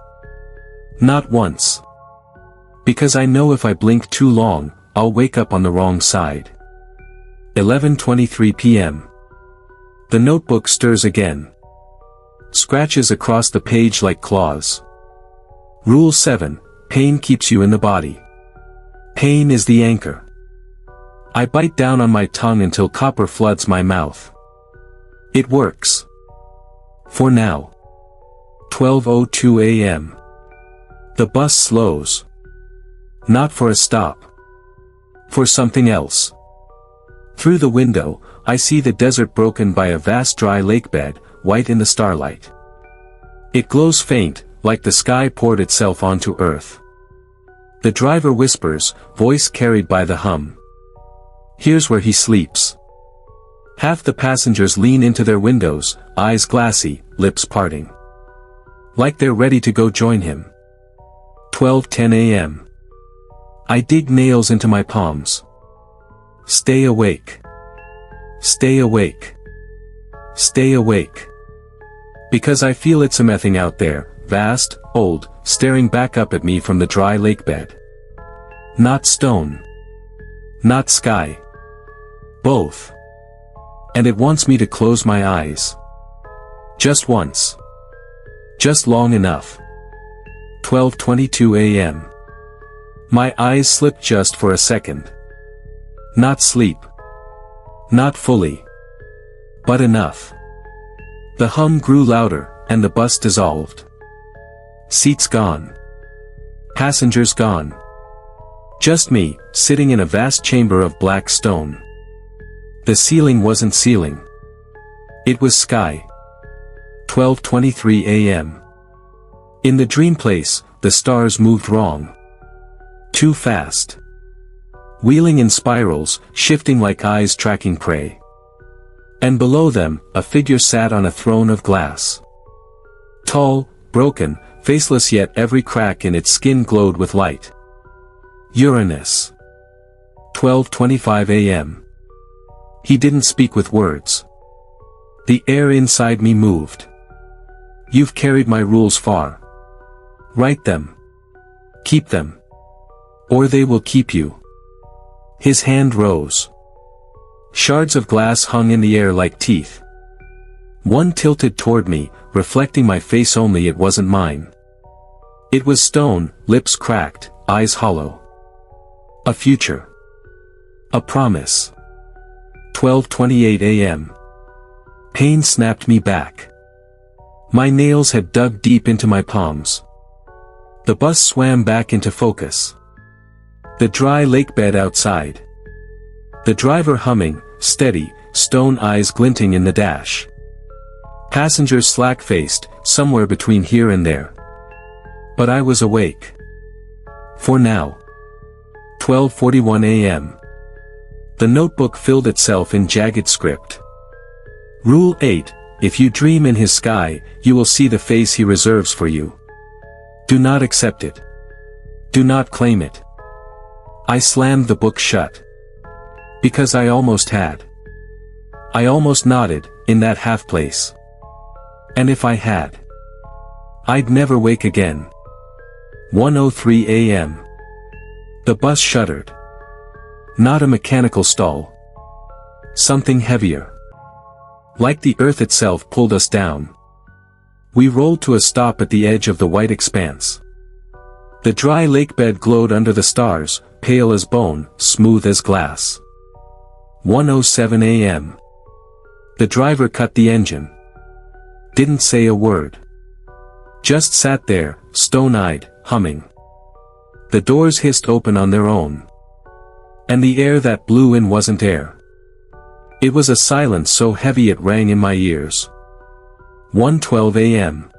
Not once. Because I know if I blink too long, I'll wake up on the wrong side. 11:23 p.m. The notebook stirs again. Scratches across the page like claws. Rule 7, pain keeps you in the body. Pain is the anchor. I bite down on my tongue until copper floods my mouth. It works. For now. 12:02 a.m. The bus slows. Not for a stop. For something else. Through the window, I see the desert broken by a vast dry lakebed, white in the starlight. It glows faint, like the sky poured itself onto earth. The driver whispers, voice carried by the hum. Here's where he sleeps. Half the passengers lean into their windows, eyes glassy, lips parting. Like they're ready to go join him. 12:10 a.m. I dig nails into my palms. Stay awake. Stay awake. Stay awake. Because I feel it something out there, vast, old, staring back up at me from the dry lakebed. Not stone. Not sky. Both. And it wants me to close my eyes. Just once. Just long enough. 12:22 a.m. My eyes slip just for a second. Not sleep. Not fully. But enough. The hum grew louder, and the bus dissolved. Seats gone. Passengers gone. Just me, sitting in a vast chamber of black stone. The ceiling wasn't ceiling. It was sky. 12:23 a.m. In the dream place, the stars moved wrong. Too fast. Wheeling in spirals, shifting like eyes tracking prey. And below them, a figure sat on a throne of glass. Tall, broken, faceless, yet every crack in its skin glowed with light. Uranus. 12:25 a.m. He didn't speak with words. The air inside me moved. You've carried my rules far. Write them. Keep them. Or they will keep you. His hand rose. Shards of glass hung in the air like teeth. One tilted toward me, reflecting my face only it wasn't mine. It was stone, lips cracked, eyes hollow. A future. A promise. 12:28 a.m. Pain snapped me back. My nails had dug deep into my palms. The bus swam back into focus. The dry lake bed outside. The driver humming, steady, stone eyes glinting in the dash. Passengers slack-faced, somewhere between here and there. But I was awake. For now. 12:41 a.m. The notebook filled itself in jagged script. Rule 8, if you dream in his sky, you will see the face he reserves for you. Do not accept it. Do not claim it. I slammed the book shut. Because I almost had. I almost nodded, in that half place. And if I had, I'd never wake again. 1:03 a.m. The bus shuddered. Not a mechanical stall. Something heavier. Like the earth itself pulled us down. We rolled to a stop at the edge of the white expanse. The dry lake bed glowed under the stars, pale as bone, smooth as glass. 1:07 a.m. The driver cut the engine. Didn't say a word. Just sat there, stone-eyed, humming. The doors hissed open on their own. And the air that blew in wasn't air. It was a silence so heavy it rang in my ears. 1:12 a.m.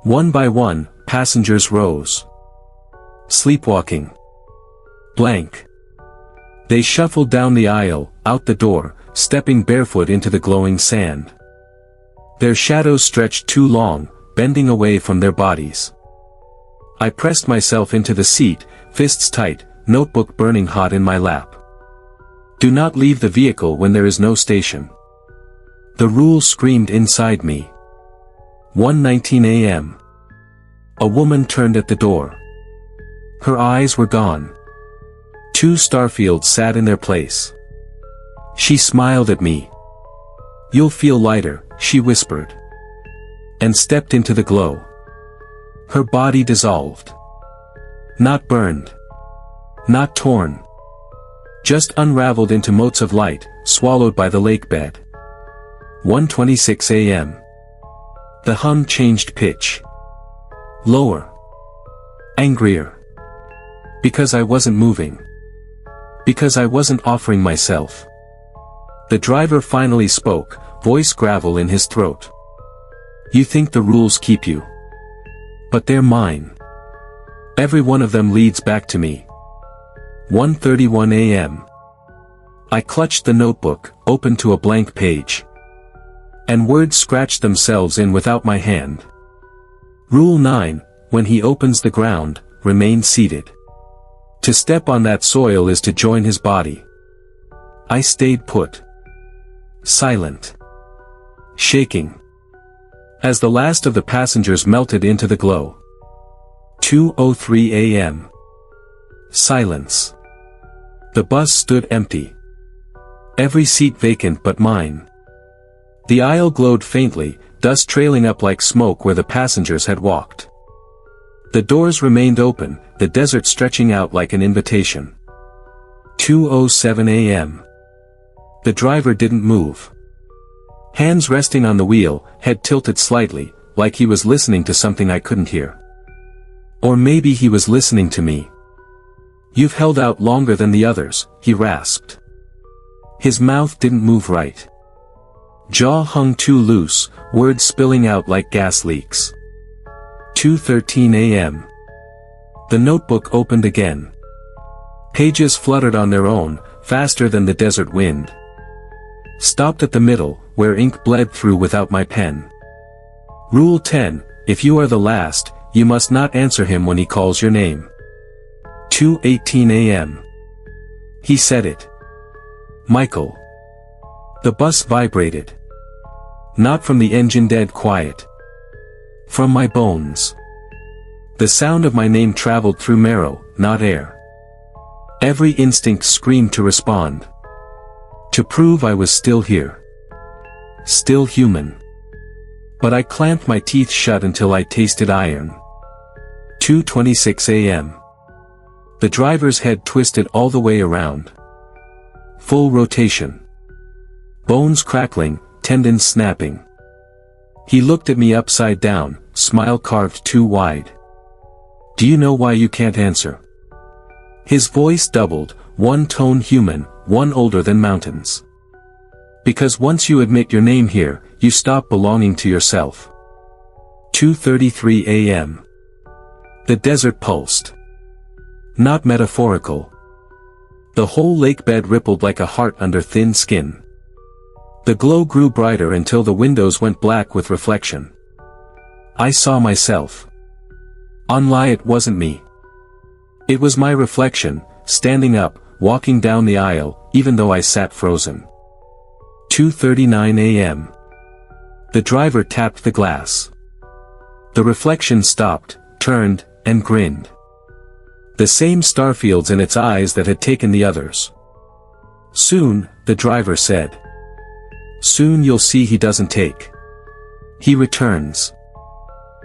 One by one, passengers rose. Sleepwalking. Blank. They shuffled down the aisle, out the door, stepping barefoot into the glowing sand. Their shadows stretched too long, bending away from their bodies. I pressed myself into the seat, fists tight, notebook burning hot in my lap. Do not leave the vehicle when there is no station. The rule screamed inside me. 1:19 a.m. A woman turned at the door. Her eyes were gone. Two starfields sat in their place. She smiled at me. You'll feel lighter, she whispered. And stepped into the glow. Her body dissolved. Not burned. Not torn. Just unraveled into motes of light, swallowed by the lake bed. 1:26 a.m. The hum changed pitch. Lower. Angrier. Because I wasn't moving. Because I wasn't offering myself. The driver finally spoke, voice gravel in his throat. You think the rules keep you. But they're mine. Every one of them leads back to me. 1:31 a.m. I clutched the notebook, open to a blank page. And words scratched themselves in without my hand. Rule 9, when he opens the ground, remain seated. To step on that soil is to join his body. I stayed put. Silent. Shaking. As the last of the passengers melted into the glow. 2:03 a.m. Silence. The bus stood empty. Every seat vacant but mine. The aisle glowed faintly, dust trailing up like smoke where the passengers had walked. The doors remained open, the desert stretching out like an invitation. 2:07 a.m. The driver didn't move. Hands resting on the wheel, head tilted slightly, like he was listening to something I couldn't hear. Or maybe he was listening to me. You've held out longer than the others, he rasped. His mouth didn't move right. Jaw hung too loose, words spilling out like gas leaks. 2:13 a.m. The notebook opened again. Pages fluttered on their own, faster than the desert wind. Stopped at the middle, where ink bled through without my pen. Rule 10, if you are the last, you must not answer him when he calls your name. 2:18 a.m. He said it. Michael. The bus vibrated. Not from the engine dead quiet. From my bones. The sound of my name traveled through marrow, not air. Every instinct screamed to respond. To prove I was still here. Still human. But I clamped my teeth shut until I tasted iron. 2:26 a.m. The driver's head twisted all the way around. Full rotation. Bones crackling, tendons snapping. He looked at me upside down, smile carved too wide. Do you know why you can't answer? His voice doubled, one tone human, one older than mountains. Because once you admit your name here, you stop belonging to yourself. 2:33 a.m. The desert pulsed. Not metaphorical. The whole lake bed rippled like a heart under thin skin. The glow grew brighter until the windows went black with reflection. I saw myself. Unlie, it wasn't me. It was my reflection, standing up, walking down the aisle, even though I sat frozen. 2:39 a.m. The driver tapped the glass. The reflection stopped, turned, and grinned. The same starfields in its eyes that had taken the others. Soon, the driver said. Soon you'll see he doesn't take. He returns.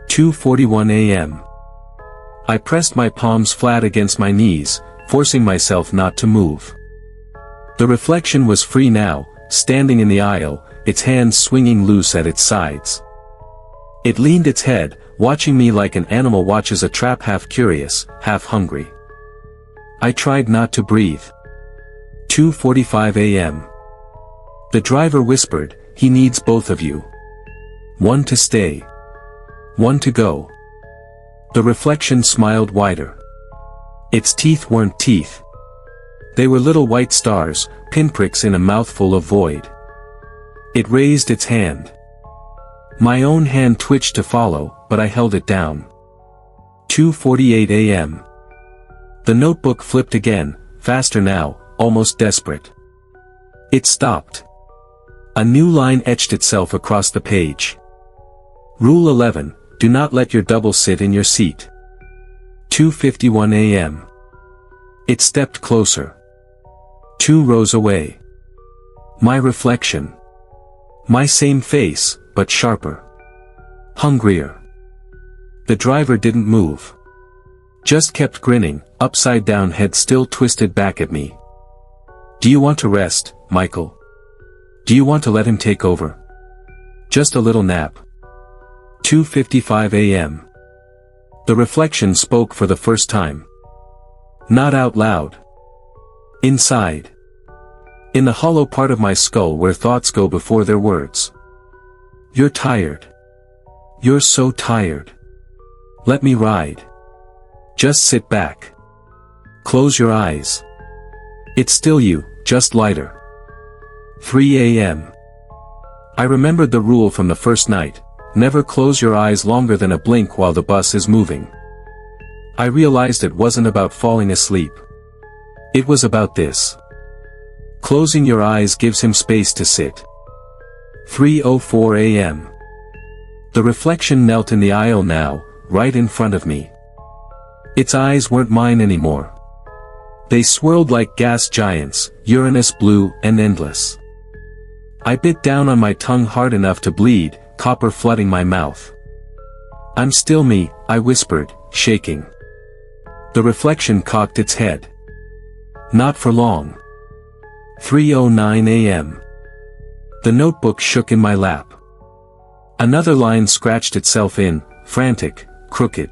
2:41 a.m. I pressed my palms flat against my knees, forcing myself not to move. The reflection was free now, standing in the aisle, its hands swinging loose at its sides. It leaned its head, watching me like an animal watches a trap, half curious, half hungry. I tried not to breathe. 2:45 a.m. The driver whispered, he needs both of you. One to stay. One to go. The reflection smiled wider. Its teeth weren't teeth. They were little white stars, pinpricks in a mouthful of void. It raised its hand. My own hand twitched to follow, but I held it down. 2:48 a.m. The notebook flipped again, faster now, almost desperate. It stopped. A new line etched itself across the page. Rule 11, do not let your double sit in your seat. 2:51 a.m. It stepped closer. 2 rows away. My reflection. My same face, but sharper. Hungrier. The driver didn't move. Just kept grinning, upside down head still twisted back at me. Do you want to rest, Michael? Do you want to let him take over? Just a little nap. 2:55 a.m. The reflection spoke for the first time. Not out loud. Inside. In the hollow part of my skull where thoughts go before their words. You're tired. You're so tired. Let me ride. Just sit back. Close your eyes. It's still you, just lighter. 3 a.m. I remembered the rule from the first night, never close your eyes longer than a blink while the bus is moving. I realized it wasn't about falling asleep. It was about this. Closing your eyes gives him space to sit. 3:04 a.m. The reflection knelt in the aisle now, right in front of me. Its eyes weren't mine anymore. They swirled like gas giants, Uranus blue and endless. I bit down on my tongue hard enough to bleed, copper flooding my mouth. I'm still me, I whispered, shaking. The reflection cocked its head. Not for long. 3:09 a.m. The notebook shook in my lap. Another line scratched itself in, frantic, crooked.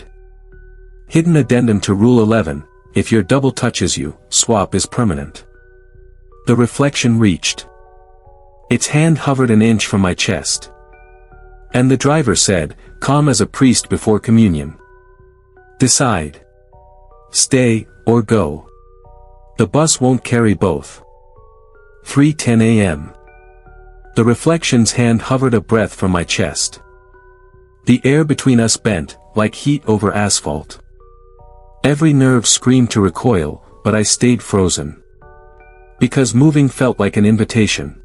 Hidden addendum to Rule 11, if your double touches you, swap is permanent. The reflection reached. Its hand hovered an inch from my chest. And the driver said, calm as a priest before communion. Decide. Stay, or go. The bus won't carry both. 3:10 a.m. The reflection's hand hovered a breath from my chest. The air between us bent, like heat over asphalt. Every nerve screamed to recoil, but I stayed frozen. Because moving felt like an invitation.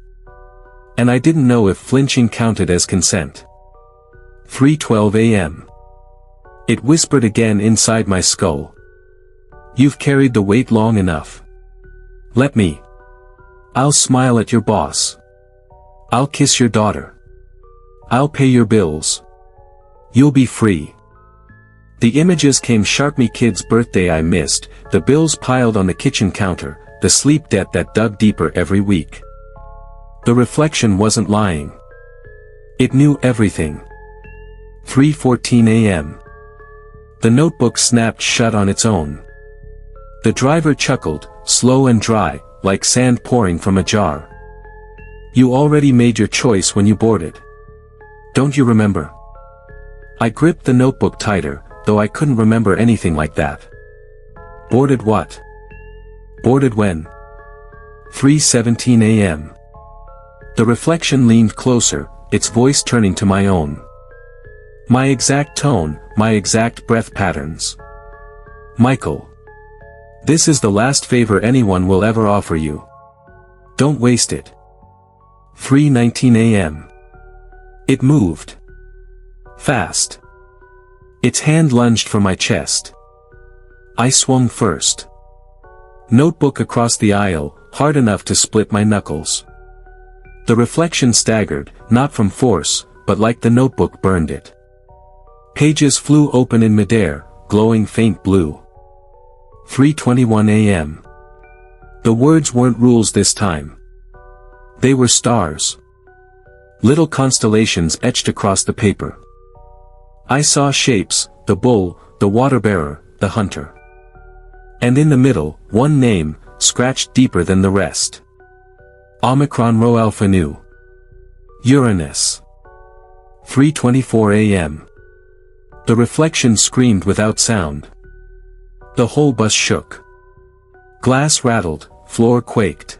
And I didn't know if flinching counted as consent. 3:12 a.m. It whispered again inside my skull. You've carried the weight long enough. Let me. I'll smile at your boss. I'll kiss your daughter. I'll pay your bills. You'll be free. The images came: Shark-Me kid's birthday I missed, the bills piled on the kitchen counter, the sleep debt that dug deeper every week. The reflection wasn't lying. It knew everything. 3:14 a.m. The notebook snapped shut on its own. The driver chuckled, slow and dry, like sand pouring from a jar. You already made your choice when you boarded. Don't you remember? I gripped the notebook tighter, though I couldn't remember anything like that. Boarded what? Boarded when? 3:17 a.m. The reflection leaned closer, its voice turning to my own. My exact tone, my exact breath patterns. Michael. This is the last favor anyone will ever offer you. Don't waste it. 3:19 a.m. It moved. Fast. Its hand lunged for my chest. I swung first. Notebook across the aisle, hard enough to split my knuckles. The reflection staggered, not from force, but like the notebook burned it. Pages flew open in midair, glowing faint blue. 3:21 a.m. The words weren't rules this time. They were stars. Little constellations etched across the paper. I saw shapes: the bull, the water-bearer, the hunter. And in the middle, one name, scratched deeper than the rest. Omicron Rho Alpha Nu. Uranus. 3:24 a.m. The reflection screamed without sound. The whole bus shook. Glass rattled, floor quaked.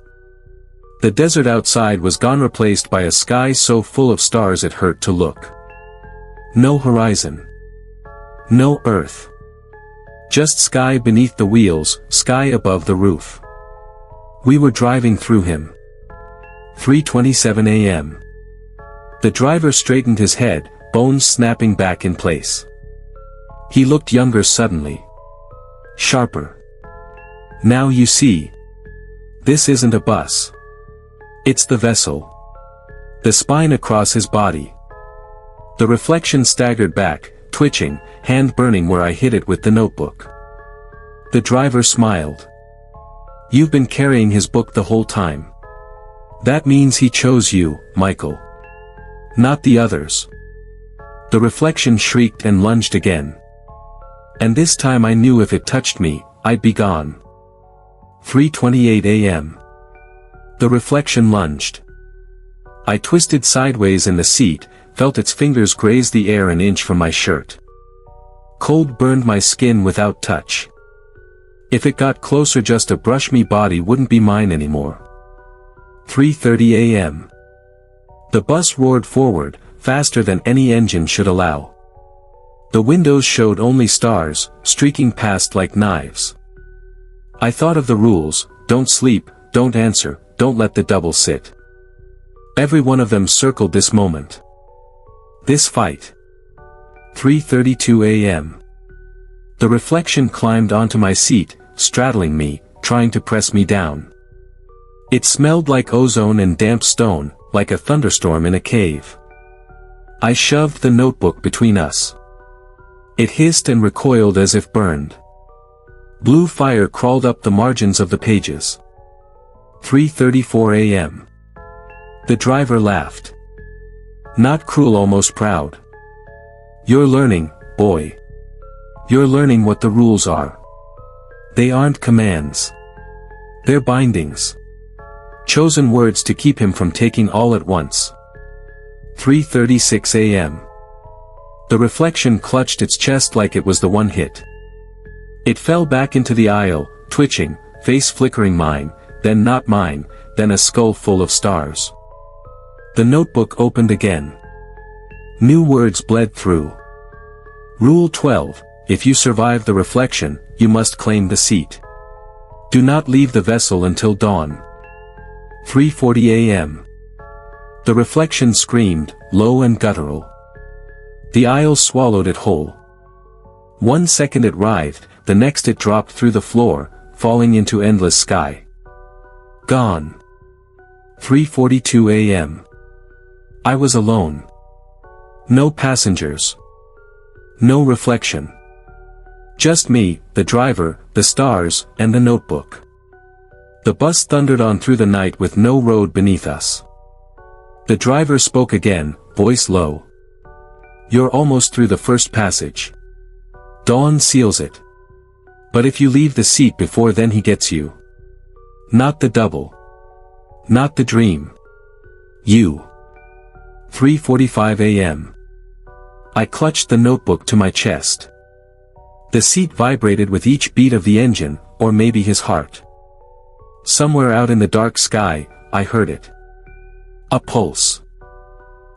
The desert outside was gone, replaced by a sky so full of stars it hurt to look. No horizon. No earth. Just sky beneath the wheels, sky above the roof. We were driving through him. 3:27 a.m. The driver straightened his head, bones snapping back in place. He looked younger suddenly. Sharper. Now you see. This isn't a bus. It's the vessel. The spine across his body. The reflection staggered back, twitching, hand burning where I hit it with the notebook. The driver smiled. You've been carrying his book the whole time. That means he chose you, Michael. Not the others. The reflection shrieked and lunged again. And this time I knew if it touched me, I'd be gone. 3:28 a.m. The reflection lunged. I twisted sideways in the seat, felt its fingers graze the air an inch from my shirt. Cold burned my skin without touch. If it got closer, just a brush, me body wouldn't be mine anymore. 3:30 a.m. The bus roared forward, faster than any engine should allow. The windows showed only stars, streaking past like knives. I thought of the rules: don't sleep, don't answer, don't let the double sit. Every one of them circled this moment. This fight. 3:32 a.m. The reflection climbed onto my seat, straddling me, trying to press me down. It smelled like ozone and damp stone, like a thunderstorm in a cave. I shoved the notebook between us. It hissed and recoiled as if burned. Blue fire crawled up the margins of the pages. 3:34 a.m. The driver laughed. Not cruel, almost proud. You're learning, boy. You're learning what the rules are. They aren't commands. They're bindings. Chosen words to keep him from taking all at once. 3:36 a.m. The reflection clutched its chest like it was the one hit. It fell back into the aisle, twitching, face flickering, mine, then not mine, then a skull full of stars. The notebook opened again. New words bled through. Rule 12, if you survive the reflection, you must claim the seat. Do not leave the vessel until dawn. 3:40 a.m. The reflection screamed, low and guttural. The aisle swallowed it whole. 1 second it writhed, the next it dropped through the floor, falling into endless sky. Gone. 3:42 a.m. I was alone. No passengers. No reflection. Just me, the driver, the stars, and the notebook. The bus thundered on through the night with no road beneath us. The driver spoke again, voice low. "You're almost through the first passage. Dawn seals it. But if you leave the seat before then he gets you. Not the double. Not the dream. You." 3:45 a.m. I clutched the notebook to my chest. The seat vibrated with each beat of the engine, or maybe his heart. Somewhere out in the dark sky, I heard it. A pulse.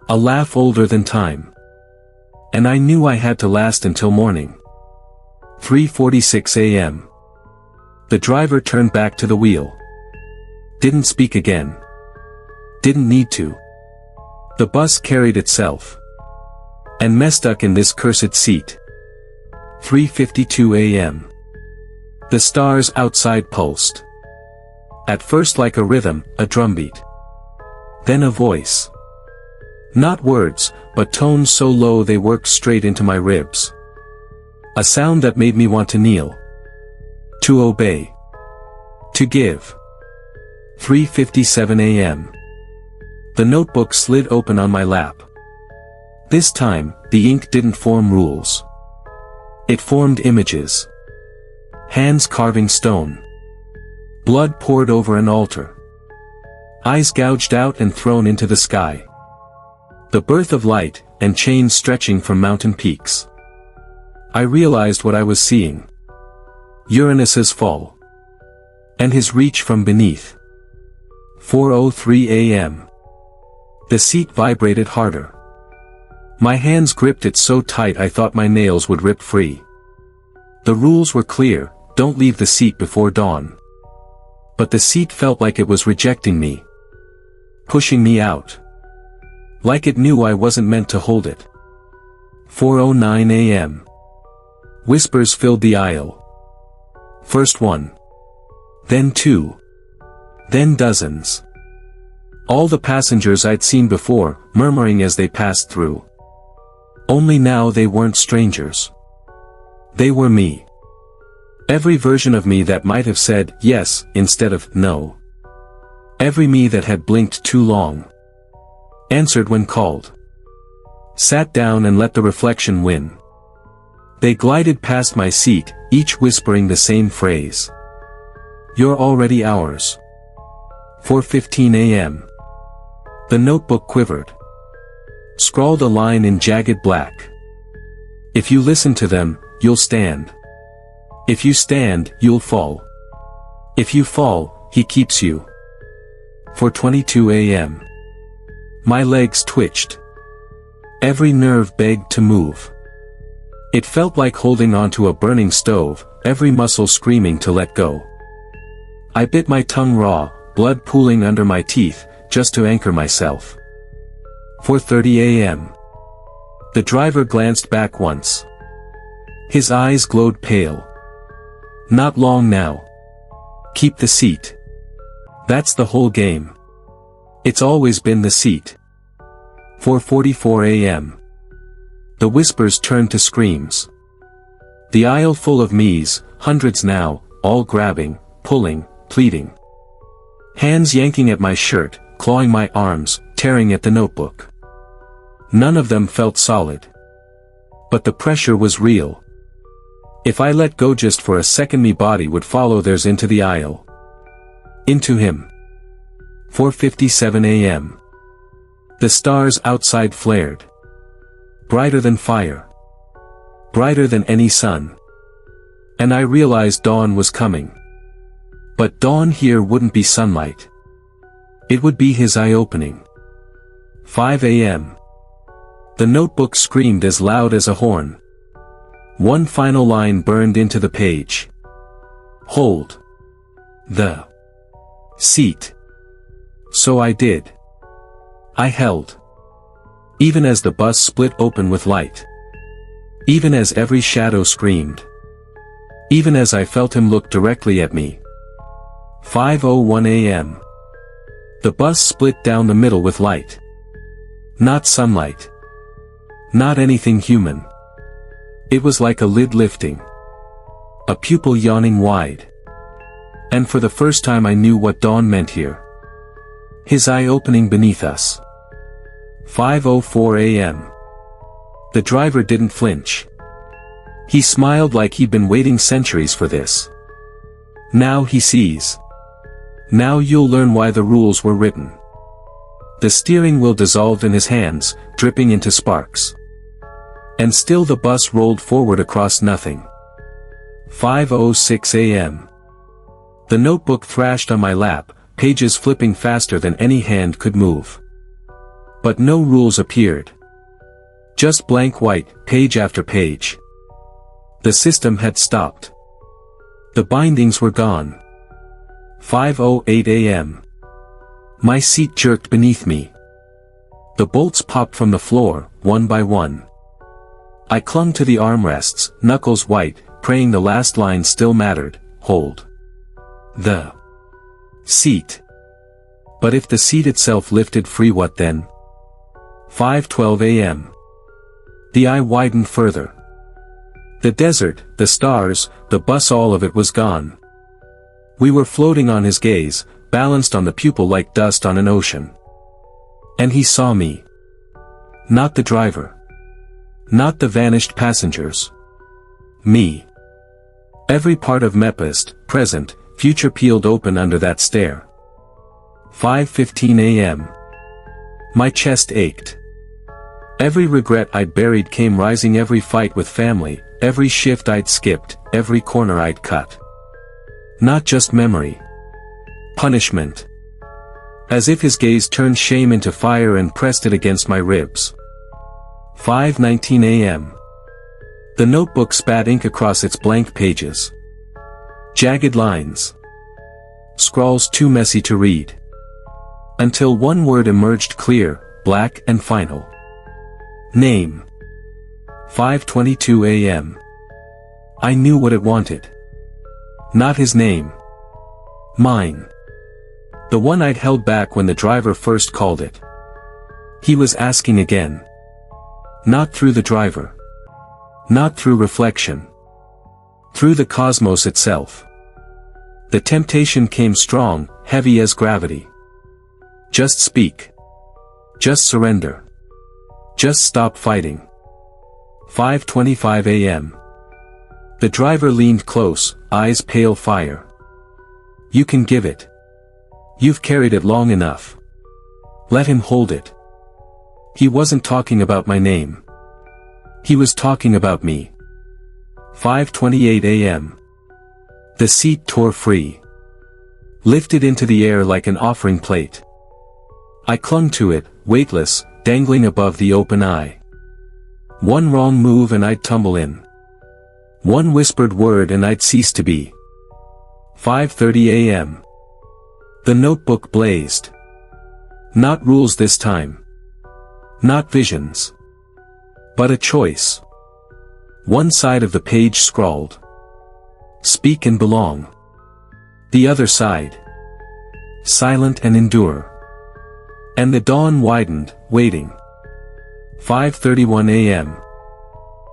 A laugh older than time. And I knew I had to last until morning. 3:46 a.m. The driver turned back to the wheel. Didn't speak again. Didn't need to. The bus carried itself. And me stuck in this cursed seat. 3:52 a.m. The stars outside pulsed. At first like a rhythm, a drumbeat. Then a voice. Not words, but tones so low they worked straight into my ribs. A sound that made me want to kneel. To obey. To give. 3:57 a.m. The notebook slid open on my lap. This time, the ink didn't form rules. It formed images. Hands carving stone. Blood poured over an altar. Eyes gouged out and thrown into the sky. The birth of light, and chains stretching from mountain peaks. I realized what I was seeing. Uranus's fall. And his reach from beneath. 4:03 a.m. The seat vibrated harder. My hands gripped it so tight I thought my nails would rip free. The rules were clear, don't leave the seat before dawn. But the seat felt like it was rejecting me. Pushing me out. Like it knew I wasn't meant to hold it. 4:09 a.m. Whispers filled the aisle. First one. Then two. Then dozens. All the passengers I'd seen before, murmuring as they passed through. Only now they weren't strangers. They were me. Every version of me that might have said yes instead of no. Every me that had blinked too long. Answered when called. Sat down and let the reflection win. They glided past my seat, each whispering the same phrase. You're already ours. 4:15 a.m. The notebook quivered. Scrawled a line in jagged black. If you listen to them, you'll stand. If you stand, you'll fall. If you fall, he keeps you. 4:22 a.m. My legs twitched. Every nerve begged to move. It felt like holding onto a burning stove, every muscle screaming to let go. I bit my tongue raw, blood pooling under my teeth, just to anchor myself. 4:30 a.m. The driver glanced back once. His eyes glowed pale. Not long now. Keep the seat. That's the whole game. It's always been the seat. 4:44 a.m. The whispers turned to screams. The aisle full of me's, hundreds now, all grabbing, pulling, pleading. Hands yanking at my shirt, clawing my arms, tearing at the notebook. None of them felt solid. But the pressure was real. If I let go just for a second, my body would follow theirs into the aisle. Into him. 4:57 a.m. The stars outside flared. Brighter than fire. Brighter than any sun. And I realized dawn was coming. But dawn here wouldn't be sunlight. It would be his eye-opening. 5 a.m. The notebook screamed as loud as a horn. One final line burned into the page. Hold. The seat. So I did. I held. Even as the bus split open with light. Even as every shadow screamed. Even as I felt him look directly at me. 5:01 a.m. The bus split down the middle with light. Not sunlight. Not anything human. It was like a lid lifting. A pupil yawning wide. And for the first time I knew what dawn meant here. His eye opening beneath us. 5:04 a.m. The driver didn't flinch. He smiled like he'd been waiting centuries for this. Now he sees. Now you'll learn why the rules were written. The steering wheel dissolved in his hands, dripping into sparks. And still the bus rolled forward across nothing. 5:06 a.m. The notebook thrashed on my lap, pages flipping faster than any hand could move. But no rules appeared. Just blank white, page after page. The system had stopped. The bindings were gone. 5:08 a.m. My seat jerked beneath me. The bolts popped from the floor, one by one. I clung to the armrests, knuckles white, praying the last line still mattered, hold the seat. But if the seat itself lifted free, what then? 5:12 a.m. The eye widened further. The desert, the stars, the bus, all of it was gone. We were floating on his gaze, balanced on the pupil like dust on an ocean. And he saw me. Not the driver. Not the vanished passengers. Me. Every part of me, past, present, future, peeled open under that stare. 5:15 a.m. My chest ached. Every regret I'd buried came rising, every fight with family, every shift I'd skipped, every corner I'd cut. Not just memory. Punishment. As if his gaze turned shame into fire and pressed it against my ribs. 5:19 a.m. The notebook spat ink across its blank pages. Jagged lines. Scrawls too messy to read. Until one word emerged clear, black and final. Name. 5:22 a.m. I knew what it wanted. Not his name. Mine. The one I'd held back when the driver first called it. He was asking again. Not through the driver. Not through reflection. Through the cosmos itself. The temptation came strong, heavy as gravity. Just speak. Just surrender. Just stop fighting. 5:25 a.m. The driver leaned close, eyes pale fire. You can give it. You've carried it long enough. Let him hold it. He wasn't talking about my name. He was talking about me. 5:28 a.m. The seat tore free. Lifted into the air like an offering plate. I clung to it, weightless, dangling above the open eye. One wrong move and I'd tumble in. One whispered word and I'd cease to be. 5:30 a.m. The notebook blazed. Not rules this time. Not visions. But a choice. One side of the page scrawled. Speak and belong. The other side. Silent and endure. And the dawn widened, waiting. 5:31 a.m.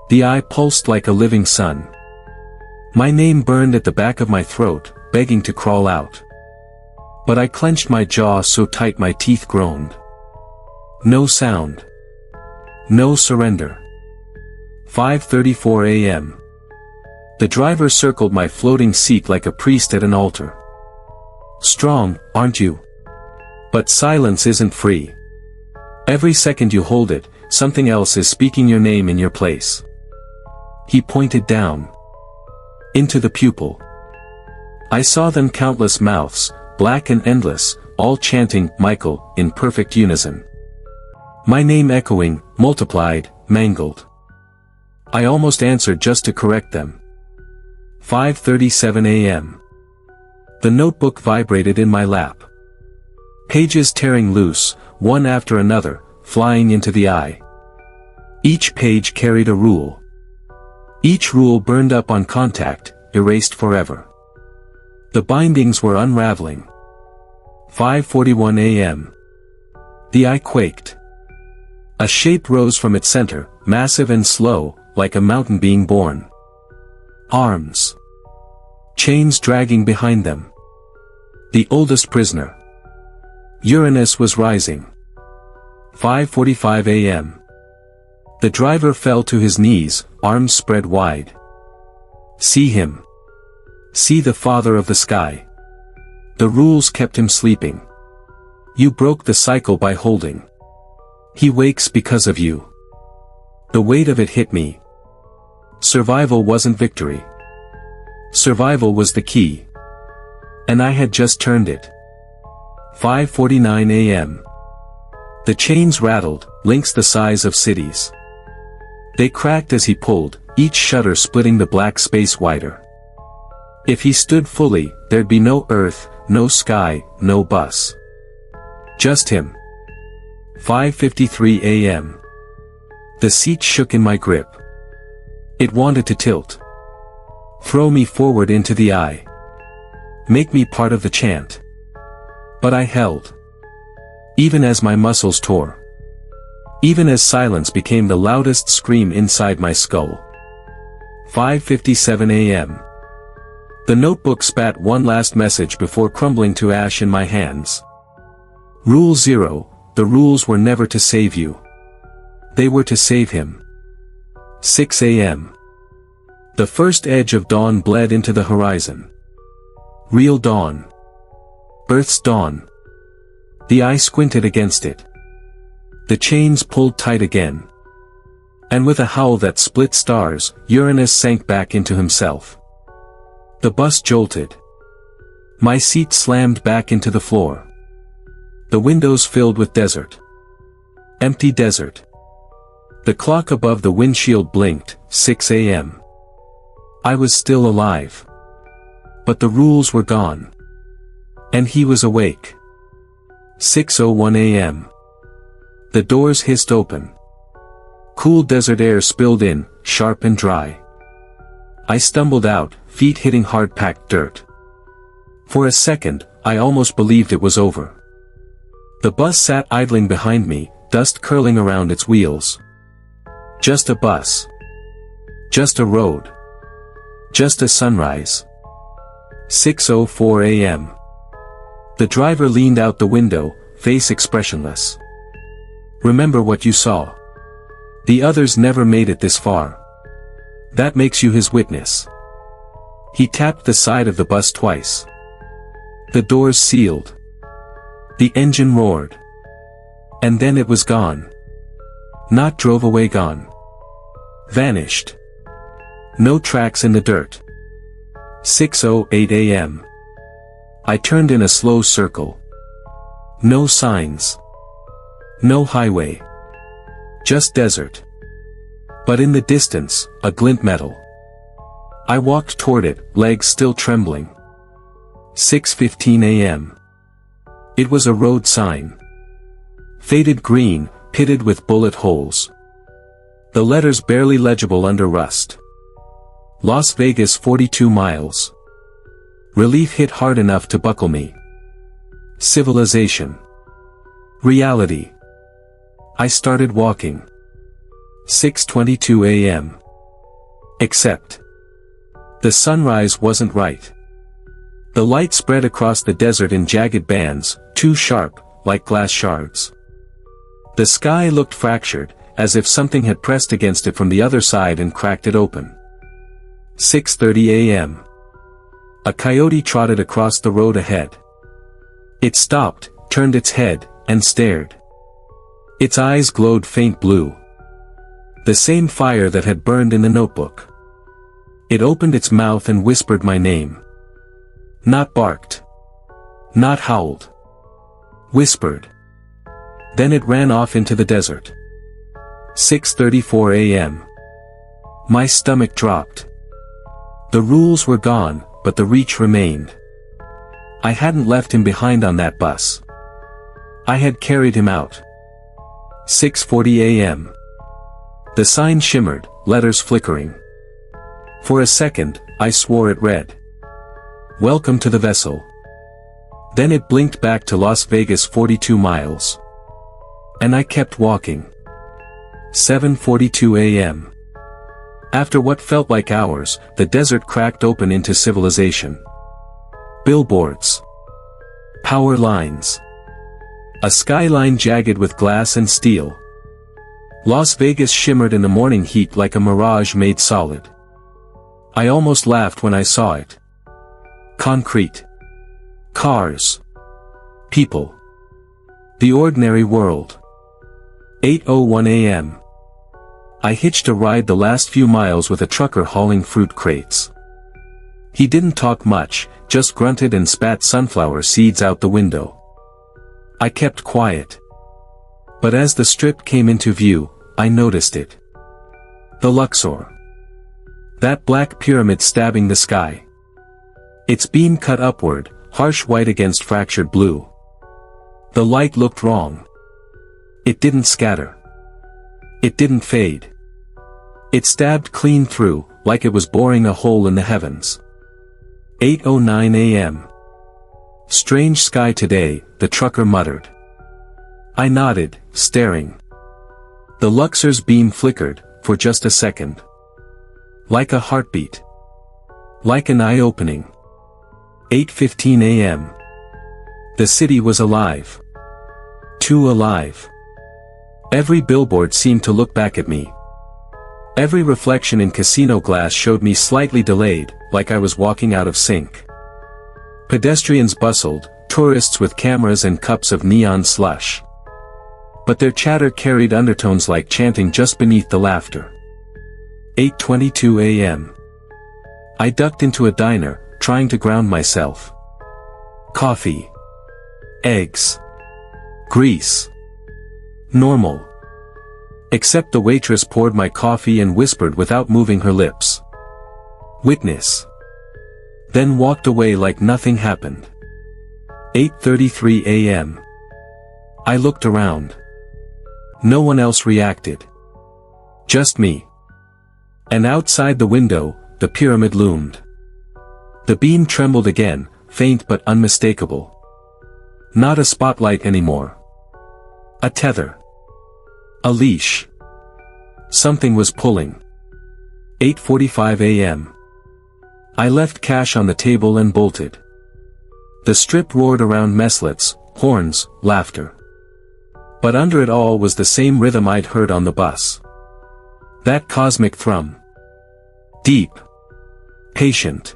The eye pulsed like a living sun. My name burned at the back of my throat, begging to crawl out. But I clenched my jaw so tight my teeth groaned. No sound. No surrender. 5:34 a.m. The driver circled my floating seat like a priest at an altar. Strong, aren't you? But silence isn't free. Every second you hold it, something else is speaking your name in your place. He pointed down. Into the pupil. I saw them, countless mouths, black and endless, all chanting, Michael, in perfect unison. My name echoing, multiplied, mangled. I almost answered just to correct them. 5:37 a.m. The notebook vibrated in my lap. Pages tearing loose, one after another, flying into the eye. Each page carried a rule. Each rule burned up on contact, erased forever. The bindings were unraveling. 5:41 a.m. The eye quaked. A shape rose from its center, massive and slow, like a mountain being born. Arms. Chains dragging behind them. The oldest prisoner. Uranus was rising. 5:45 a.m. The driver fell to his knees, arms spread wide. See him. See the father of the sky. The rules kept him sleeping. You broke the cycle by holding. He wakes because of you. The weight of it hit me. Survival wasn't victory. Survival was the key. And I had just turned it. 5:49 a.m. The chains rattled, links the size of cities. They cracked as he pulled, each shutter splitting the black space wider. If he stood fully, there'd be no earth, no sky, no bus. Just him. 5:53 a.m. The seat shook in my grip. It wanted to tilt. Throw me forward into the eye. Make me part of the chant. But I held. Even as my muscles tore. Even as silence became the loudest scream inside my skull. 5:57 a.m. The notebook spat one last message before crumbling to ash in my hands. Rule 0, the rules were never to save you. They were to save him. 6 a.m. The first edge of dawn bled into the horizon. Real dawn. Earth's dawn. The eye squinted against it. The chains pulled tight again. And with a howl that split stars, Uranus sank back into himself. The bus jolted. My seat slammed back into the floor. The windows filled with desert. Empty desert. The clock above the windshield blinked, 6 a.m. I was still alive. But the rules were gone. And he was awake. 6:01 a.m. The doors hissed open. Cool desert air spilled in, sharp and dry. I stumbled out, feet hitting hard-packed dirt. For a second, I almost believed it was over. The bus sat idling behind me, dust curling around its wheels. Just a bus. Just a road. Just a sunrise. 6:04 a.m. The driver leaned out the window, face expressionless. Remember what you saw. The others never made it this far. That makes you his witness. He tapped the side of the bus twice. The doors sealed. The engine roared. And then it was gone. Not drove away, gone. Vanished. No tracks in the dirt. 6:08 a.m. I turned in a slow circle. No signs. No highway. Just desert. But in the distance, a glint metal. I walked toward it, legs still trembling. 6:15 a.m. It was a road sign. Faded green, pitted with bullet holes. The letters barely legible under rust. Las Vegas 42 miles. Relief hit hard enough to buckle me. Civilization. Reality. I started walking. 6:22 a.m. Except. The sunrise wasn't right. The light spread across the desert in jagged bands, too sharp, like glass shards. The sky looked fractured, as if something had pressed against it from the other side and cracked it open. 6:30 a.m. A coyote trotted across the road ahead. It stopped, turned its head, and stared. Its eyes glowed faint blue. The same fire that had burned in the notebook. It opened its mouth and whispered my name. Not barked. Not howled. Whispered. Then it ran off into the desert. 6:34 a.m. My stomach dropped. The rules were gone, but the reach remained. I hadn't left him behind on that bus. I had carried him out. 6:40 a.m. The sign shimmered, letters flickering. For a second, I swore it read. Welcome to the vessel. Then it blinked back to Las Vegas 42 miles. And I kept walking. 7:42 a.m. After what felt like hours, the desert cracked open into civilization. Billboards. Power lines. A skyline jagged with glass and steel. Las Vegas shimmered in the morning heat like a mirage made solid. I almost laughed when I saw it. Concrete. Cars. People. The ordinary world. 8:01 a.m. I hitched a ride the last few miles with a trucker hauling fruit crates. He didn't talk much, just grunted and spat sunflower seeds out the window. I kept quiet. But as the strip came into view, I noticed it. The Luxor. That black pyramid stabbing the sky. Its beam cut upward, harsh white against fractured blue. The light looked wrong. It didn't scatter. It didn't fade. It stabbed clean through, like it was boring a hole in the heavens. 8:09 a.m. Strange sky today, the trucker muttered. I nodded, staring. The Luxor's beam flickered, for just a second. Like a heartbeat. Like an eye-opening. 8:15 a.m. The city was alive. Too alive. Every billboard seemed to look back at me. Every reflection in casino glass showed me slightly delayed, like I was walking out of sync. Pedestrians bustled, tourists with cameras and cups of neon slush. But their chatter carried undertones like chanting just beneath the laughter. 8:22 a.m. I ducked into a diner, trying to ground myself. Coffee. Eggs. Grease. Normal. Except the waitress poured my coffee and whispered without moving her lips. Witness. Then walked away like nothing happened. 8:33 a.m. I looked around. No one else reacted. Just me. And outside the window, the pyramid loomed. The beam trembled again, faint but unmistakable. Not a spotlight anymore. A tether. A leash. Something was pulling. 8:45 a.m. I left cash on the table and bolted. The strip roared around messlets, horns, laughter. But under it all was the same rhythm I'd heard on the bus. That cosmic thrum. Deep. Patient.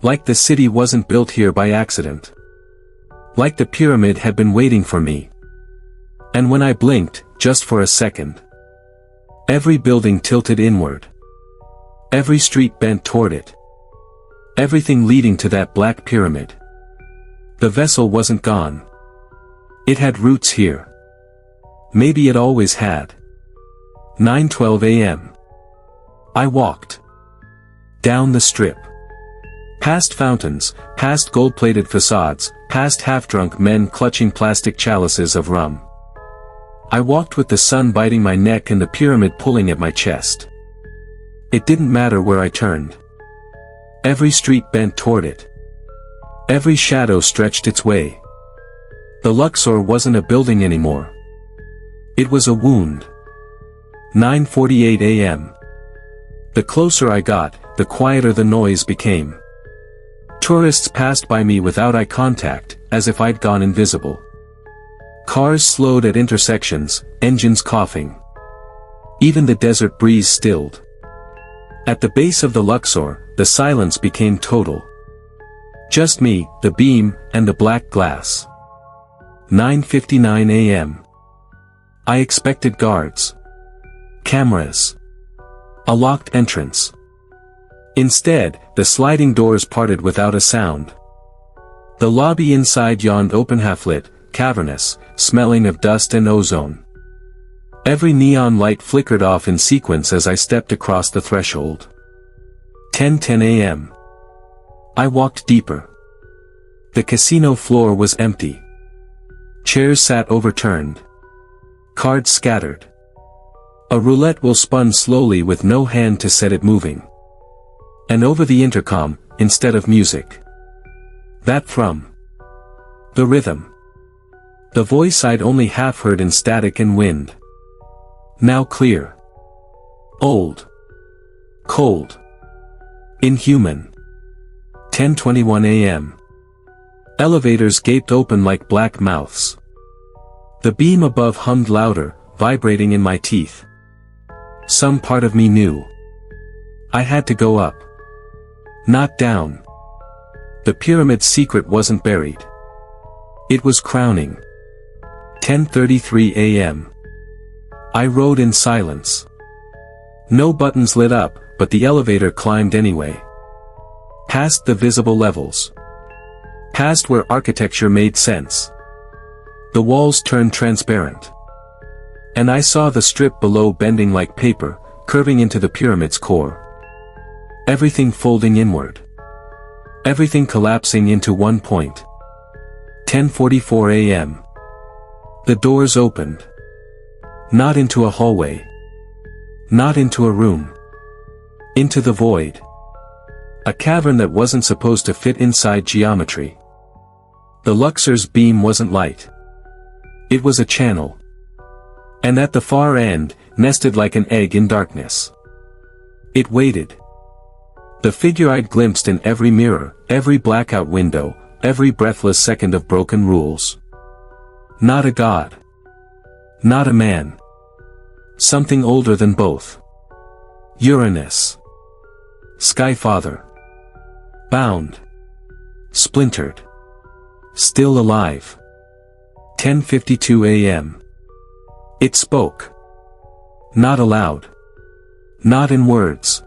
Like the city wasn't built here by accident. Like the pyramid had been waiting for me. And when I blinked, just for a second, every building tilted inward. Every street bent toward it. Everything leading to that black pyramid. The vessel wasn't gone. It had roots here. Maybe it always had. 9:12 a.m. I walked. Down the strip. Past fountains, past gold-plated facades, past half-drunk men clutching plastic chalices of rum. I walked with the sun biting my neck and the pyramid pulling at my chest. It didn't matter where I turned. Every street bent toward it. Every shadow stretched its way. The Luxor wasn't a building anymore. It was a wound. 9:48 a.m. The closer I got, the quieter the noise became. Tourists passed by me without eye contact, as if I'd gone invisible. Cars slowed at intersections, engines coughing. Even the desert breeze stilled. At the base of the Luxor, the silence became total. Just me, the beam, and the black glass. 9:59 a.m. I expected guards. Cameras. A locked entrance. Instead, the sliding doors parted without a sound. The lobby inside yawned open, half-lit, cavernous, smelling of dust and ozone. Every neon light flickered off in sequence as I stepped across the threshold. 10:10 a.m. I walked deeper. The casino floor was empty. Chairs sat overturned. Cards scattered. A roulette wheel spun slowly with no hand to set it moving. And over the intercom, instead of music, that thrum. The rhythm. The voice I'd only half heard in static and wind. Now clear. Old. Cold. Inhuman. 10:21 a.m. Elevators gaped open like black mouths. The beam above hummed louder, vibrating in my teeth. Some part of me knew. I had to go up. Not down. The pyramid's secret wasn't buried. It was crowning. 10:33 a.m. I rode in silence. No buttons lit up, but the elevator climbed anyway. Past the visible levels. Past where architecture made sense. The walls turned transparent. And I saw the strip below bending like paper, curving into the pyramid's core. Everything folding inward. Everything collapsing into one point. 10:44 a.m. The doors opened. Not into a hallway. Not into a room. Into the void. A cavern that wasn't supposed to fit inside geometry. The Luxor's beam wasn't light. It was a channel. And at the far end, nested like an egg in darkness. It waited. The figure I'd glimpsed in every mirror, every blackout window, every breathless second of broken rules. Not a god. Not a man. Something older than both. Uranus. Sky Father. Bound. Splintered. Still alive. 10:52 a.m. It spoke. Not aloud. Not in words.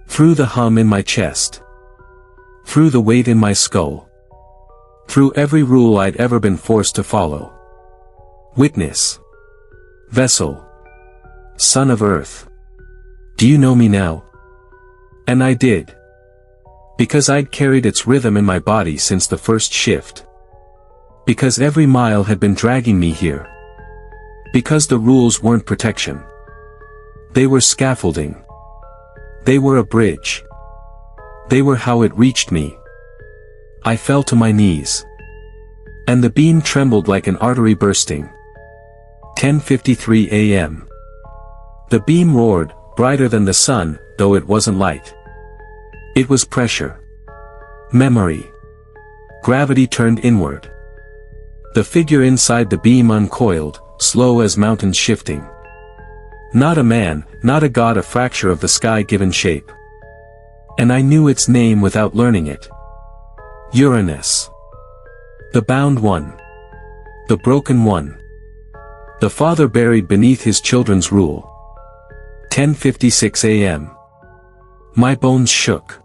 Through the hum in my chest. Through the weight in my skull. Through every rule I'd ever been forced to follow. Witness. Vessel. Son of Earth. Do you know me now? And I did. Because I'd carried its rhythm in my body since the first shift. Because every mile had been dragging me here. Because the rules weren't protection. They were scaffolding. They were a bridge. They were how it reached me. I fell to my knees. And the beam trembled like an artery bursting. 10:53 a.m. The beam roared, brighter than the sun, though it wasn't light. It was pressure. Memory. Gravity turned inward. The figure inside the beam uncoiled, slow as mountains shifting. Not a man, not a god, a fracture of the sky given shape. And I knew its name without learning it. Uranus. The bound one. The broken one. The father buried beneath his children's rule. 10:56 a.m. My bones shook.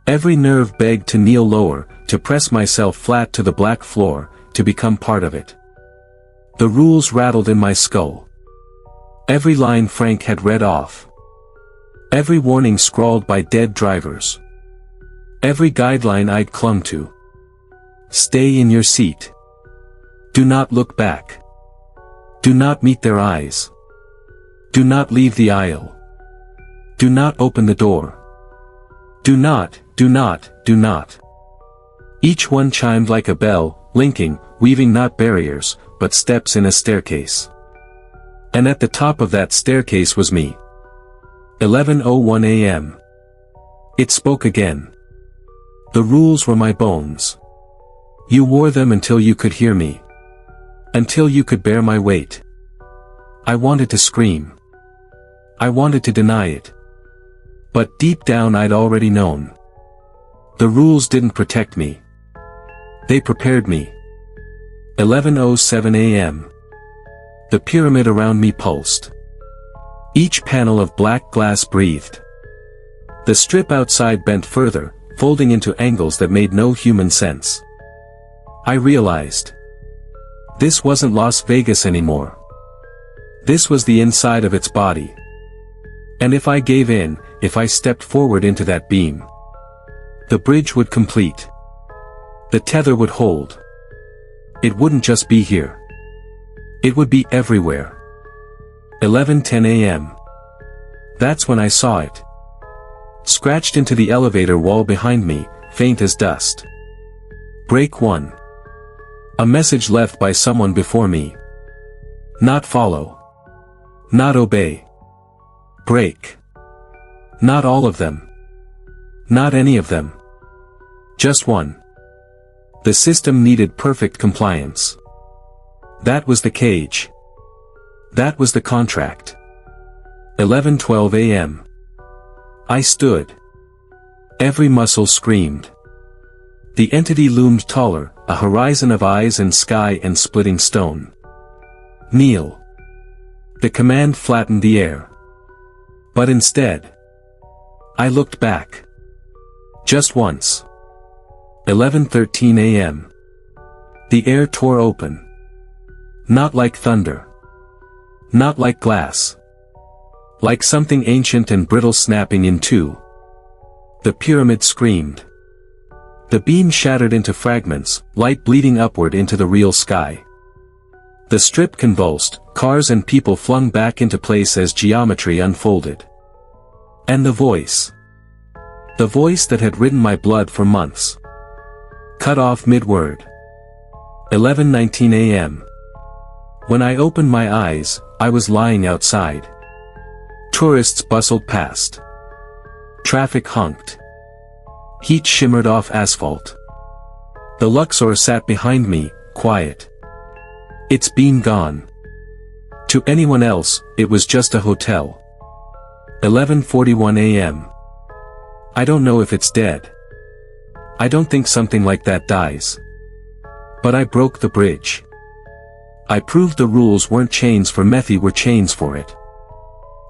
Every nerve begged to kneel lower, to press myself flat to the black floor, to become part of it. The rules rattled in my skull. Every line Frank had read off. Every warning scrawled by dead drivers. Every guideline I'd clung to. Stay in your seat. Do not look back. Do not meet their eyes. Do not leave the aisle. Do not open the door. Do not, do not, do not. Each one chimed like a bell, linking, weaving not barriers, but steps in a staircase. And at the top of that staircase was me. 11:01 a.m. It spoke again. The rules were my bones. You wore them until you could hear me. Until you could bear my weight. I wanted to scream. I wanted to deny it. But deep down I'd already known. The rules didn't protect me. They prepared me. 11:07 a.m. The pyramid around me pulsed. Each panel of black glass breathed. The strip outside bent further, folding into angles that made no human sense. I realized. This wasn't Las Vegas anymore. This was the inside of its body. And if I gave in, if I stepped forward into that beam, the bridge would complete. The tether would hold. It wouldn't just be here. It would be everywhere. 11:10 a.m. That's when I saw it. Scratched into the elevator wall behind me, faint as dust. Break 1. A message left by someone before me. Not follow. Not obey. Break. Not all of them. Not any of them. Just one. The system needed perfect compliance. That was the cage. That was the contract. 11:12 a.m. I stood. Every muscle screamed. The entity loomed taller, a horizon of eyes and sky and splitting stone. Kneel. The command flattened the air. But instead, I looked back. Just once. 11:13 a.m. The air tore open. Not like thunder. Not like glass. Like something ancient and brittle snapping in two. The pyramid screamed. The beam shattered into fragments, light bleeding upward into the real sky. The strip convulsed, cars and people flung back into place as geometry unfolded. And the voice. The voice that had ridden my blood for months. Cut off mid-word. 11:19 a.m. When I opened my eyes, I was lying outside. Tourists bustled past. Traffic honked. Heat shimmered off asphalt. The Luxor sat behind me, quiet. It's been gone. To anyone else, it was just a hotel. 11:41 a.m. I don't know if it's dead. I don't think something like that dies. But I broke the bridge. I proved the rules weren't chains for Methy, were chains for it.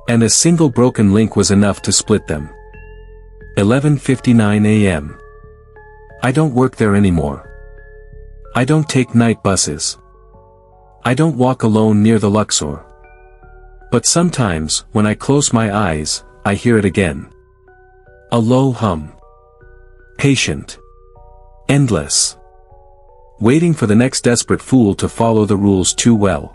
And a single broken link was enough to split them. 11:59 a.m. I don't work there anymore. I don't take night buses. I don't walk alone near the Luxor. But sometimes, when I close my eyes, I hear it again. A low hum. Patient. Endless. Waiting for the next desperate fool to follow the rules too well.